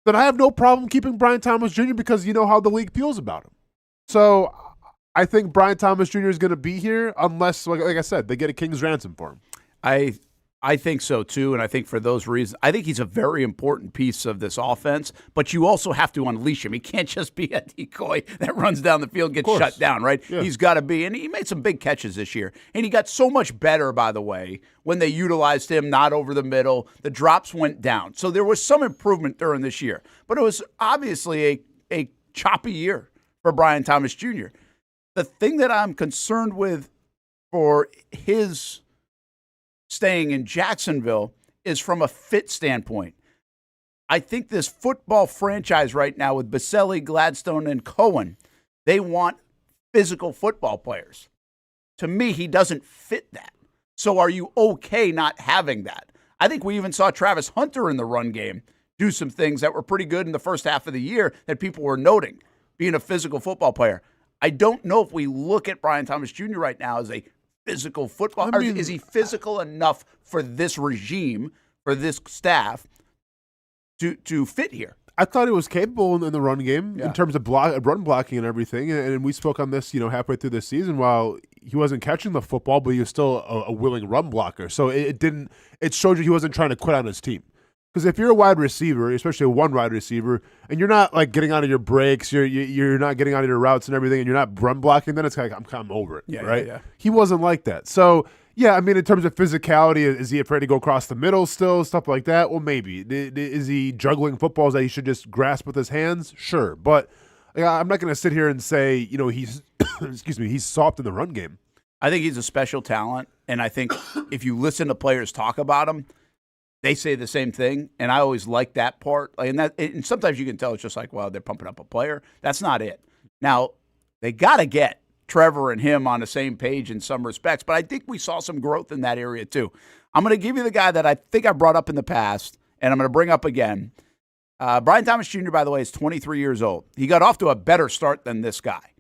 then I have no problem keeping Brian Thomas Jr. because you know how the league feels about him. So I think Brian Thomas Jr. is going to be here unless, like I said, they get a king's ransom for him. I think so, too, and I think for those reasons, I think he's a very important piece of this offense, but you also have to unleash him. He can't just be a decoy that runs down the field and gets shut down, right? Yeah. He's got to be, and he made some big catches this year, and he got so much better, by the way, when they utilized him, not over the middle. The drops went down. So there was some improvement during this year, but it was obviously a choppy year for Brian Thomas Jr. The thing that I'm concerned with for his staying in Jacksonville is from a fit standpoint. I think this football franchise right now with Baselli, Gladstone, and Coen, they want physical football players. To me, he doesn't fit that. So are you okay not having that? I think we even saw Travis Hunter in the run game do some things that were pretty good in the first half of the year that people were noting, being a physical football player. I don't know if we look at Brian Thomas Jr. right now as a physical football. I mean, is he physical enough for this regime, for this staff, to fit here? I thought he was capable in the run game in terms of run blocking and everything. And we spoke on this, halfway through the season. While he wasn't catching the football, but he was still a willing run blocker. So it showed you he wasn't trying to quit on his team. Because if you're a wide receiver, especially a one wide receiver, and you're not like getting out of your breaks, you're not getting out of your routes and everything, and you're not run blocking, then it's like I'm over it, right? Yeah. He wasn't like that. So yeah, I mean, in terms of physicality, is he afraid to go across the middle still, stuff like that? Well, maybe. Is he juggling footballs that he should just grasp with his hands? Sure, but I'm not going to sit here and say he's he's soft in the run game. I think he's a special talent, and I think if you listen to players talk about him, they say the same thing, and I always like that part. And sometimes you can tell it's just like, well, they're pumping up a player. That's not it. Now, they got to get Trevor and him on the same page in some respects, but I think we saw some growth in that area too. I'm going to give you the guy that I think I brought up in the past, and I'm going to bring up again. Brian Thomas Jr., by the way, is 23 years old. He got off to a better start than this guy,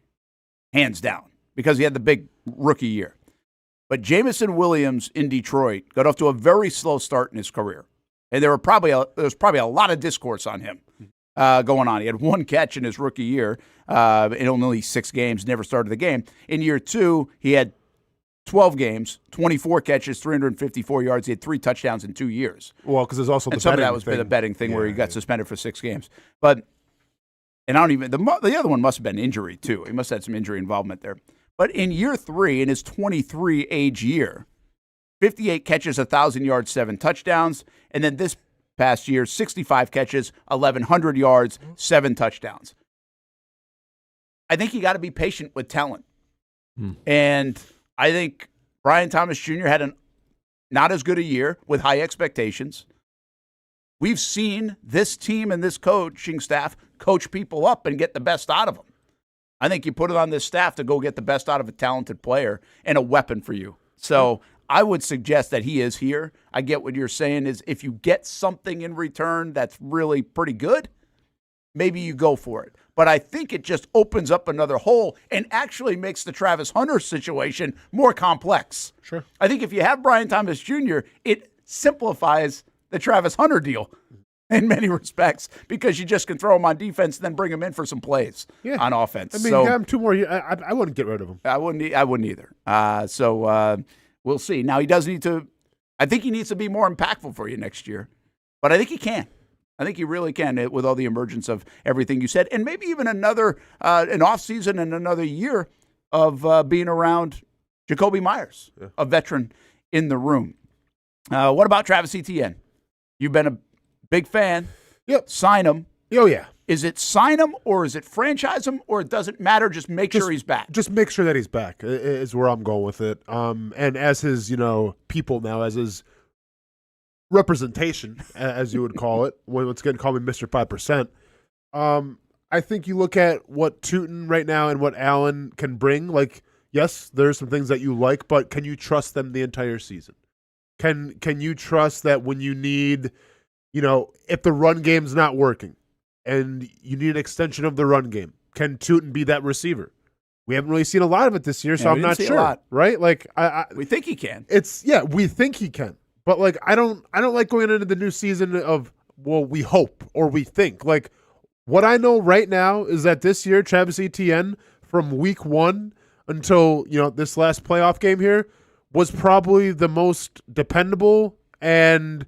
hands down, because he had the big rookie year. But Jameson Williams in Detroit got off to a very slow start in his career. And there was probably a lot of discourse on him going on. He had one catch in his rookie year in only 6 games, never started the game. In year 2, he had 12 games, 24 catches, 354 yards. He had 3 touchdowns in 2 years. Well, because there's also and some of that was the betting thing where he got suspended for 6 games. But I don't even the other one must have been injury too. He must have had some injury involvement there. But in year 3, in his 23 age year, 58 catches, 1,000 yards, 7 touchdowns. And then this past year, 65 catches, 1,100 yards, 7 touchdowns. I think you got to be patient with talent. And I think Brian Thomas Jr. had not as good a year with high expectations. We've seen this team and this coaching staff coach people up and get the best out of them. I think you put it on this staff to go get the best out of a talented player and a weapon for you. So I would suggest that he is here. I get what you're saying is if you get something in return that's really pretty good, maybe you go for it. But I think it just opens up another hole and actually makes the Travis Hunter situation more complex. Sure. I think if you have Brian Thomas Jr., it simplifies the Travis Hunter deal in many respects because you just can throw him on defense and then bring him in for some plays on offense. I mean, you have him 2 more years. I wouldn't get rid of him. I wouldn't either. So we'll see. Now, he does need to – I think he needs to be more impactful for you next year. But I think he can. I think he really can with all the emergence of everything you said. And maybe even another an offseason and another year of being around Jacoby Myers, a veteran in the room. What about Travis Etienne? You've been a big fan. Yep. Sign him. Oh, yeah. Is it sign him or is it franchise him or it doesn't matter? Just make sure he's back. Just make sure that he's back is where I'm going with it. And as his, people now, as his representation, as you would call it, once again, call me Mr. 5%. I think you look at what Tootin right now and what Allen can bring. Like, yes, there's some things that you like, but can you trust them the entire season? Can you trust that when you need, if the run game's not working and you need an extension of the run game, can Tootin be that receiver? We haven't really seen a lot of it this year, so I'm not sure. Right? Like, we think he can. We think he can. But like I don't like going into the new season of we hope or we think. Like what I know right now is that this year Travis Etienne from week 1 until this last playoff game here was probably the most dependable and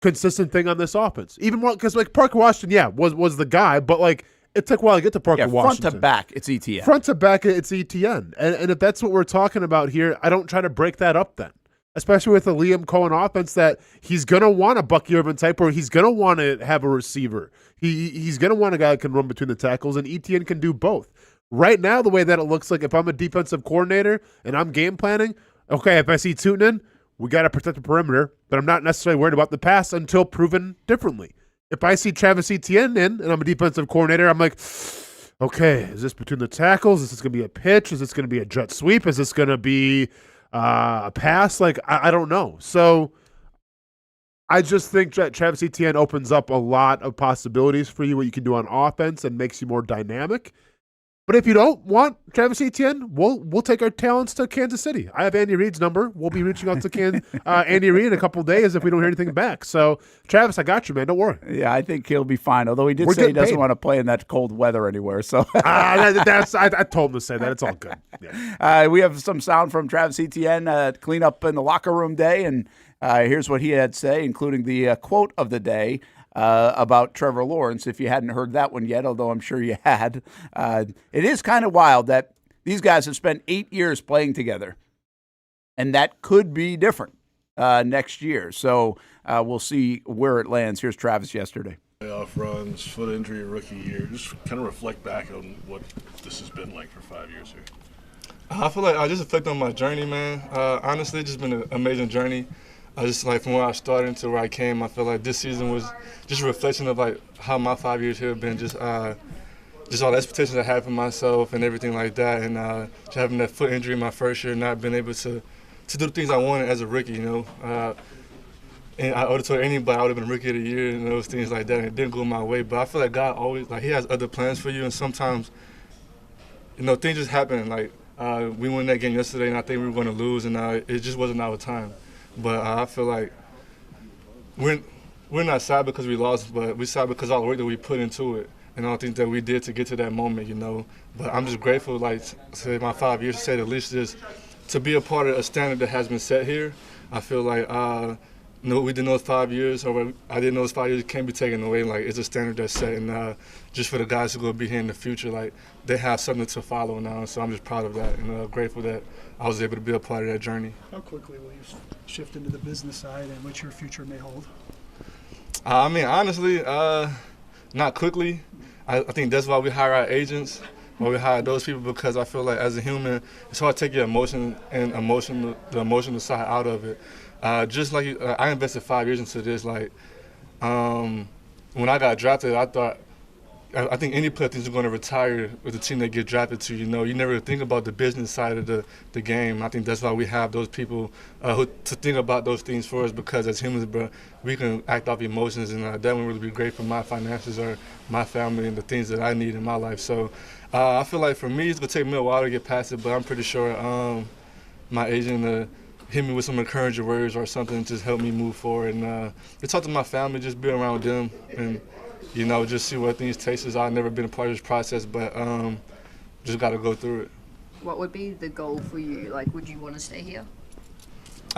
consistent thing on this offense. Even more because like Parker Washington, was the guy, but like it took a while to get to Parker Washington. Front to back, it's Etienne. Front to back, it's Etienne. And if that's what we're talking about here, I don't try to break that up then. Especially with the Liam Coen offense that he's going to want a Bucky Irvin type or he's going to want to have a receiver. He's going to want a guy that can run between the tackles, and Etienne can do both. Right now, the way that it looks like if I'm a defensive coordinator and I'm game planning, okay, if I see Tootin, we got to protect the perimeter, but I'm not necessarily worried about the pass until proven differently. If I see Travis Etienne in and I'm a defensive coordinator, I'm like, okay, is this between the tackles? Is this going to be a pitch? Is this going to be a jet sweep? Is this going to be a pass? Like, I don't know. So I just think that Travis Etienne opens up a lot of possibilities for you, what you can do on offense and makes you more dynamic. But if you don't want Travis Etienne, we'll take our talents to Kansas City. I have Andy Reid's number. We'll be reaching out to Andy Reid in a couple of days if we don't hear anything back. So, Travis, I got you, man. Don't worry. Yeah, I think he'll be fine. Although he did say he doesn't want to play in that cold weather anywhere. So I told him to say that. It's all good. Yeah. We have some sound from Travis Etienne, clean up in the locker room day, and here's what he had to say, including the quote of the day. About Trevor Lawrence, if you hadn't heard that one yet, although I'm sure you had. It is kind of wild that these guys have spent 8 years playing together, and that could be different next year. So we'll see where it lands. Here's Travis yesterday. Playoff runs, foot injury rookie year. Just kind of reflect back on what this has been like for 5 years here. I feel like I just reflect on my journey, man. Honestly, it's just been an amazing journey. Just like from where I started to where I came, I feel like this season was just a reflection of like how my 5 years here have been, just all the expectations I had for myself and everything like that, and just having that foot injury my first year, not being able to do the things I wanted as a rookie, And I would have told anybody I would have been rookie of the year and those things like that, and it didn't go my way. But I feel like God always, like, He has other plans for you, and sometimes, things just happen. Like we won that game yesterday, and I think we were going to lose, and it just wasn't our time. But I feel like we're not sad because we lost, but we're sad because all the work that we put into it and all the things that we did to get to that moment, But I'm just grateful, like, to my 5 years, to say the least, just to be a part of a standard that has been set here. I feel like we did those 5 years, or I did those 5 years, can't be taken away. Like, it's a standard that's set, and just for the guys who are going to be here in the future, like, they have something to follow now. So I'm just proud of that and grateful that I was able to be a part of that journey. How quickly will you shift into the business side and what your future may hold? I mean, honestly, not quickly. I think that's why we hire our agents, why we hire those people, because I feel like as a human, it's hard to take your emotion and the emotional side out of it. Just like I invested 5 years into this, like When I got drafted, I think any player thinks you're going to retire with the team they get drafted to. You never think about the business side of the game. I think that's why we have those people who to think about those things for us, because as humans, bro, we can act off emotions, and that wouldn't really be great for my finances or my family and the things that I need in my life. So I feel like for me, it's going to take me a while to get past it, but I'm pretty sure my agent hit me with some encouraging words or something to just help me move forward. And to talk to my family, just be around them and, just see what things taste. I've never been a part of this process, but just got to go through it. What would be the goal for you? Like, would you want to stay here?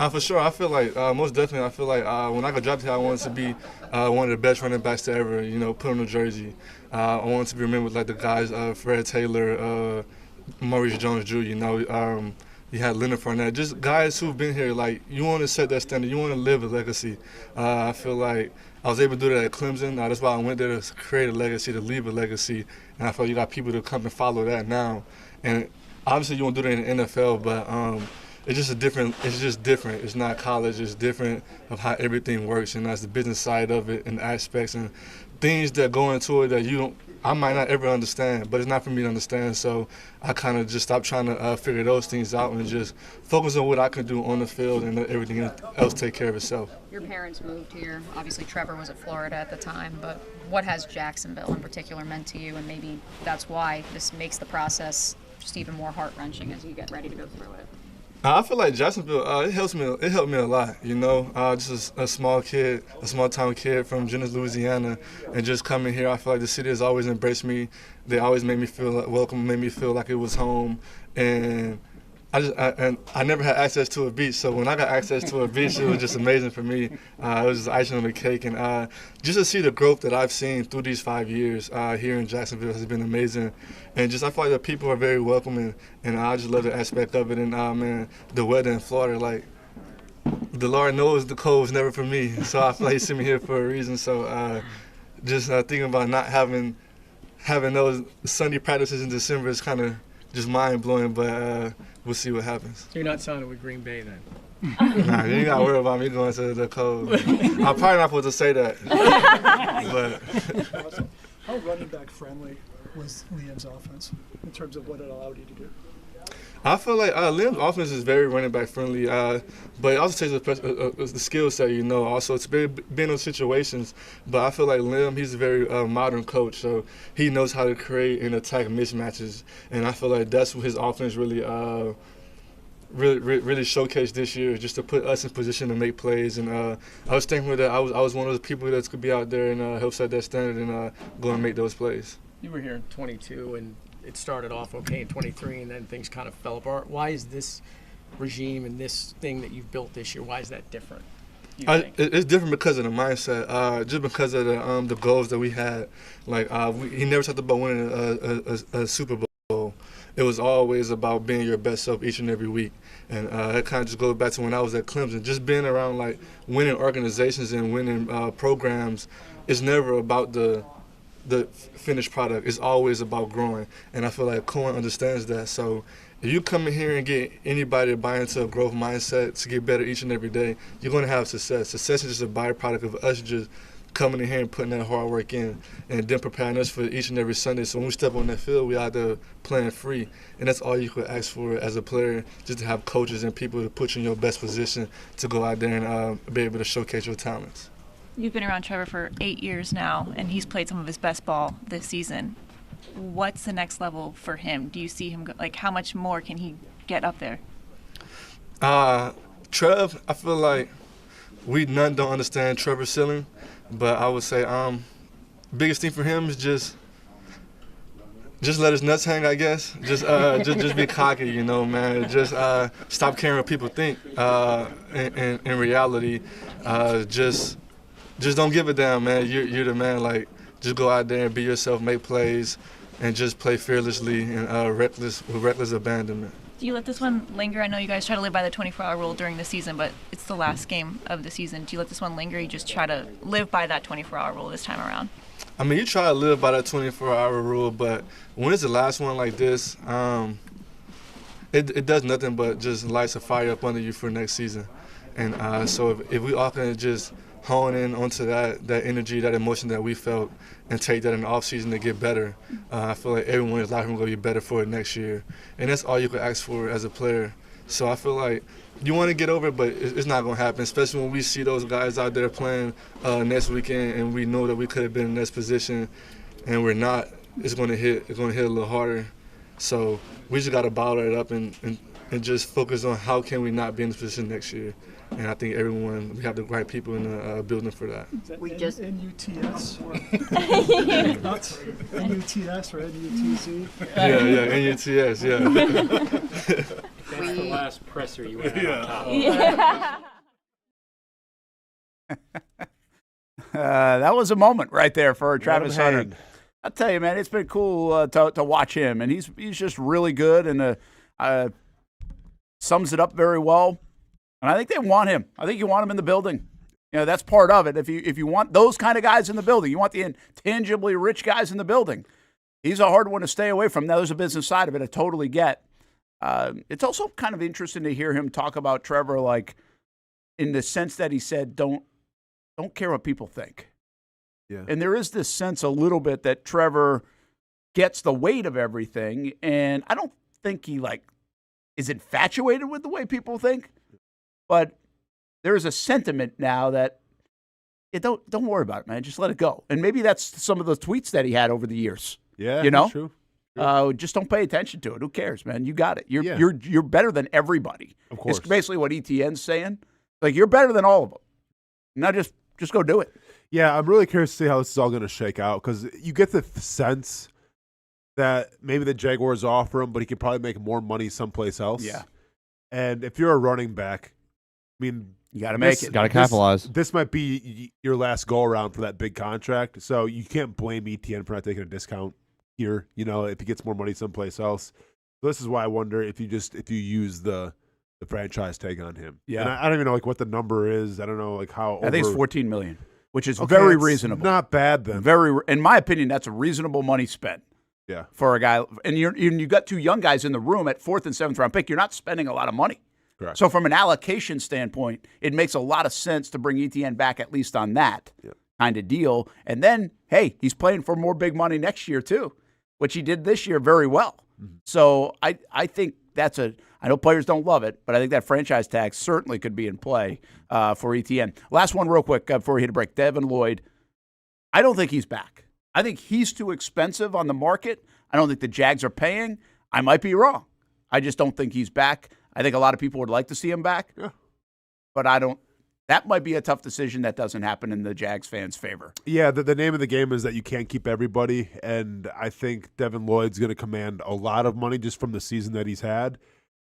For sure. I feel like, most definitely, I feel like when I got drafted here, I wanted to be one of the best running backs to ever, put on the jersey. I wanted to be remembered like the guys, Fred Taylor, Maurice Jones-Drew, you had Leonard Fournette, just guys who've been here. Like, you want to set that standard. You want to live a legacy. I feel like I was able to do that at Clemson. That's why I went there to create a legacy, to leave a legacy. And I feel like you got people to come and follow that now. And obviously you won't do that in the NFL, but it's just different. It's not college. It's different of how everything works, and that's the business side of it and aspects and things that go into it that I might not ever understand, but it's not for me to understand. So I kind of just stopped trying to figure those things out and just focus on what I can do on the field, and let everything else take care of itself. Your parents moved here. Obviously, Trevor was at Florida at the time, but what has Jacksonville in particular meant to you? And maybe that's why this makes the process just even more heart-wrenching as you get ready to go through it. I feel like Jacksonville, it helped me a lot, just a small town kid from Jennings, Louisiana, and just coming here, I feel like the city has always embraced me. They always made me feel welcome, made me feel like it was home, and I never had access to a beach, so when I got access to a beach, it was just amazing for me. It was just icing on the cake, and just to see the growth that I've seen through these 5 years here in Jacksonville has been amazing. And just I feel like the people are very welcoming, and I just love the aspect of it. And man, the weather in Florida, like, the Lord knows the cold was never for me, so I feel like He sent me here for a reason. So just thinking about not having those Sunday practices in December is kind of just mind-blowing, but we'll see what happens. So you're not signing with Green Bay then? Nah, you ain't got to worry about me going to the cold. I'm probably not supposed to say that. But how running back friendly was Liam's offense in terms of what it allowed you to do? I feel like Liam's offense is very running back friendly, but it also takes the skill set, also to be in those situations. But I feel like Liam, he's a very modern coach, so he knows how to create and attack mismatches, and I feel like that's what his offense really showcased this year, just to put us in position to make plays. And I was thankful that I was one of those people that could be out there and help set that standard and go and make those plays. You were here in 22, and it started off okay in 23, and then things kind of fell apart. Why is this regime and this thing that you've built this year, why is that different? It's different because of the mindset, just because of the goals that we had. Like he never talked about winning a Super Bowl. It was always about being your best self each and every week. And it kind of just goes back to when I was at Clemson. Just being around like winning organizations and winning programs is never about the finished product. Is always about growing, and I feel like Coen understands that. So if you come in here and get anybody to buy into a growth mindset to get better each and every day, you're going to have success. Success is just a byproduct of us just coming in here and putting that hard work in, and then preparing us for each and every Sunday. So when we step on that field, we out there playing free, and that's all you could ask for as a player, just to have coaches and people to put you in your best position to go out there and be able to showcase your talents. You've been around Trevor for 8 years now, and he's played some of his best ball this season. What's the next level for him? Do you see him, how much more can he get up there? Trev, I feel like we none don't understand Trevor's ceiling, but I would say biggest thing for him is just let his nuts hang, I guess. Just be cocky, man. Just stop caring what people think. In reality, just don't give a damn, man. You're the man. Like, just go out there and be yourself, make plays, and just play fearlessly and with reckless abandonment. Do you let this one linger? I know you guys try to live by the 24-hour rule during the season, but it's the last game of the season. Do you let this one linger, or you just try to live by that 24-hour rule this time around? I mean, you try to live by that 24-hour rule, but when it's the last one like this, it does nothing but just lights a fire up under you for next season. And so if we all can just hone in onto that energy, that emotion that we felt, and take that in the offseason to get better. I feel like everyone is going to be better for it next year. And that's all you could ask for as a player. So I feel like you want to get over it, but it's not going to happen, especially when we see those guys out there playing next weekend and we know that we could have been in this position and we're not. It's going to hit a little harder. So we just got to bottle it up and just focus on how can we not be in this position next year. And I think we have the right people in the building for that. We just NUTS or nuts? NUTS or NUTZ? Yeah, NUTS, yeah. That's the last presser you had on top. That was a moment right there for Travis Hunter. I'll tell you, man, it's been cool to watch him, and he's just really good and sums it up very well. And I think they want him. I think you want him in the building. That's part of it. If you want those kind of guys in the building, you want the intangibly rich guys in the building. He's a hard one to stay away from. Now, there's a business side of it I totally get. It's also kind of interesting to hear him talk about Trevor, like in the sense that he said, don't care what people think. Yeah. And there is this sense a little bit that Trevor gets the weight of everything, and I don't think he is infatuated with the way people think, but there is a sentiment now that don't worry about it, man. Just let it go. And maybe that's some of the tweets that he had over the years. Yeah, true. Just don't pay attention to it. Who cares, man? You got it. You're better than everybody. Of course. It's basically what ETN's saying. Like, you're better than all of them. Now just go do it. Yeah, I'm really curious to see how this is all going to shake out because you get the sense that maybe the Jaguars offer him, but he could probably make more money someplace else. Yeah. And if you're a running back, I mean, you got to make it. Got to capitalize. This might be your last go around for that big contract, so you can't blame ETN for not taking a discount here. If he gets more money someplace else. So this is why I wonder if you use the franchise tag on him. Yeah, and I don't even know what the number is. I don't know how. I think it's $14 million, which is very reasonable. Not bad then. In my opinion, that's a reasonable money spent. Yeah, for a guy, and you got two young guys in the room at 4th and 7th round pick. You're not spending a lot of money. Correct. So from an allocation standpoint, it makes a lot of sense to bring ETN back at least on that kind of deal. And then, hey, he's playing for more big money next year too, which he did this year very well. Mm-hmm. So I think I know players don't love it, but I think that franchise tag certainly could be in play for ETN. Last one real quick before we hit a break. Devin Lloyd, I don't think he's back. I think he's too expensive on the market. I don't think the Jags are paying. I might be wrong. I just don't think he's back. I think a lot of people would like to see him back, but I don't. That might be a tough decision that doesn't happen in the Jags fans' favor. Yeah, the name of the game is that you can't keep everybody, and I think Devin Lloyd's going to command a lot of money just from the season that he's had,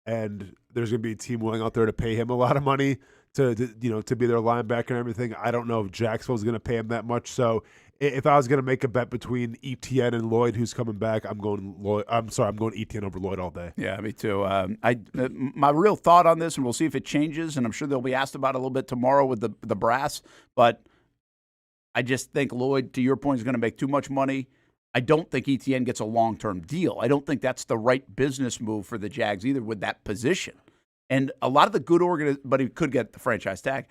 and there's going to be a team willing out there to pay him a lot of money to be their linebacker and everything. I don't know if Jacksonville's going to pay him that much, so if I was going to make a bet between ETN and Lloyd, who's coming back, I'm going ETN over Lloyd all day. Yeah, me too. My real thought on this, and we'll see if it changes, and I'm sure they'll be asked about it a little bit tomorrow with the brass, but I just think Lloyd, to your point, is going to make too much money. I don't think ETN gets a long-term deal. I don't think that's the right business move for the Jags either with that position. And a lot of the good but he could get the franchise tag.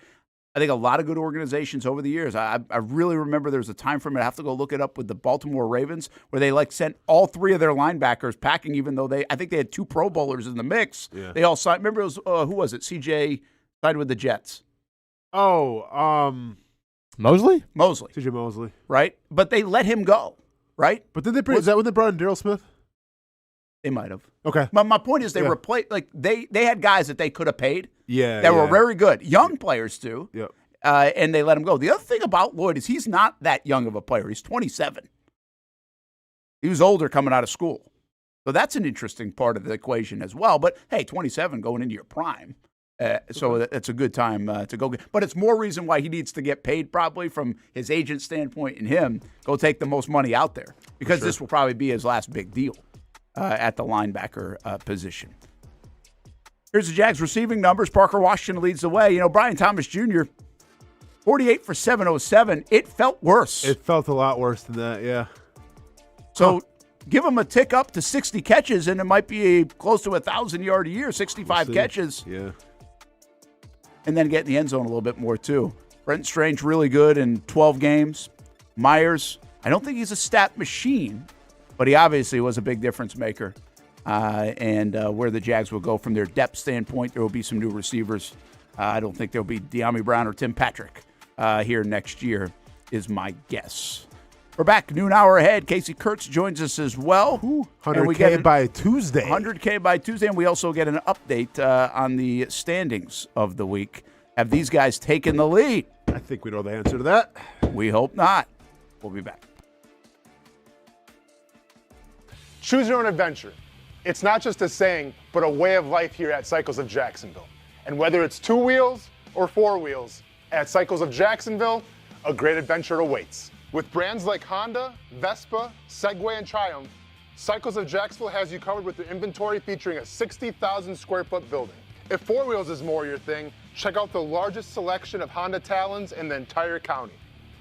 I think a lot of good organizations over the years. I really remember there was a time frame, I have to go look it up, with the Baltimore Ravens where they sent all 3 of their linebackers packing, even though I think they had 2 Pro Bowlers in the mix. Yeah. They all signed. Remember, it was, who was it? CJ signed with the Jets. Mosley? CJ Mosley. Right? But they let him go, right? But did is that when they brought in Darryl Smith? They might have. Okay. My point is they replaced, they had guys that they could have paid. Yeah. That were very good. Young players, too. Yep. And they let him go. The other thing about Lloyd is he's not that young of a player. He's 27. He was older coming out of school. So that's an interesting part of the equation as well. But, hey, 27 going into your prime. So it's a good time to go get. But it's more reason why he needs to get paid probably from his agent standpoint and him. Go take the most money out there. Because this will probably be his last big deal at the linebacker position. Here's the Jags receiving numbers. Parker Washington leads the way. Brian Thomas Jr., 48 for 707. It felt worse. It felt a lot worse than that, yeah. So give him a tick up to 60 catches, and it might be close to 1,000 yard a year, 65 catches. Yeah. And then get in the end zone a little bit more, too. Brent Strange really good in 12 games. Myers, I don't think he's a stat machine, but he obviously was a big difference maker. And where the Jags will go from their depth standpoint, there will be some new receivers. I don't think there'll be De'Ami Brown or Tim Patrick here next year, is my guess. We're back, noon hour ahead. Casey Kurtz joins us as well. 100K by Tuesday. 100K by Tuesday, and we also get an update on the standings of the week. Have these guys taken the lead? I think we know the answer to that. We hope not. We'll be back. Choose your own adventure. It's not just a saying, but a way of life here at Cycles of Jacksonville. And whether it's 2 wheels or 4 wheels, at Cycles of Jacksonville, a great adventure awaits. With brands like Honda, Vespa, Segway, and Triumph, Cycles of Jacksonville has you covered with their inventory featuring a 60,000 square foot building. If 4 wheels is more your thing, check out the largest selection of Honda Talons in the entire county.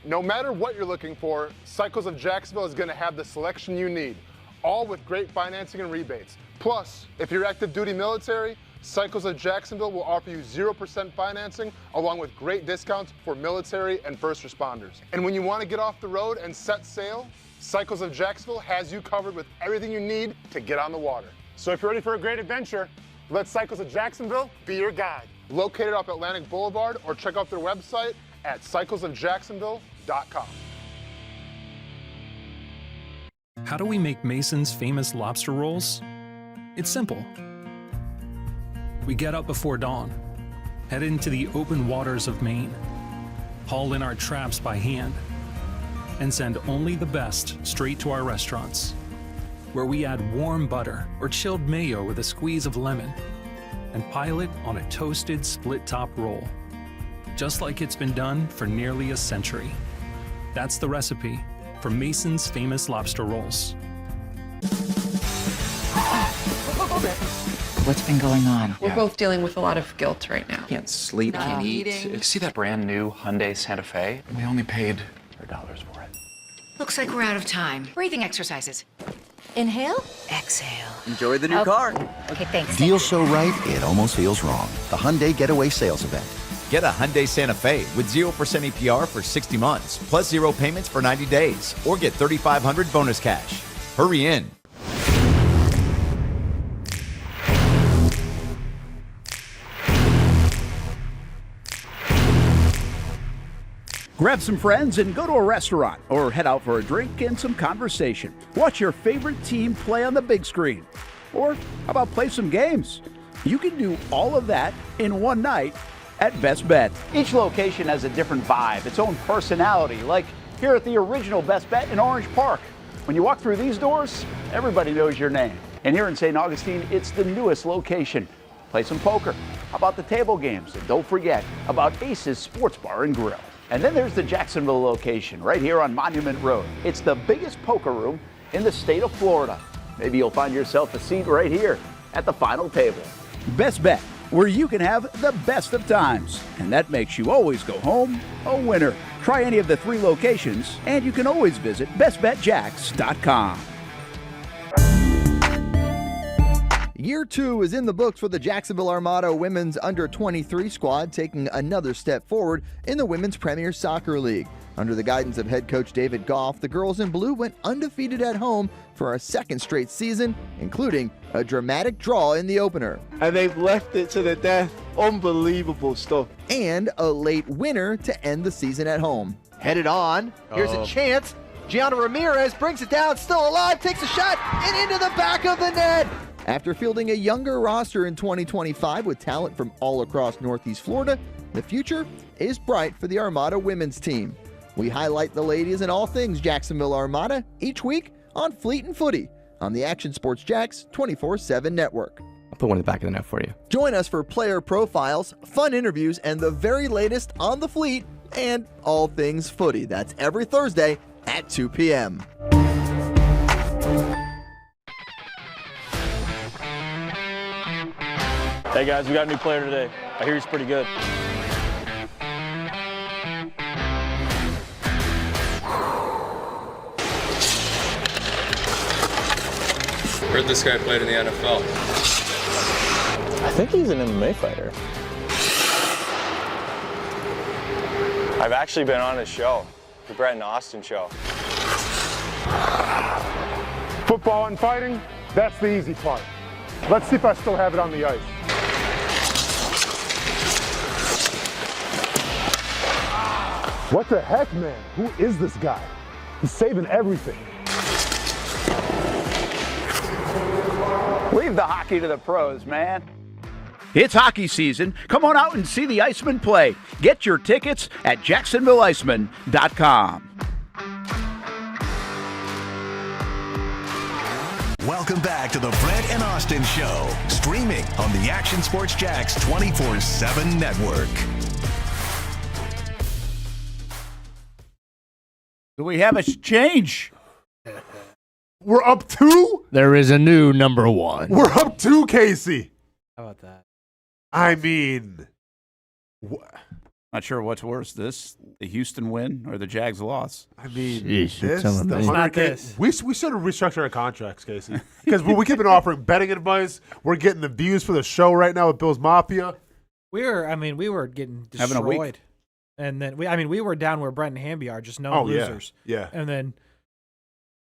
No matter what you're looking for, Cycles of Jacksonville is going to have the selection you need, all with great financing and rebates. Plus, if you're active duty military, Cycles of Jacksonville will offer you 0% financing along with great discounts for military and first responders. And when you want to get off the road and set sail, Cycles of Jacksonville has you covered with everything you need to get on the water. So if you're ready for a great adventure, let Cycles of Jacksonville be your guide. Located off Atlantic Boulevard, or check out their website at cyclesofjacksonville.com. How do we make Mason's famous lobster rolls? It's simple. We get up before dawn, head into the open waters of Maine, haul in our traps by hand, and send only the best straight to our restaurants, where we add warm butter or chilled mayo with a squeeze of lemon, and pile it on a toasted split-top roll, just like it's been done for nearly a century. That's the recipe for Mason's famous lobster rolls. What's been going on? We're both dealing with a lot of guilt right now. Can't sleep, Not can't eating. eat. See that brand new Hyundai Santa Fe? We only paid $100 for it. Looks like we're out of time. Breathing exercises. Inhale, exhale. Enjoy the new car. Okay, thanks. Deal so right, it almost feels wrong. The Hyundai Getaway Sales Event. Get a Hyundai Santa Fe with 0% APR for 60 months, plus 0 payments for 90 days, or get $3,500 bonus cash. Hurry in. Grab some friends and go to a restaurant, or head out for a drink and some conversation. Watch your favorite team play on the big screen. Or how about play some games? You can do all of that in one night at Best Bet. Each location has a different vibe, its own personality, like here at the original Best Bet in Orange Park. When you walk through these doors, everybody knows your name. And here in St. Augustine, it's the newest location. Play some poker. How about the table games? And don't forget about Ace's Sports Bar and Grill. And then there's the Jacksonville location, right here on Monument Road. It's the biggest poker room in the state of Florida. Maybe you'll find yourself a seat right here at the final table. Best Bet, where you can have the best of times. And that makes you always go home a winner. Try any of the 3 locations, and you can always visit bestbetjacks.com. Year 2 is in the books for the Jacksonville Armada women's under-23 squad, taking another step forward in the Women's Premier Soccer League. Under the guidance of head coach David Goff, the girls in blue went undefeated at home for a second straight season, including a dramatic draw in the opener. And they've left it to the death. Unbelievable stuff. And a late winner to end the season at home. Headed on. Here's a chance. Gianna Ramirez brings it down, still alive, takes a shot, and into the back of the net. After fielding a younger roster in 2025 with talent from all across Northeast Florida, the future is bright for the Armada women's team. We highlight the ladies and all things Jacksonville Armada each week on Fleet and Footy on the Action Sports Jacks 24/7 network. I'll put one in the back of the net for you. Join us for player profiles, fun interviews, and the very latest on the Fleet and all things footy. That's every Thursday at 2 p.m. Hey guys, we got a new player today. I hear he's pretty good. Heard this guy played in the NFL. I think he's an MMA fighter. I've actually been on his show, the Brent and Austen show. Football and fighting, that's the easy part. Let's see if I still have it on the ice. What the heck, man? Who is this guy? He's saving everything. Leave the hockey to the pros, man. It's hockey season. Come on out and see the Icemen play. Get your tickets at JacksonvilleIcemen.com. Welcome back to the Brent and Austen Show, streaming on the Action Sports Jax 24/7 network. Do we have a change? We're up 2? There is a new number 1. We're up 2, Casey. How about that? I mean, Not sure what's worse, the Houston win or the Jags loss. I mean, Sheesh, you're this, telling the me. 100K, we should have restructured our contracts, Casey. Because we keep offering betting advice. We're getting the views for the show right now with Bill's Mafia. We were getting Having a week. destroyed. And then we were down where Brent and Hamby are, just no losers. Yeah. And then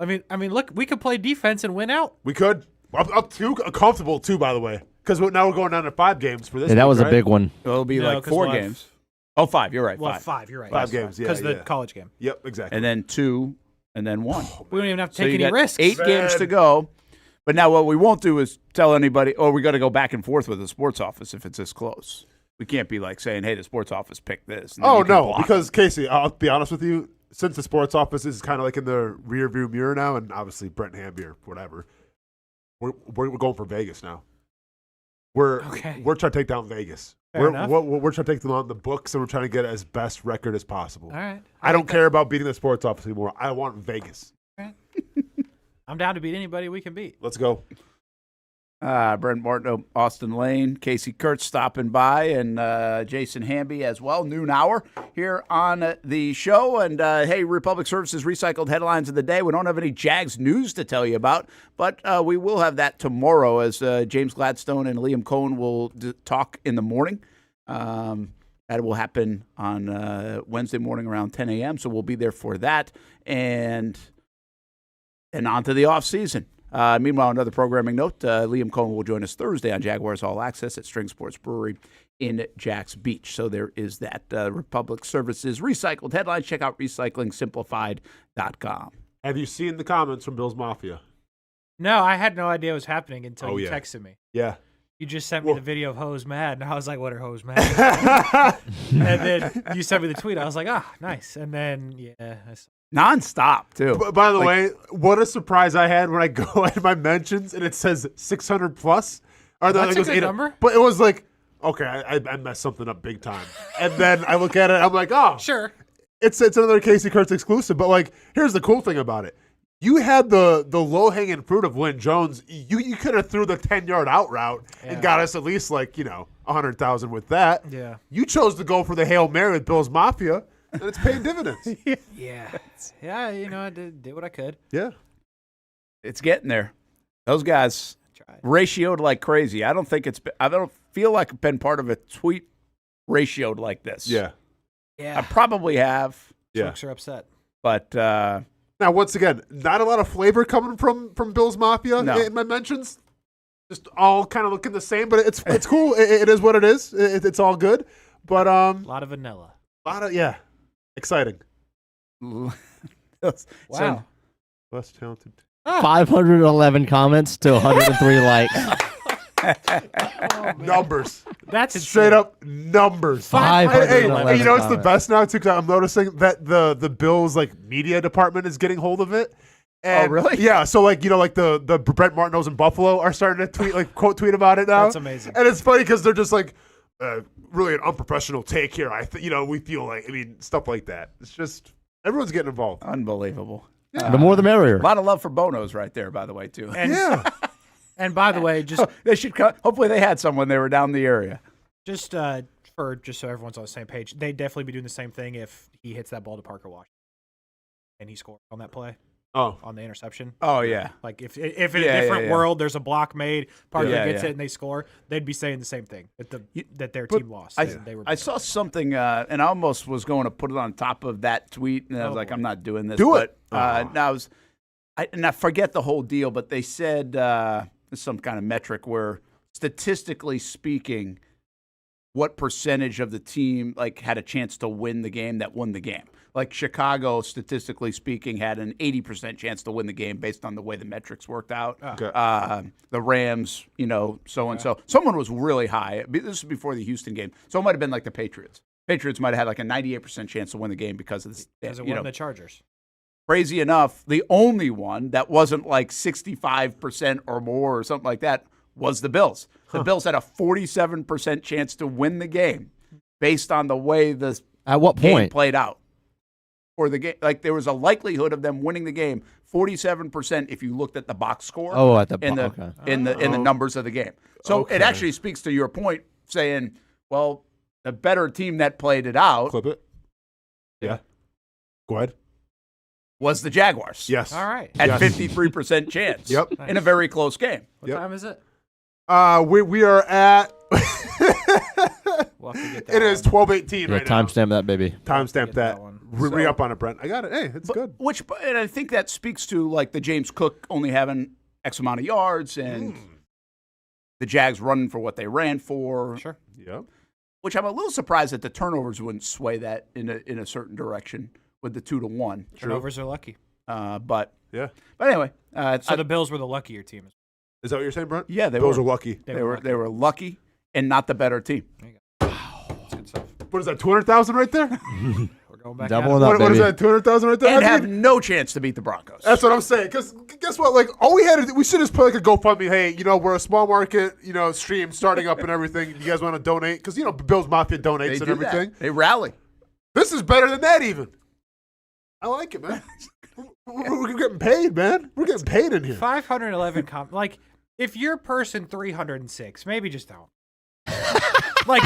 look, we could play defense and win out. We could. Up 2, comfortable 2, by the way. Because now we're going down to 5 games for this. Yeah, that week, was right? a big one. It'll be No, like 'cause 4 we'll have- games. Oh, 5. You're right. Well, 5. 5, you're right. 5 games, yeah. Because the yeah. college game. Yep, exactly. And then 2, and then 1. We don't even have to So take you any got risks. 8 games to go. But now what we won't do is tell anybody, we got to go back and forth with the sports office if it's this close. We can't be like saying, hey, the sports office picked this. And then Oh, you can no, block because, Casey, I'll be honest with you. Since the sports office is kind of like in the rear view mirror now, and obviously Brent Hamby or whatever, we're going for Vegas now. We're trying to take down Vegas. Fair enough. We're trying to take them on the books, and we're trying to get as best record as possible. All right. I don't care about beating the sports office anymore. I want Vegas. I'm down to beat anybody we can beat. Let's go. Brent Martineau, Austen Lane, Casey Kurtz stopping by, and Jason Hamby as well. Noon hour here on the show. And hey, Republic Services recycled headlines of the day. We don't have any Jags news to tell you about, but we will have that tomorrow as James Gladstone and Liam Coen will talk in the morning. That will happen on Wednesday morning around 10 a.m., so we'll be there for that. And on to the off season. Meanwhile, another programming note, Liam Coen will join us Thursday on Jaguars All Access at String Sports Brewery in Jax Beach. So there is that. Republic Services recycled headlines. Check out recyclingsimplified.com. Have you seen the comments from Bill's Mafia? No, I had no idea it was happening until you yeah. texted me. Yeah. You just sent me the video of Hoes Mad, and I was like, what are Hoes Mad? And then you sent me the tweet. I was like, nice. And then, Nonstop, too. By the way, what a surprise I had when I go at my mentions and it says 600 plus. Or That's a good number. But it was like, okay, I messed something up big time. And then I look at it, I'm like, oh. Sure. It's another Casey Kurtz exclusive. But, like, here's the cool thing about it. You had the low-hanging fruit of Lynn Jones. You could have threw the 10-yard out route and got us at least, 100,000 with that. Yeah. You chose to go for the Hail Mary with Bill's Mafia, and it's paying dividends. Yeah. I did what I could. Yeah. It's getting there. Those guys ratioed like crazy. I don't feel like I've been part of a tweet ratioed like this. Yeah. Yeah. I probably have. Folks are upset. But now, once again, not a lot of flavor coming from Bill's Mafia in my mentions. Just all kind of looking the same, but it's cool. It is what it is. It's all good. But a lot of vanilla. Exciting. Wow. Less talented. 511 comments to 103 likes. Numbers. That's straight up numbers. 511 Hey, you know what's the comments. best now too? Because I'm noticing that the Bills media department is getting hold of it. And, really? Yeah. So the Brent Martineaus in Buffalo are starting to tweet quote tweet about it now. That's amazing. And it's funny because they're just really an unprofessional take here. We feel stuff like that. It's just everyone's getting involved. Unbelievable. Yeah. The more the merrier. A lot of love for Bonos right there, by the way, too. And, And by the way, they should hopefully they had some when they were down the area. Just so everyone's on the same page, they'd definitely be doing the same thing if he hits that ball to Parker Washington and he scores on that play. on the interception. Oh, yeah. Like if in a different world there's a block made, Parker gets it and they score, they'd be saying the same thing that their team lost. I saw something, and I almost was going to put it on top of that tweet, and I was like, I'm not doing this. Do it. No, I forget the whole deal, but they said some kind of metric where statistically speaking, what percentage of the team had a chance to win the game that won the game. Like Chicago, statistically speaking, had an 80% chance to win the game based on the way the metrics worked out. Okay. The Rams, so-and-so. Someone was really high. This is before the Houston game. So it might have been like the Patriots. Patriots might have had a 98% chance to win the game because of this. Because it won the Chargers. Crazy enough, the only one that wasn't 65% or more or something like that was the Bills. The Bills had a 47% chance to win the game based on the way the game played out. Or the game, there was a likelihood of them winning the game, 47% if you looked at the box score. Oh, at the in the numbers of the game. So it actually speaks to your point, saying, well, the better team that played it out. Clip it. Yeah. Go ahead. Was the Jaguars. Yes. All right. At 53% chance. Yep. In a very close game. What time is it? We are at. We'll have to get that it is 12:18 right now. Timestamp that, baby. Timestamp that. Re-up on it, Brent. I got it. Hey, it's good. And I think that speaks to the James Cook only having X amount of yards and the Jags running for what they ran for. Sure. Yep. Which I'm a little surprised that the turnovers wouldn't sway that in a certain direction with the 2-1. Turnovers are lucky. But anyway, so the Bills were the luckier team. Is that what you're saying, Brent? Yeah, they Bills were are lucky. They were lucky and not the better team. What is that? 200,000 right there. We're going back. Doubling up, What is that? 200,000 right there. And have no chance to beat the Broncos. That's what I'm saying. Because guess what? All we had to do, we should just put a GoFundMe. Hey, we're a small market, stream starting up and everything. You guys want to donate? Because Bills Mafia donates and everything. They rally. This is better than that even. I like it, man. We're getting paid, man. We're getting paid in here. 511 if you're person 306, maybe just don't. Brent,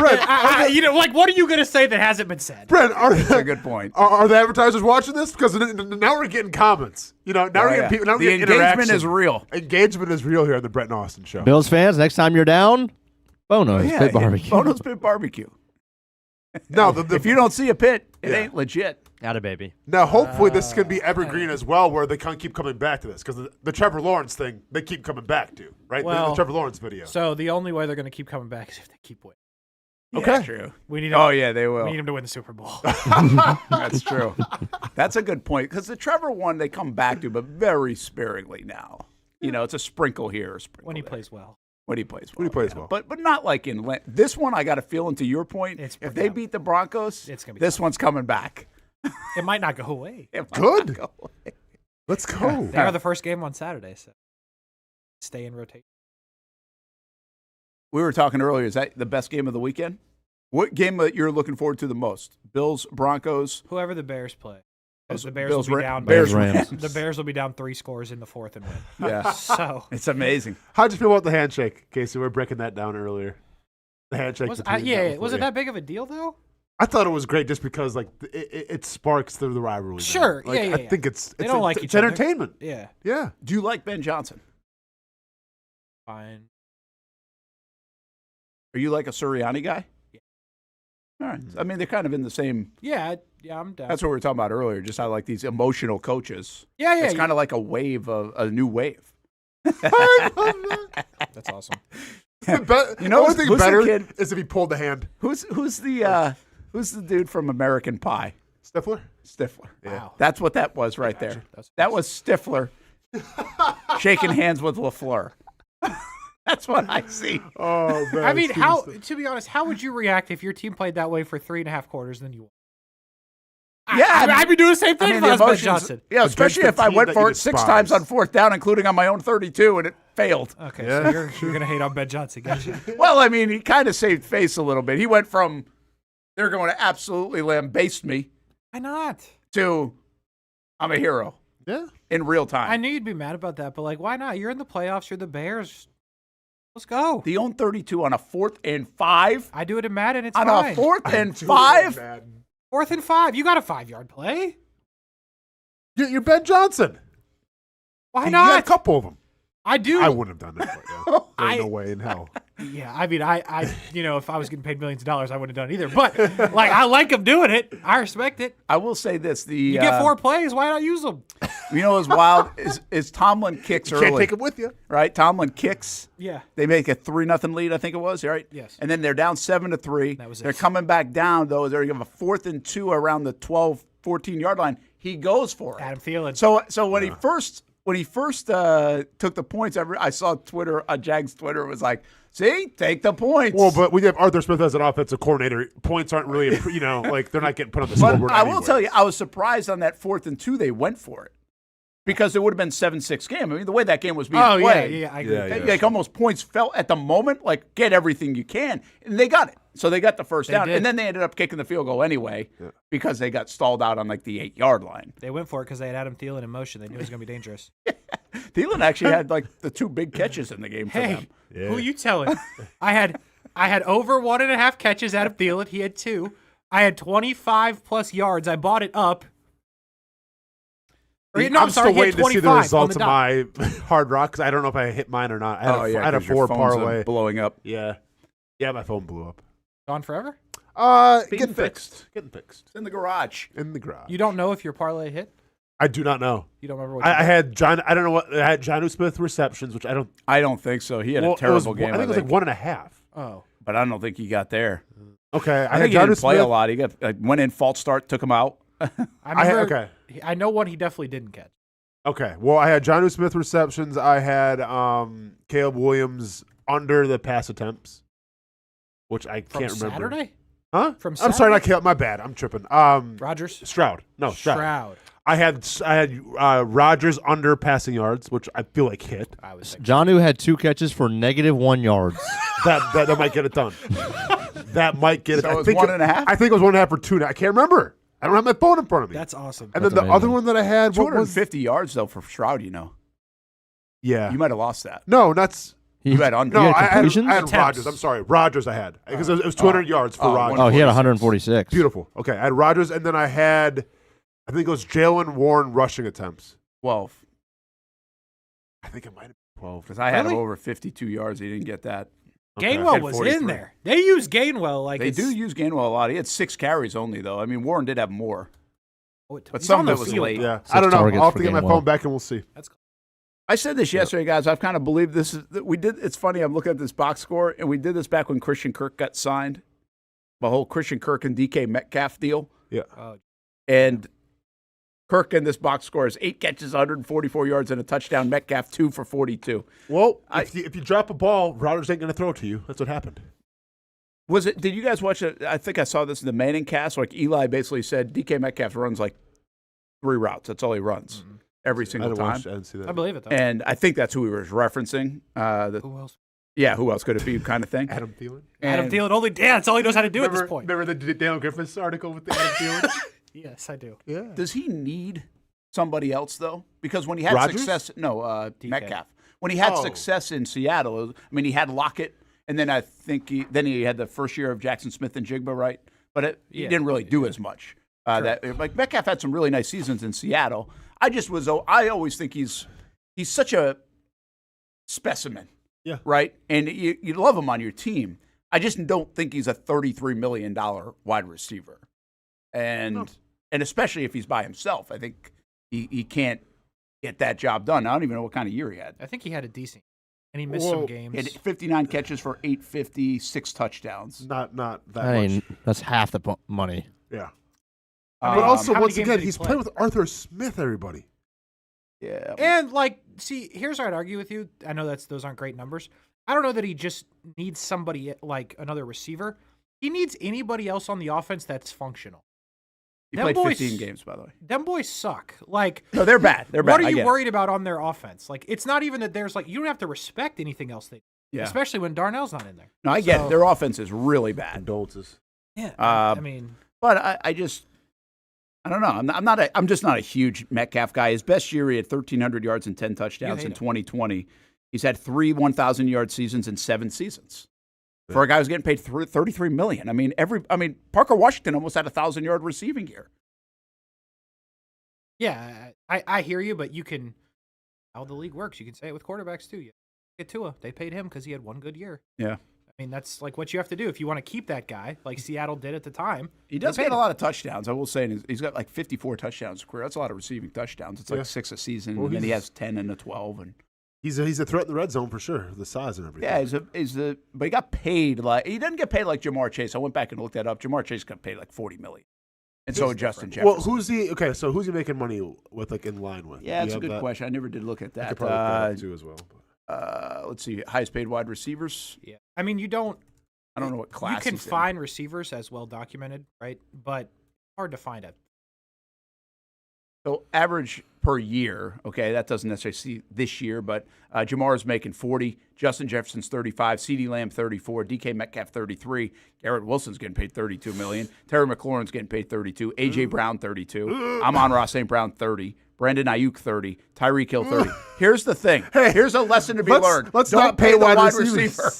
what are you going to say that hasn't been said? Brent, that's a good point. Are the advertisers watching this? Because now we're getting comments. Now we're getting people. Now we're getting engagement is real. Engagement is real here on the Brent and Austin Show. Bills fans, next time you're down, Bono's Pit Barbecue. Bono's Pit Barbecue. No, if you don't see a pit, it ain't legit. Got it, baby. Now, hopefully, this can be evergreen as well, where they kind of keep coming back to this. Because the Trevor Lawrence thing, they keep coming back to, right? Well, the Trevor Lawrence video. So the only way they're going to keep coming back is if they keep winning. Okay. Yeah, true. We need they will. We need them to win the Super Bowl. That's true. That's a good point. Because the Trevor one, they come back to, but very sparingly now. It's a sprinkle here. A sprinkle when he there. plays well. When he plays well. When he plays well. But not like in this one, I got a feeling, to your point, if they beat the Broncos, this one's coming back. It might not go away. Good. Let's go. They are the first game on Saturday, so stay in rotation. We were talking earlier, is that the best game of the weekend? What game that you're looking forward to the most? Bills, Broncos? Whoever the Bears play. The Bears Bills, will be down. Rams. The Bears will be down 3 scores in the fourth and win. Yeah. So it's amazing. How'd you feel about the handshake, Casey? We were breaking that down earlier. The handshake. Was it that big of a deal, though? I thought it was great just because it sparks the rivalry. Sure. Now. I think it's it's entertainment. Yeah. Yeah. Do you like Ben Johnson? Fine. Are you like a Sirianni guy? Yeah. All right. I mean, they're kind of in the same. Yeah, I'm down. That's what we were talking about earlier, just how emotional coaches. Yeah. It's kind of like a new wave. That's awesome. The only thing better is if he pulled the hand. Who's the dude from American Pie? Stifler? Yeah. Wow. That's what that was right there. That was Stifler shaking hands with LaFleur. That's what I see. Oh, man. I mean, to be honest, how would you react if your team played that way for 3.5 quarters and then you won? Yeah, I'd be doing the same thing if I was Ben Johnson. Yeah, especially if I went for it 6 times on 4th down, including on my own 32, and it failed. Okay, so you're going to hate on Ben Johnson, gotcha. Well, I mean, he kind of saved face a little bit. He went from, they're going to absolutely lambaste me. Why not? To, I'm a hero. Yeah. In real time. I knew you'd be mad about that, but why not? You're in the playoffs. You're the Bears. Let's go. The own 32 on a 4th and 5. I do it in Madden. It's on fine. A 4th and 5. 4th and 5. You got a 5-yard play. You're Ben Johnson. Why You not? got a couple of them. I do. I wouldn't have done that. But, yeah. There's no way in hell. Yeah, I mean, I if I was getting paid millions of dollars, I wouldn't have done it either. But like, I like him doing it. I respect it. I will say this: You get 4 plays, why not use them? You know what's wild is Tomlin kicks early. Can't take them with you, right? Tomlin kicks. Yeah. They make a 3-0 lead, I think it was, right? Yes. And then they're down 7-3. That was it. They're coming back down though. They're going to have a 4th and 2 around the 12, 14-yard line. He goes for it. Adam Thielen. So when he first took the points, I saw Twitter, Jags Twitter was like, "See, take the points." Well, but when you have Arthur Smith as an offensive coordinator, points aren't really, like they're not getting put on the scoreboard. I will tell you, I was surprised on that 4th and 2 they went for it. Because it would have been 7-6 game. I mean, the way that game was being played. Yeah, I agree. Like almost points fell at the moment, like get everything you can. And they got it. So they got the first down. did. And then they ended up kicking the field goal anyway because they got stalled out on like the 8-yard line. They went for it because they had Adam Thielen in motion. They knew it was going to be dangerous. Thielen actually had like the 2 big catches in the game for them. Who are you telling? I had over 1.5 catches out of Thielen. He had 2. I had 25+ yards. I bought it up. I'm still waiting to see the results of my Hard Rock because I don't know if I hit mine or not. I had a 4 parlay blowing up. Yeah, my phone blew up. Gone forever? Getting fixed. It's in the garage. You don't know if your parlay hit? I do not know. You don't remember what I had John. I don't know what I had. Jonnu Smith receptions, which I don't. I don't think so. He had a terrible game. I think it was like 1.5. Oh, but I don't think he got there. Okay, I think he didn't play a lot. He got went in false start, took him out. I know one he definitely didn't catch. Okay, well, I had Jonnu Smith receptions. I had Caleb Williams under the pass attempts, which I can't remember. Saturday? Huh? From I'm Saturday? sorry, not Caleb. My bad. I'm tripping. Rogers? Stroud. No, Stroud. I had Rogers under passing yards, which I feel like hit. Jonnu had 2 catches for -1 yards. that might get it done. That might get it. So it was 1.5? I think it was 1.5 or 2. I can't remember. I don't have my phone in front of me. That's awesome. And then the other one that I had, what was 250 yards though for Stroud? You know. Yeah. You might have lost that. No, that's. You had under. No, had I had completions? Rogers. I'm sorry, Rogers. I had because it was 200 yards for Rogers. Oh, he had 146. Beautiful. Okay, I had Rogers, and then I had, I think it was Jalen Warren rushing attempts. 12. I think it might have been 12 because I had him over 52 yards. He didn't get that. Gainwell was in there. They use Gainwell like they do use Gainwell a lot. He had 6 carries only though. I mean, Warren did have more. But he's some on of it the was field, late. Yeah, I don't know. I'll have to get my phone back and we'll see. I said this yesterday, guys. I've kind of believed this. We did. It's funny. I'm looking at this box score, and we did this back when Christian Kirk got signed. The whole Christian Kirk and DK Metcalf deal. Yeah. And Kirk in this box score is 8 catches, 144 yards, and a touchdown. Metcalf 2 for 42. Well, if you drop a ball, Rodgers ain't going to throw it to you. That's what happened. Was it? Did you guys watch it? I think I saw this in the Manning cast. Like Eli basically said, DK Metcalf runs like 3 routes. That's all he runs every single time. I didn't see that. I believe it though. And I think that's who he was referencing. Who else? Yeah, who else could it be? Kind of thing. Adam Thielen. Adam Thielen only. Yeah, that's all he knows how to do at this point. Remember the Dale Griffiths article with the Adam Thielen? Yes, I do. Yeah. Does he need somebody else though? Because when he had Rodgers? success, Metcalf. When he had success in Seattle, I mean, he had Lockett, and then I think he had the first year of Jackson Smith and Jigba, right? But he didn't really do as much. Like Metcalf had some really nice seasons in Seattle. I always think he's such a specimen. Yeah. Right? And you love him on your team. I just don't think he's a $33 million wide receiver. And especially if he's by himself, I think he can't get that job done. I don't even know what kind of year he had. I think he had a decent, and he missed some games. He had 59 catches for 850, 6 touchdowns. Not that I much. that's half the money. Yeah. But also, once again, he's playing with Arthur Smith, everybody. Yeah. And, here's where I'd argue with you. I know those aren't great numbers. I don't know that he just needs somebody like another receiver. He needs anybody else on the offense that's functional. He played 15 games, by the way. Them boys suck. No, they're bad. They're bad. What are you worried about on their offense? It's not even that there's you don't have to respect anything else they do. Yeah. Especially when Darnell's not in there. No, I get it. Their offense is really bad. Condolences. Yeah. But I don't know. I'm just not a huge Metcalf guy. His best year, he had 1,300 yards and 10 touchdowns in 2020. He's had 3 1,000-yard seasons in 7 seasons. For a guy who's getting paid $33 million. I mean, Parker Washington almost had a 1,000-yard receiving year. Yeah, I hear you, but you can how the league works. You can say it with quarterbacks too. You get Tua. They paid him because he had one good year. Yeah. I mean, that's like what you have to do if you want to keep that guy, like Seattle did at the time. He does get a lot of touchdowns. I will say he's got like 54 touchdowns in his career. That's a lot of receiving touchdowns. It's like 6 a season, and then he has 10 and a 12. And he's a threat in the red zone for sure. The size and everything. Yeah, but he got paid he doesn't get paid like Jamar Chase. I went back and looked that up. Jamar Chase got paid like $40 million, and so Justin Jefferson. Well, who's he making money with, like in line with? Yeah, that's a good question. I never did look at that. I could probably look that up too as well. Let's see, highest paid wide receivers. Yeah, I mean, I don't know what class. You can find receivers as well documented, right? But hard to find it. So average per year, okay, that doesn't necessarily see this year, but Jamar's making 40, Justin Jefferson's 35, CeeDee Lamb 34, DK Metcalf 33, Garrett Wilson's getting paid $32 million, Terry McLaurin's getting paid $32, AJ Brown 32, Amon-Ra St. Brown 30, Brandon Ayuk 30, Tyreek Hill 30. Here's the thing. Here's a lesson to be learned. Let's Don't not pay the wide receiver.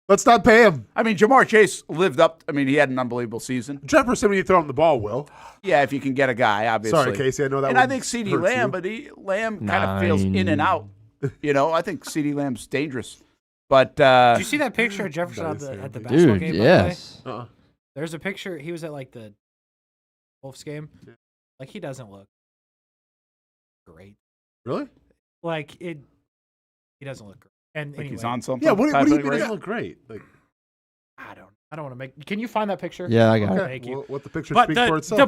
Let's not pay him. I mean, Jamar Chase lived up. I mean, he had an unbelievable season. Jefferson, when you throw him the ball, Will. Yeah, if you can get a guy, obviously. Sorry, Casey, I know that. And I think CeeDee Lamb, but Lamb kind of feels in and out. I think CeeDee Lamb's dangerous. But did you see that picture of Jefferson at the basketball game? Yes. There's a picture. He was at like the Wolves game. Like he doesn't look great. Really? Like he doesn't look great. And like anyway. he's on something. Yeah, what do you mean doesn't look great? Like, I don't want to make. Can you find that picture? Yeah, I got it. Thank you. Well, what the picture but speaks for itself.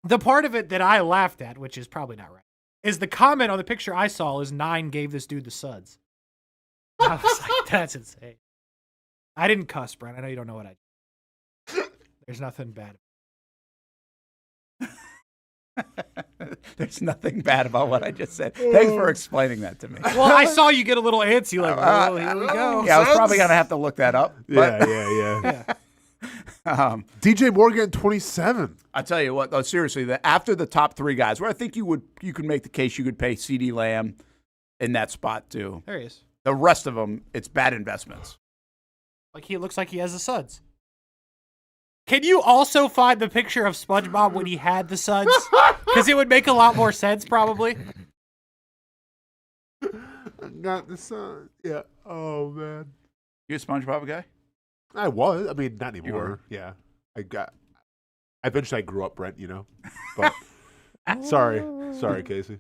The part of it that I laughed at, which is probably not right, is the comment on the picture I saw is 9 gave this dude the suds. I was like, that's insane. I didn't cuss, Brent. I know you don't know what I did. There's nothing bad. There's nothing bad about what I just said. Thanks for explaining that to me. Well, I saw you get a little antsy, like, well, here we go. Yeah, I was probably going to have to look that up. But, yeah. DJ Morgan, 27. I tell you what, though, seriously, after the top 3 guys, where I think you could make the case you could pay CeeDee Lamb in that spot too. There he is. The rest of them, it's bad investments. Like he looks like he has the suds. Can you also find the picture of SpongeBob when he had the suds? Because it would make a lot more sense, probably. Got the suds. Yeah. Oh man. You a SpongeBob guy? I was. I mean, not anymore. You were? Yeah. Eventually I grew up, Brent. But sorry, Casey.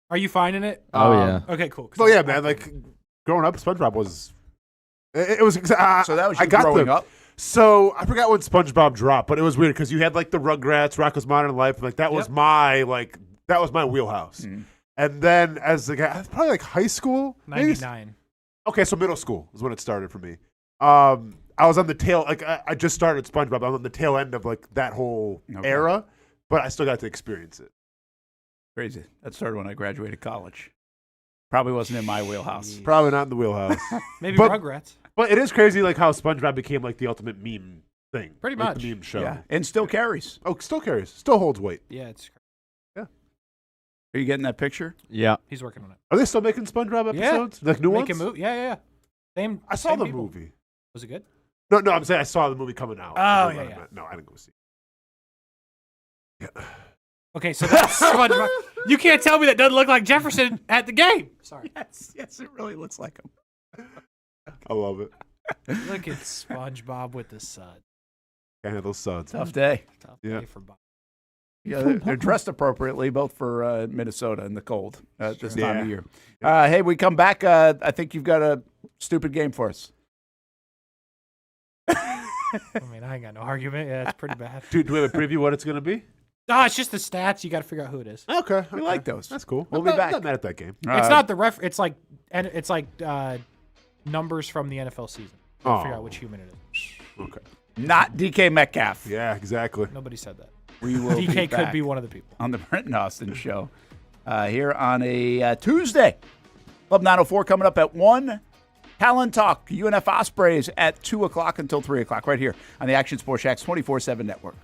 Are you finding it? Oh yeah. Okay, cool. Well, yeah, man. Like growing up, SpongeBob was. It was. So that was you growing up. So I forgot when SpongeBob dropped, but it was weird because you had like the Rugrats, Rocko's Modern Life, and like that was my wheelhouse. Mm-hmm. And then as the guy, probably like high school, 99. Okay, so middle school is when it started for me. I was on the tail, like I just started SpongeBob. I was on the tail end of like that whole era, but I still got to experience it. Crazy. That started when I graduated college. Probably wasn't in my wheelhouse. Probably not in the wheelhouse. Maybe Rugrats. But it is crazy, like how SpongeBob became like the ultimate meme thing. Pretty like much. the meme show. Yeah. And still carries. Oh, still carries. Still holds weight. Yeah, it's. Are you getting that picture? Yeah. He's working on it. Are they still making SpongeBob episodes? Like new ones? Yeah. Same. I saw same the people. movie. Was it good? No, I'm saying I saw the movie coming out. Oh, yeah. No, I didn't go see it. Yeah. Okay, so that's SpongeBob. You can't tell me that doesn't look like Jefferson at the game. Sorry. Yes, it really looks like him. I love it. Look at SpongeBob with the suds. Can't have those suds. Tough day. Tough day for Bob. Yeah, they're dressed appropriately, both for Minnesota in the cold at this time of year. Hey, we come back. I think you've got a stupid game for us. I mean, I ain't got no argument. Yeah, it's pretty bad. Do we have a preview what it's going to be? No, it's just the stats. You got to figure out who it is. Okay. We like those. That's cool. We'll be back. I'm not mad at that game. It's not the ref. It's like numbers from the NFL season. Figure out which human it is. Okay. Not DK Metcalf. Yeah, exactly. Nobody said that. We will DK be could be one of the people on the Brent and Austen show here on a Tuesday. Club 904 coming up at 1. Talent Talk, UNF Ospreys at 2 o'clock until 3 o'clock right here on the Action Sports Jax 24/7 network.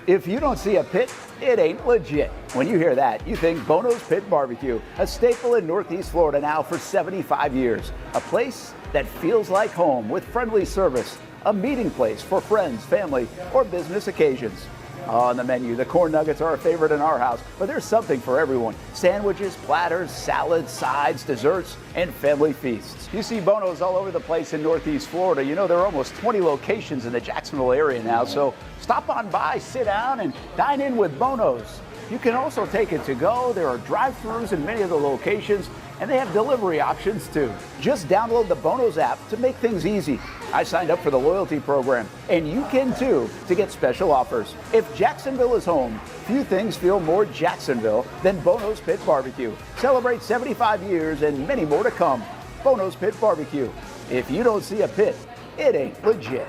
If you don't see a pit, it ain't legit. When you hear that, you think Bono's Pit Barbecue, a staple in Northeast Florida now for 75 years. A place that feels like home with friendly service, a meeting place for friends, family, or business occasions. On the menu, the corn nuggets are a favorite in our house, but there's something for everyone. Sandwiches, platters, salads, sides, desserts, and family feasts. You see Bono's all over the place in Northeast Florida. You know, there are almost 20 locations in the Jacksonville area now, so stop on by, sit down, and dine in with Bono's. You can also take it to go. There are drive-thrus in many of the locations, and they have delivery options too. Just download the Bono's app to make things easy. I signed up for the loyalty program, and you can too, to get special offers. If Jacksonville is home, few things feel more Jacksonville than Bono's Pit Barbecue. Celebrate 75 years and many more to come. Bono's Pit Barbecue. If you don't see a pit, it ain't legit.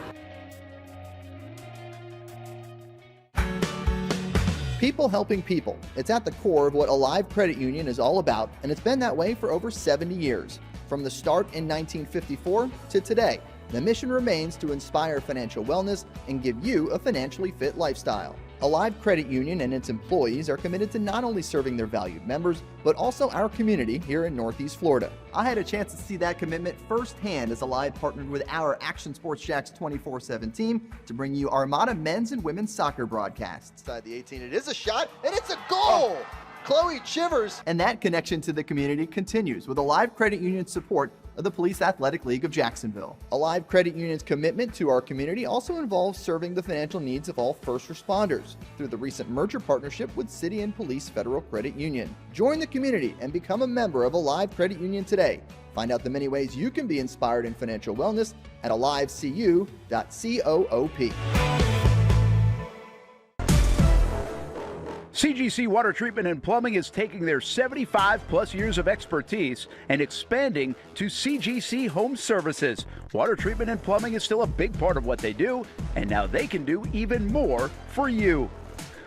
People helping people. It's at the core of what Alive Credit Union is all about, and it's been that way for over 70 years. From the start in 1954 to today, the mission remains to inspire financial wellness and give you a financially fit lifestyle. Alive Credit Union and its employees are committed to not only serving their valued members, but also our community here in Northeast Florida. I had a chance to see that commitment firsthand as Alive partnered with our Action Sports Jacks 24/7 team to bring you Armada men's and women's soccer broadcasts. Inside the 18, it is a shot, and it's a goal! Chloe Chivers! And that connection to the community continues with Alive Credit Union's support of the Police Athletic League of Jacksonville. Alive Credit Union's commitment to our community also involves serving the financial needs of all first responders through the recent merger partnership with City and Police Federal Credit Union. Join the community and become a member of Alive Credit Union today. Find out the many ways you can be inspired in financial wellness at alivecu.coop. CGC Water Treatment and Plumbing is taking their 75-plus years of expertise and expanding to CGC Home Services. Water treatment and plumbing is still a big part of what they do, and now they can do even more for you.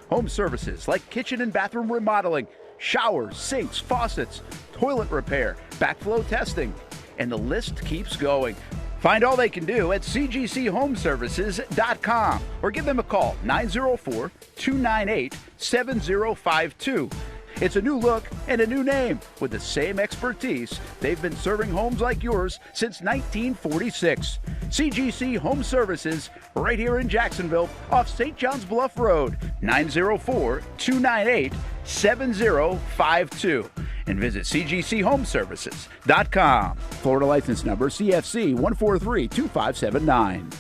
Home services like kitchen and bathroom remodeling, showers, sinks, faucets, toilet repair, backflow testing, and the list keeps going. Find all they can do at cgchomeservices.com or give them a call, 904-298-7052. It's a new look and a new name with the same expertise. They've been serving homes like yours since 1946. CGC Home Services, right here in Jacksonville off St. John's Bluff Road, 904-298-7052. And visit cgchomeservices.com. Florida license number CFC 1432579.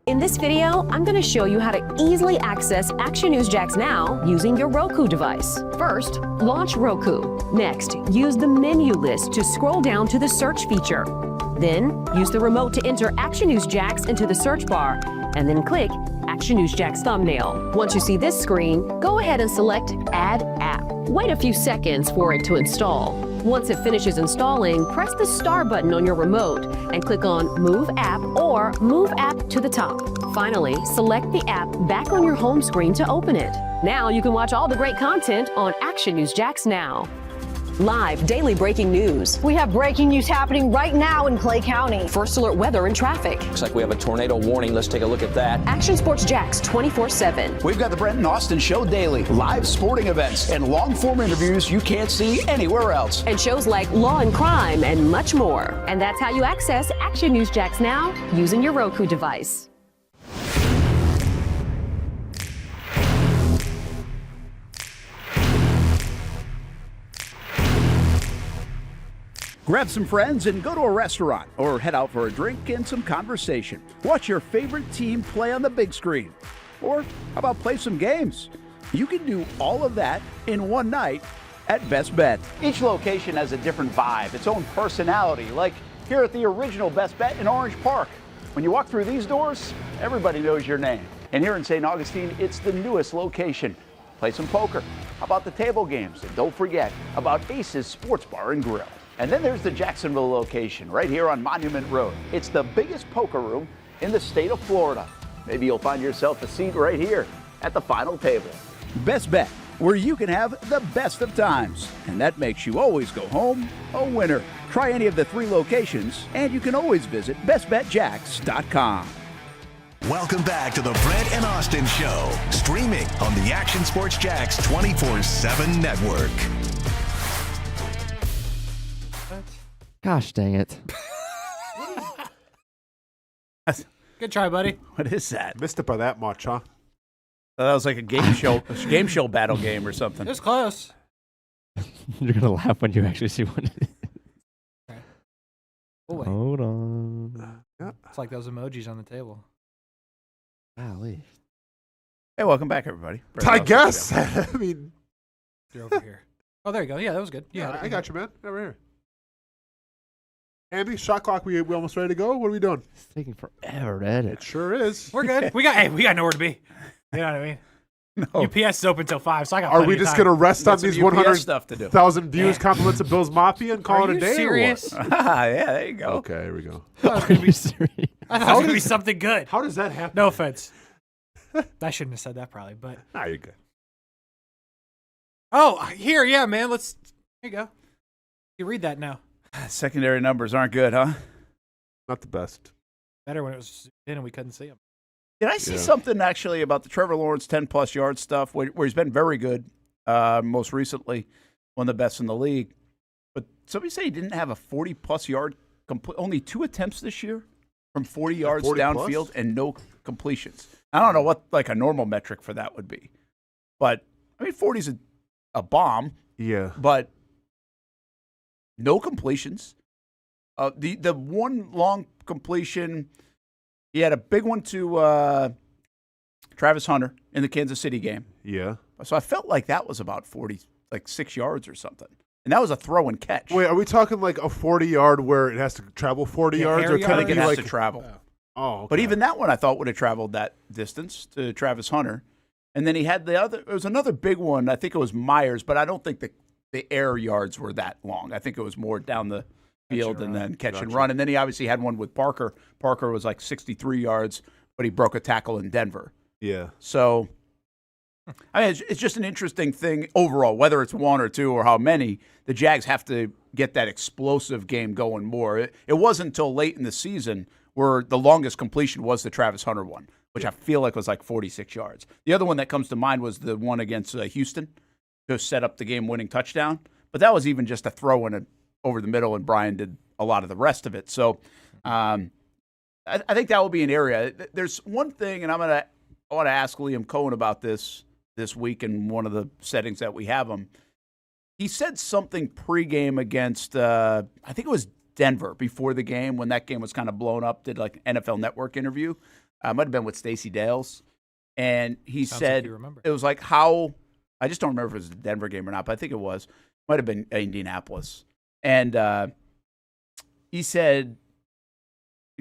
In this video, I'm going to show you how to easily access Action News Jax Now using your Roku device. First, launch Roku. Next, use the menu list to scroll down to the search feature. Then, use the remote to enter Action News Jax into the search bar, and then click Action News Jax thumbnail. Once you see this screen, go ahead and select Add App. Wait a few seconds for it to install. Once it finishes installing, press the star button on your remote and click on Move App or Move App to the top. Finally, select the app back on your home screen to open it. Now you can watch all the great content on Action News Jax Now. Live daily breaking news. We have breaking news happening right now in Clay County. First alert weather and traffic. Looks like we have a tornado warning. Let's take a look at that. Action Sports Jacks 24/7. We've got the Brent and Austen Show daily, live sporting events, and long-form interviews you can't see anywhere else. And shows like Law and Crime and much more. And that's how you access Action News Jax Now using your Roku device. Grab some friends and go to a restaurant or head out for a drink and some conversation. Watch your favorite team play on the big screen. Or how about play some games? You can do all of that in one night at Best Bet. Each location has a different vibe, its own personality, like here at the original Best Bet in Orange Park. When you walk through these doors, everybody knows your name. And here in St. Augustine, it's the newest location. Play some poker. How about the table games? And don't forget about Ace's Sports Bar and Grill. And then there's the Jacksonville location right here on Monument Road. It's the biggest poker room in the state of Florida. Maybe you'll find yourself a seat right here at the final table. Best Bet, where you can have the best of times. And that makes you always go home a winner. Try any of the 3 locations, and you can always visit bestbetjacks.com. Welcome back to the Brent and Austen Show, streaming on the Action Sports Jacks 24/7 network. Gosh dang it. Good try, buddy. What is that? Missed it by that much, huh? That was like a game show battle game or something. It was close. You're gonna laugh when you actually see what it is. Oh, wait. Hold on. It's like those emojis on the table. Golly. Hey, welcome back, everybody. I guess. I mean, You're over here. Oh, there you go. Yeah, that was good. yeah, I got you, man. Over here. Andy, shot clock. We almost ready to go. What are we doing? It's taking forever to edit. It sure is. We're good. We got nowhere to be. You know what I mean? No. UPS is open till 5, so I got. Are plenty we of just time. gonna rest on these stuff to do. 100,000 views, compliments of Bill's Mafia, and call Are it a you day? serious? Or what? Yeah, there you go. Okay, here we go. I thought it was gonna be something good. How does that happen? No offense. I shouldn't have said that probably, but. Nah, you're good. Oh, here, yeah, man. Here you go. You read that now. Secondary numbers aren't good, huh? Not the best. Better when it was in and we couldn't see him. Did I see something actually about the Trevor Lawrence 10-plus yard stuff where he's been very good, most recently, one of the best in the league. But somebody say he didn't have a 40-plus yard, only 2 attempts this year from 40 yards 40 downfield plus? and no completions. I don't know what like a normal metric for that would be. But, I mean, 40's a bomb. Yeah. But no completions. The one long completion, he had a big one to Travis Hunter in the Kansas City game. Yeah. So I felt like that was about 6 yards or something. And that was a throw and catch. Wait, are we talking like a 40-yard where it has to travel 40 yards? Or I can think it it be has like to travel. Oh, okay. But even that one I thought would have traveled that distance to Travis Hunter. And then he had it was another big one. I think it was Myers, but I don't think the air yards were that long. I think it was more down the field and then catch and run. And then he obviously had one with Parker. Parker was like 63 yards, but he broke a tackle in Denver. Yeah. So, I mean, it's just an interesting thing overall, whether it's one or two or how many. The Jags have to get that explosive game going more. It wasn't until late in the season where the longest completion was the Travis Hunter one, which I feel like was like 46 yards. The other one that comes to mind was the one against Houston to set up the game-winning touchdown. But that was even just a throw in over the middle, and Brian did a lot of the rest of it. So I think that will be an area. There's one thing, and I want to ask Liam Coen about this week in one of the settings that we have him. He said something pregame against, I think it was Denver before the game when that game was kind of blown up, did like an NFL Network interview. Might have been with Stacey Dales. And he said, it was like how, I just don't remember if it was the Denver game or not, but I think it was. Might have been Indianapolis. And he said,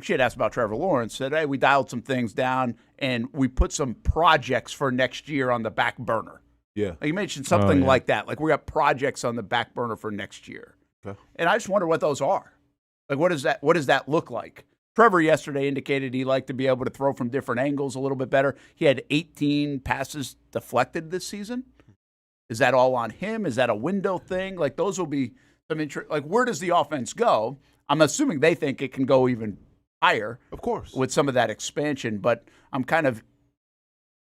she had asked about Trevor Lawrence, said, hey, we dialed some things down and we put some projects for next year on the back burner. Yeah. Like he mentioned something like that. Like we got projects on the back burner for next year. Okay. And I just wonder what those are. Like what does that look like? Trevor yesterday indicated he liked to be able to throw from different angles a little bit better. He had 18 passes deflected this season. Is that all on him? Is that a window thing? Like those will be some like where does the offense go? I'm assuming they think it can go even higher. Of course. With some of that expansion, but I'm kind of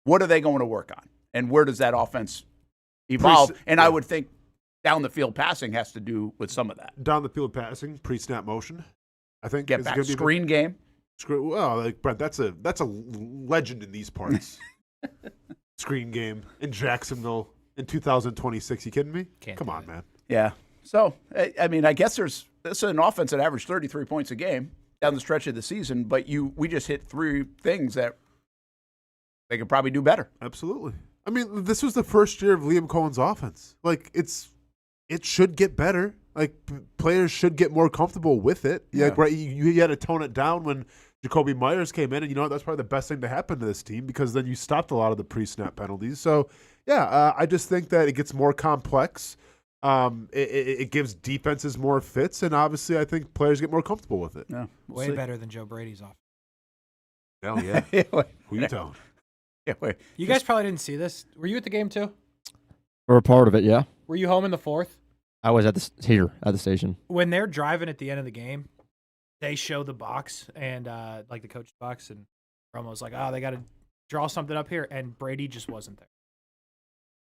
what are they going to work on? And where does that offense evolve? I would think down the field passing has to do with some of that. Down the field passing, pre-snap motion. I think get back screen game. Well, like Brent, that's a legend in these parts. Screen game in Jacksonville in 2026. You kidding me? Come on, man. Yeah. So I mean, I guess this is an offense that averaged 33 points a game down the stretch of the season, but we just hit 3 things that they could probably do better. Absolutely. I mean, this was the first year of Liam Coen's offense. Like it should get better. Like players should get more comfortable with it. Yeah. Like, right, you had to tone it down when Jacoby Myers came in, and you know that's probably the best thing to happen to this team because then you stopped a lot of the pre-snap penalties. So yeah, I just think that it gets more complex. It gives defenses more fits, and obviously I think players get more comfortable with it. Yeah, way better than Joe Brady's offense. Hell yeah. Who you telling? Yeah, wait. You guys probably didn't see this. Were you at the game too? We're a part of it, yeah. Were you home in the 4th? I was at the station. When they're driving at the end of the game, they show the box and like the coach's box, and Romo's like, "Oh, they got to draw something up here," and Brady just wasn't there.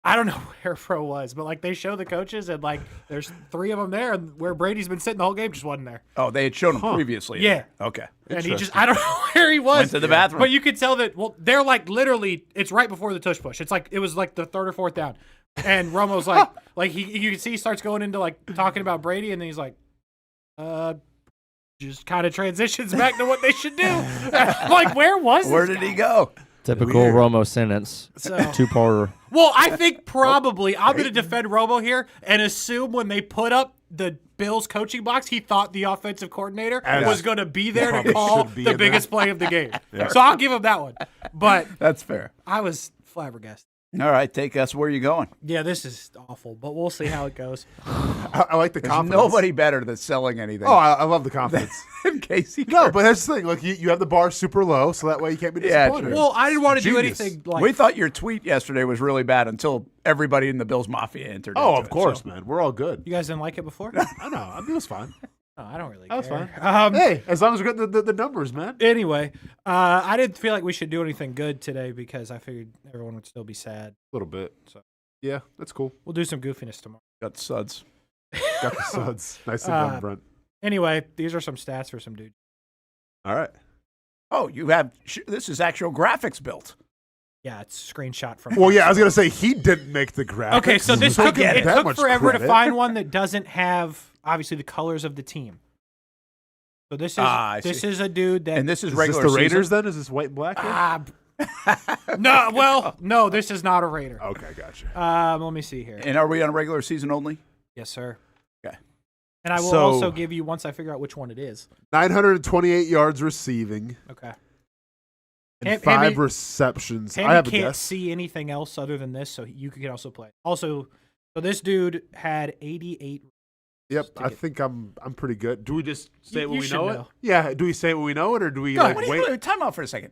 I don't know where Pro was, but like they show the coaches and like there's 3 of them there, and where Brady's been sitting the whole game just wasn't there. Oh, they had shown him previously. Yeah. Okay. And he just, I don't know where he was. Went to the bathroom. But you could tell that, well, they're like literally, it's right before the tush push. It's like, it was like the 3rd or 4th down. And Romo's like you can see he starts going into like talking about Brady, and then he's like, just kind of transitions back to what they should do. Like, where did he go? Typical Romo sentence. So- 2-parter. Well, I think probably I'm going to defend Romo here and assume when they put up the Bills coaching box, he thought the offensive coordinator was going to be there to Probably call should be the in biggest there. play of the game. Yeah. So I'll give him that one. But That's fair. I was flabbergasted. All right, take us where you going. Yeah, this is awful, but we'll see how it goes. I like the There's confidence. nobody better than selling anything. Oh, I love the confidence. In case he No, but here's the thing. Like you have the bar super low, so that way you can't be disappointed. Well, I didn't want to do Genius. anything like. we thought your tweet yesterday was really bad until everybody in the Bills Mafia entered Oh, into of it, course, so. man. We're all good. You guys didn't like it before? I know. I mean, it was fine. No, I don't really That was care. fine. Hey, as long as we're getting the numbers, man. Anyway, I didn't feel like we should do anything good today because I figured everyone would still be sad. A little bit. So yeah, that's cool. We'll do some goofiness tomorrow. Got the suds. Got the suds. Nice and done, Brent. Anyway, these are some stats for some dude. All right. Oh, you have this is actual graphics built. Yeah, it's a screenshot from. Well, yeah, I was gonna say he didn't make the graphics. Okay, so this took it that took much forever credit. to find one that doesn't have obviously the colors of the team. So this is a dude that And this is Is regular this the Raiders season? then? Is this white and black? Here? no, this is not a Raider. Okay, gotcha. Let me see here. And are we on regular season only? Yes, sir. Okay. And I will So- also give you once I figure out which one it is. 928 yards receiving Okay. and Hammy- 5 receptions. Hammy I have a can't guess. see anything else other than this, so you can also play. Also, so this dude had 88. Yep, I think I'm pretty good. Do we just say it when you we should know it? know. Yeah. Do we say it when we know it, or do we Go, like what are wait? you doing? Time out for a second.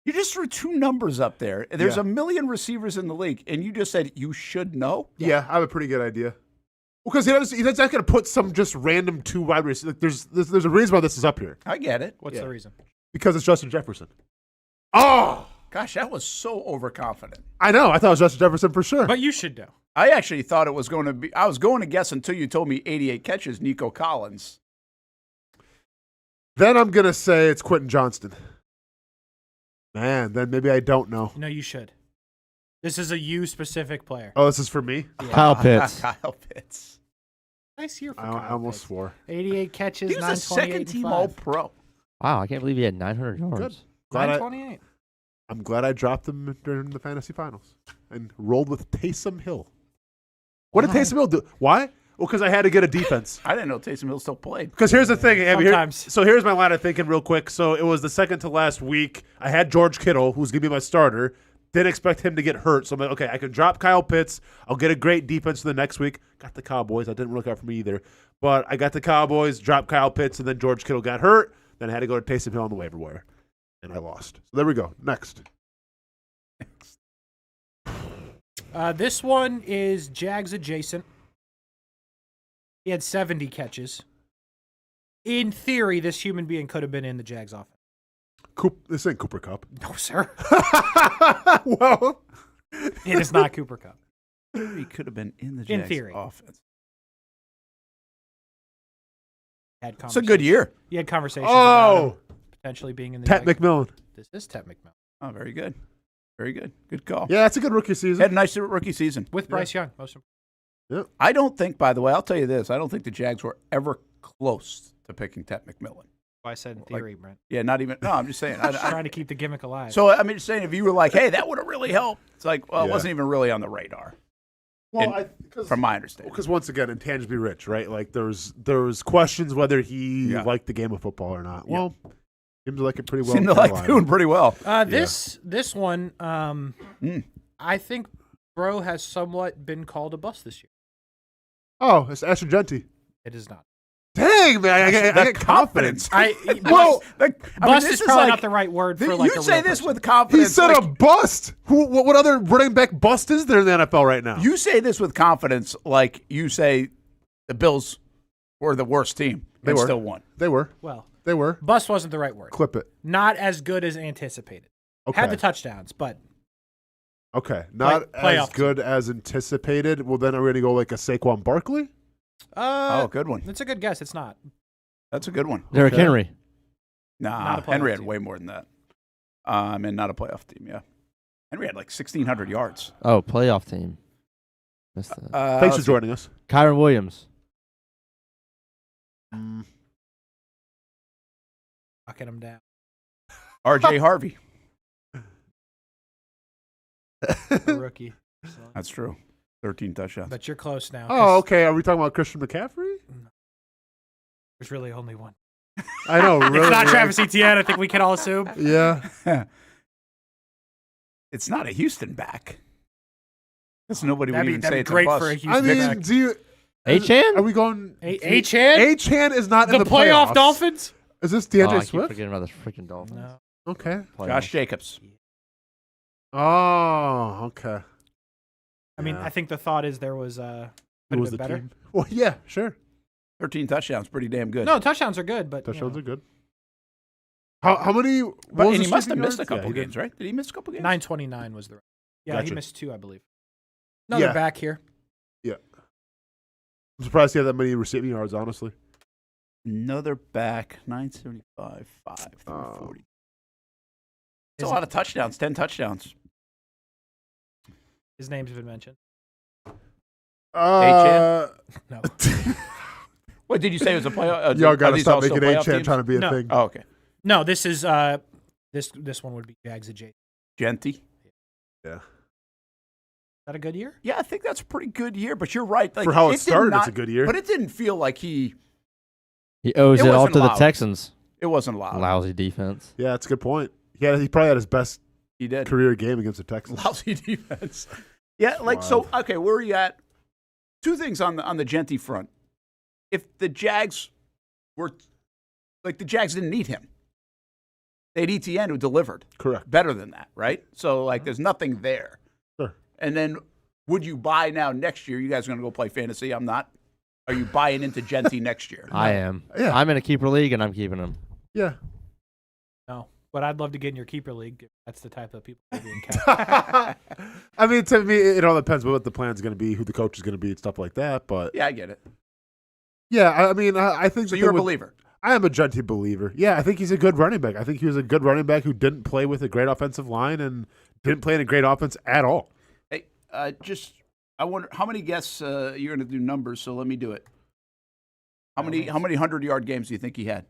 You just threw 2 numbers up there. There's Yeah. a million receivers in the league, and you just said you should know? Yeah, I have a pretty good idea. Well, because he's not going to put some just random 2 wide receivers. Like, there's a reason why this is up here. I get it. What's the reason? Because it's Justin Jefferson. Oh! Gosh, that was so overconfident. I know. I thought it was Justin Jefferson for sure. But you should know. I actually thought it was going to be – I was going to guess until you told me 88 catches, Nico Collins. Then I'm going to say it's Quentin Johnston. Man, then maybe I don't know. No, you should. This is a you-specific player. Oh, this is for me? Yeah. Kyle Pitts. Kyle Pitts. Nice year for I Kyle almost Pitts. swore. 88 catches, He was a 928 second-team and 5. All-Pro. Wow, I can't believe he had 900 yards. Good. Glad 928. I'm glad I dropped him during the fantasy finals and rolled with Taysom Hill. What did Taysom Hill do? Why? Well, because I had to get a defense. I didn't know Taysom Hill still played. Because here's the thing. Abby, Sometimes. So here's my line of thinking real quick. So it was the second to last week. I had George Kittle, who's going to be my starter. Didn't expect him to get hurt. So I'm like, okay, I can drop Kyle Pitts. I'll get a great defense for the next week. Got the Cowboys. That didn't work out for me either. But I got the Cowboys, dropped Kyle Pitts, and then George Kittle got hurt. Then I had to go to Taysom Hill on the waiver wire. And I lost. So there we go. Next. This one is Jags adjacent. He had 70 catches. In theory, this human being could have been in the Jags offense. This ain't Cooper Kupp. No, sir. Well, It is not Cooper Kupp. He could have been in the In Jags theory. offense. Had It's a good year. He had conversations about him oh, potentially being in the Pat Jags. McMillan. This is Ted McMillan. Oh, very good. Very good. Good call. Yeah, that's a good rookie season. Had a nice rookie season. With Bryce Young. Most important. I don't think, by the way, I'll tell you this. I don't think the Jags were ever close to picking Ted McMillan. I said in theory, Brent. Yeah, not even. No, I'm just saying. Just trying to keep the gimmick alive. So, I'm just saying, if you were like, hey, that would have really helped. It's like, well, it Yeah. wasn't even really on the radar. Well, from my understanding. Because once again, intangibly rich, right? Like there was questions whether he liked the game of football or not. Well, seems like it pretty well. Seemed to like doing pretty well. This one, I think Bro has somewhat been called a bust this year. Oh, it's Asher Genty. It is not. Dang, man, I get confidence. Well, bust is probably not the right word for like you a say real this person. with confidence. He said a bust. What other running back bust is there in the NFL right now? You say this with confidence, like you say the Bills were the worst team. They and were. still won. They were. Well, they were. Bust wasn't the right word. Clip it. Not as good as anticipated. Okay. Had the touchdowns, but Okay, not playoff as good as anticipated. Well, then are we going to go like a Saquon Barkley? Good one. That's a good guess. It's not. That's a good one. Derrick Henry. Nah, Not a playoff Henry had team. way more than that. And not a playoff team, yeah. Henry had like 1,600 yards. Oh, playoff team. Missed that. Thanks for joining us. Kyron Williams. Knocking him down. R.J. Harvey. A rookie. That's true. 13 touchdowns. But you're close now. Oh, okay. Are we talking about Christian McCaffrey? There's really only one. I know. Really, It's not Travis Etienne, I think we can all assume. Yeah. It's not a Houston back. Because nobody would That'd be even say it's great a bust. for a Houston I mean, back. do you... H-Han? Are we going... H-Han? H-Han is not in the playoff playoffs. Dolphins? Is this I DeAndre keep Swift? forgetting about the freaking Dolphins. No. Okay. Josh Jacobs. Oh, okay. I mean, I think the thought is there was Who could was have the been better. team? Well, yeah, sure. 13 touchdowns. Pretty damn good. No, touchdowns are good, but Touchdowns are good. How many... what But, was and the he must have receiving missed a yards? couple he did. games, right? Did he miss a couple games? 929 was the. Yeah, he Gotcha. missed 2, I believe. Another back here. Yeah. I'm surprised he had that many receiving yards, honestly. Another back. 975, 5, 340. It's a lot of touchdowns. 10 touchdowns. His name's been mentioned. H-Han? No. What did you say it was a playoff? Y'all got to stop making H-Han trying to be a No. thing. Oh, okay. No, this is this one would be Jags adjacent. Genty. Yeah. Is that a good year? Yeah, I think that's a pretty good year, but you're right. Like, For how it did started, not- it's a good year. But it didn't feel like he owes It it all wasn't to the loud. Texans. It wasn't loud. Lousy defense. Yeah, that's a good point. Yeah, he probably had his best He did. career game against the Texans. Lousy defense. Yeah, like so. Okay, where are you at? Two things on the Genty front. If the Jags were like the Jags didn't need him, they had ETN who delivered. Correct. Better than that, right? So like, there's nothing there. Sure. And then, would you buy now next year? You guys are going to go play fantasy? I'm not. Are you buying into Genty next year? I am. Yeah. I'm in a keeper league, and I'm keeping him. Yeah. No, but I'd love to get in your keeper league. If that's the type of people that be in cap. I mean, to me, it all depends on what the plan's going to be, who the coach is going to be, and stuff like that. But Yeah, I get it. yeah, I mean, I think So the you're a thing with- believer. I am a Genty believer. Yeah, I think he's a good running back. I think he was a good running back who didn't play with a great offensive line and didn't play in a great offense at all. Hey, I wonder how many guests you're going to do numbers. So let me do it. How many 100-yard games do you think he had?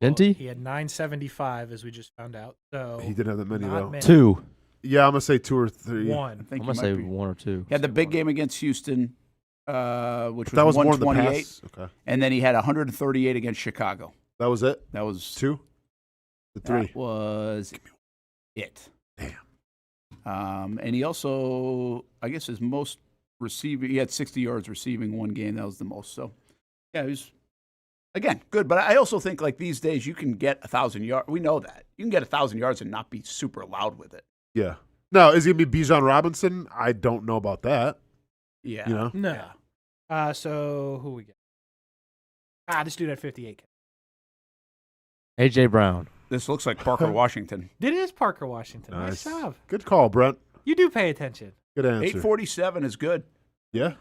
Genty? He had 975, as we just found out. So He didn't have that many, not though. many. 2. Yeah, I'm going to say 2 or 3. One. I think I'm you going to might say be. 1 or 2. He had the big game against Houston, which That was more in the 128, past. Okay. and then he had 138 against Chicago. That was it? That was 2? The 3? That was it. Damn. And he also, I guess, his most receiving. He had 60 yards receiving one game. That was the most. So, yeah, he was again good. But I also think like these days you can get 1,000 yards. We know that you can get 1,000 yards and not be super loud with it. Yeah. No, is he going to be Bijan Robinson? I don't know about that. Yeah. You know? No. So who we get? This dude had 58. A.J. Brown. This looks like Parker Washington. It is Parker Washington. Nice. Nice job. Good call, Brent. You do pay attention. Good answer. 847 is good. Yeah.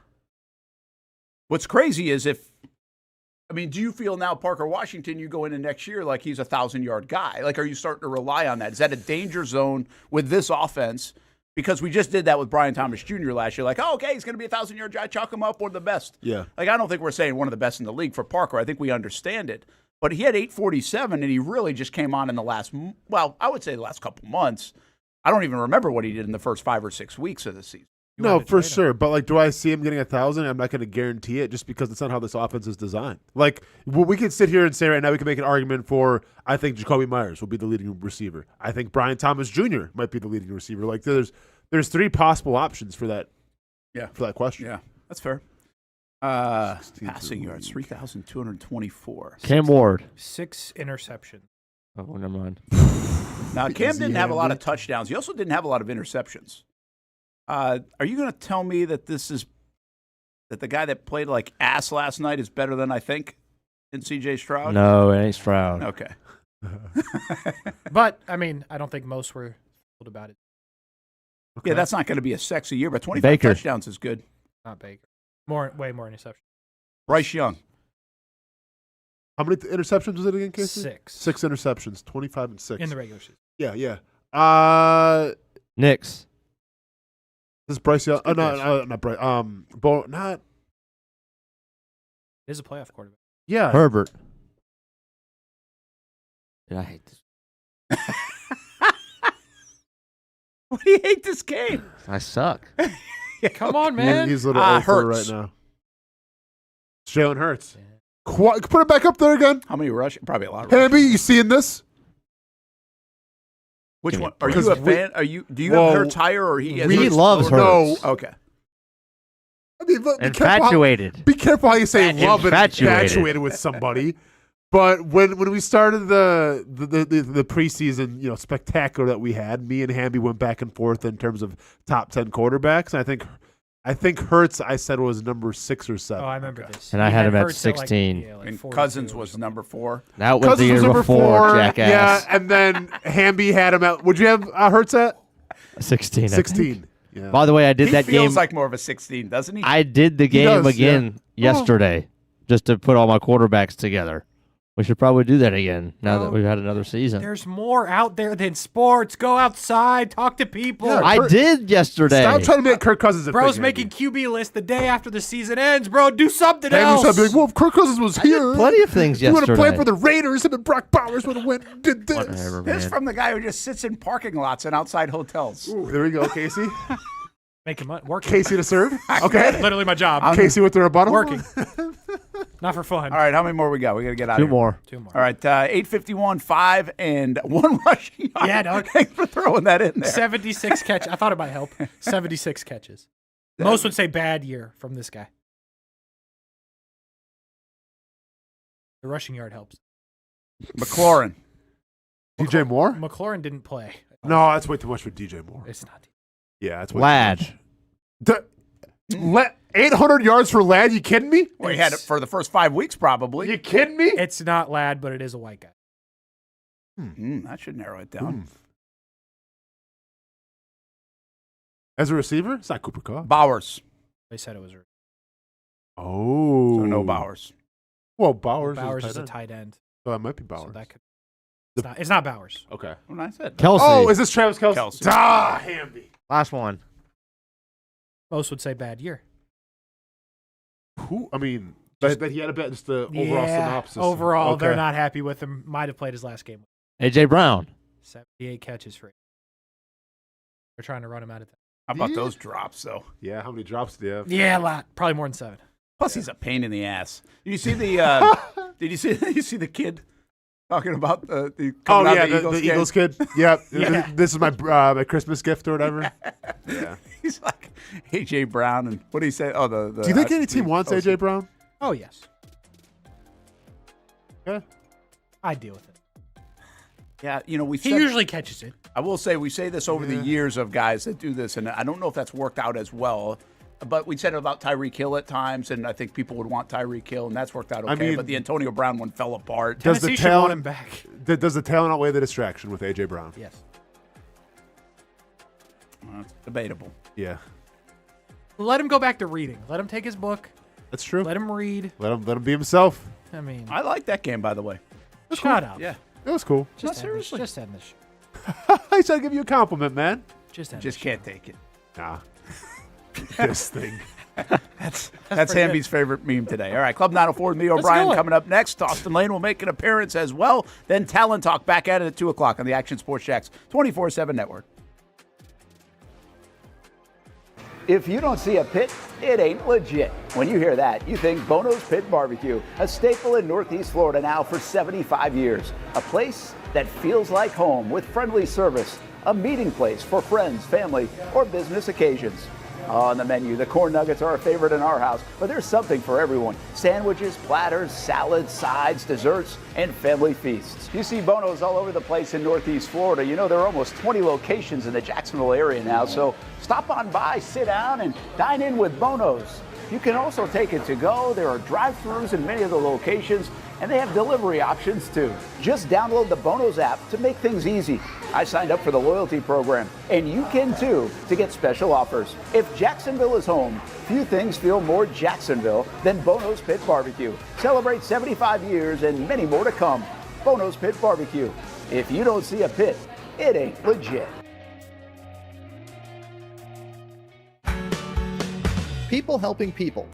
What's crazy is do you feel now Parker Washington, you go into next year like he's a 1,000-yard guy? Like, are you starting to rely on that? Is that a danger zone with this offense? Because we just did that with Brian Thomas Jr. last year. Like, oh, okay, he's going to be a 1,000-yard guy. Chalk him up, one of the best. Yeah. Like, I don't think we're saying one of the best in the league for Parker. I think we understand it. But he had 847, and he really just came on in the last, I would say the last couple months. I don't even remember what he did in the first 5 or 6 weeks of the season. No, for sure. But, like, do I see him getting 1,000? I'm not going to guarantee it just because that's not how this offense is designed. Like, we can sit here and say right now we can make an argument for I think Jacoby Myers will be the leading receiver. I think Brian Thomas Jr. might be the leading receiver. Like, there's 3 possible options for that. Yeah. For that question. Yeah, that's fair. Passing yards, 3,224. Cam Ward. 6 interceptions. Oh, never mind. Now, Cam didn't have a lot of touchdowns. He also didn't have a lot of interceptions. Are you going to tell me that that the guy that played like ass last night is better than I think in C.J. Stroud? No, it ain't Stroud. Okay. But, I mean, I don't think most were told about it. Yeah, that's not going to be a sexy year, but 25 Baker. touchdowns is good. Not Baker. Way more interceptions. Bryce Young. How many interceptions was it again, Casey? 6. 6 interceptions, 25 and 6. In the regular season. Yeah. Knicks. This is Bryce Young. Oh, no, not Bryce. Not. It is a playoff quarterback. Yeah. Herbert. Dude, I hate this. Why do you hate this game? I suck. Come on, man. He's a little over right now. It's Jalen Hurts. Put it back up there again. How many rush? Probably a lot of Hamby, you seeing this? Which one? Are you a fan? Do you have Hurts higher or he? He loves Hurts. No. Okay. I mean, infatuated. Be careful how you say love and infatuated with somebody. But when we started the preseason, spectacular that we had, me and Hamby went back and forth in terms of top 10 quarterbacks. And I think Hurts, I said, was number 6 or 7. Oh, I remember this. And I had him at 16. And Cousins was number 4. That was the year before, jackass. Yeah, and then Hamby had him at. Would you have Hurts at 16? 16. Yeah. By the way, I did that game. He feels like more of a 16, doesn't he? I did the game again yesterday, just to put all my quarterbacks together. We should probably do that again now that we've had another season. There's more out there than sports. Go outside, talk to people. Yeah, I did yesterday. Stop trying to make Kirk Cousins a Bro's thing, making QB list the day after the season ends. Bro, do something Hamby's else. be like, well, if Kirk Cousins was here, plenty of things you want to yesterday. play for the Raiders, and then Brock Bowers would have did this. Whatever, This man. from the guy who just sits in parking lots and outside hotels. Ooh, there we go, Casey. Making money. Working. Casey to serve. Okay. Literally my job. Casey with the rebuttal. Working. Not for fun. All right, how many more we got? We got to get out of here. 2 more. 2 more. All right, 8:51, 5, and 1 rushing yard. Yeah, dog. Thanks for throwing that in there. 76 catches. I thought it might help. 76 catches. Most would say bad year from this guy. The rushing yard helps. McLaurin. DJ Moore? McLaurin didn't play. No, that's way too much for DJ Moore. It's not. Yeah, that's way Ladd. too much. 800 yards for Ladd? You kidding me? Well, he had it for the first 5 weeks, probably. You kidding me? It's not Ladd, but it is a white guy. That should narrow it down. As a receiver? It's not Cooper Kupp. Bowers. They said it was. Oh. So no Bowers. Well, Bowers is a tight end. So that might be Bowers. So that could, it's not Bowers. Okay. What I said. Kelsey. Oh, is this Travis Kelce? Hamby. Last one. Most would say bad year. Who? I mean, but he had a bet. Just the overall synopsis. Overall, Okay. they're not happy with him. Might have played his last game. A.J. Brown. 78 catches for. They're trying to run him out of that. How about those drops, though? Yeah, how many drops do you have? Yeah, a lot. Probably more than 7. Plus, he's a pain in the ass. Did you see the? Did you see the kid talking about the? The Eagles kid. Yeah, this is my my Christmas gift or whatever. Yeah, he's like A.J. Brown, and what do you say? Oh, the. Do you think any team wants A.J. Brown? Oh yes. Yeah, I deal with it. Yeah, he usually catches it. I will say we say this over the years of guys that do this, and I don't know if that's worked out as well. But we said it about Tyreek Hill at times, and I think people would want Tyreek Hill, and that's worked out okay. I mean, but the Antonio Brown one fell apart. Does Tennessee should want him back. Does the talent outweigh the distraction with A.J. Brown? Yes. It's debatable. Yeah. Let him go back to reading. Let him take his book. That's true. Let him read. Let him be himself. I mean, I like that game, by the way. Shut up. Yeah. It was cool. Just end this. I tried to give you a compliment, man. Just can't take it. Nah. This thing. That's Hamby's favorite meme today. All right, Club 904 with me, O'Brien, coming up next. Austen Lane will make an appearance as well. Then Talent Talk back at it at 2 o'clock on the Action Sports Jacks 24/7 network. If you don't see a pit, it ain't legit. When you hear that, you think Bono's Pit Barbecue, a staple in Northeast Florida now for 75 years. A place that feels like home with friendly service, a meeting place for friends, family, or business occasions. On the menu, the corn nuggets are a favorite in our house, but there's something for everyone. Sandwiches, platters, salads, sides, desserts, and family feasts. You see Bono's all over the place in Northeast Florida. You know, there are almost 20 locations in the Jacksonville area now, so stop on by, sit down, and dine in with Bono's. You can also take it to go. There are drive-thrus in many of the locations, and they have delivery options too. Just download the Bonos app to make things easy. I signed up for the loyalty program, and you can too, to get special offers. If Jacksonville is home, few things feel more Jacksonville than Bonos Pit Barbecue. Celebrate 75 years and many more to come. Bonos Pit Barbecue. If you don't see a pit, it ain't legit. People helping people.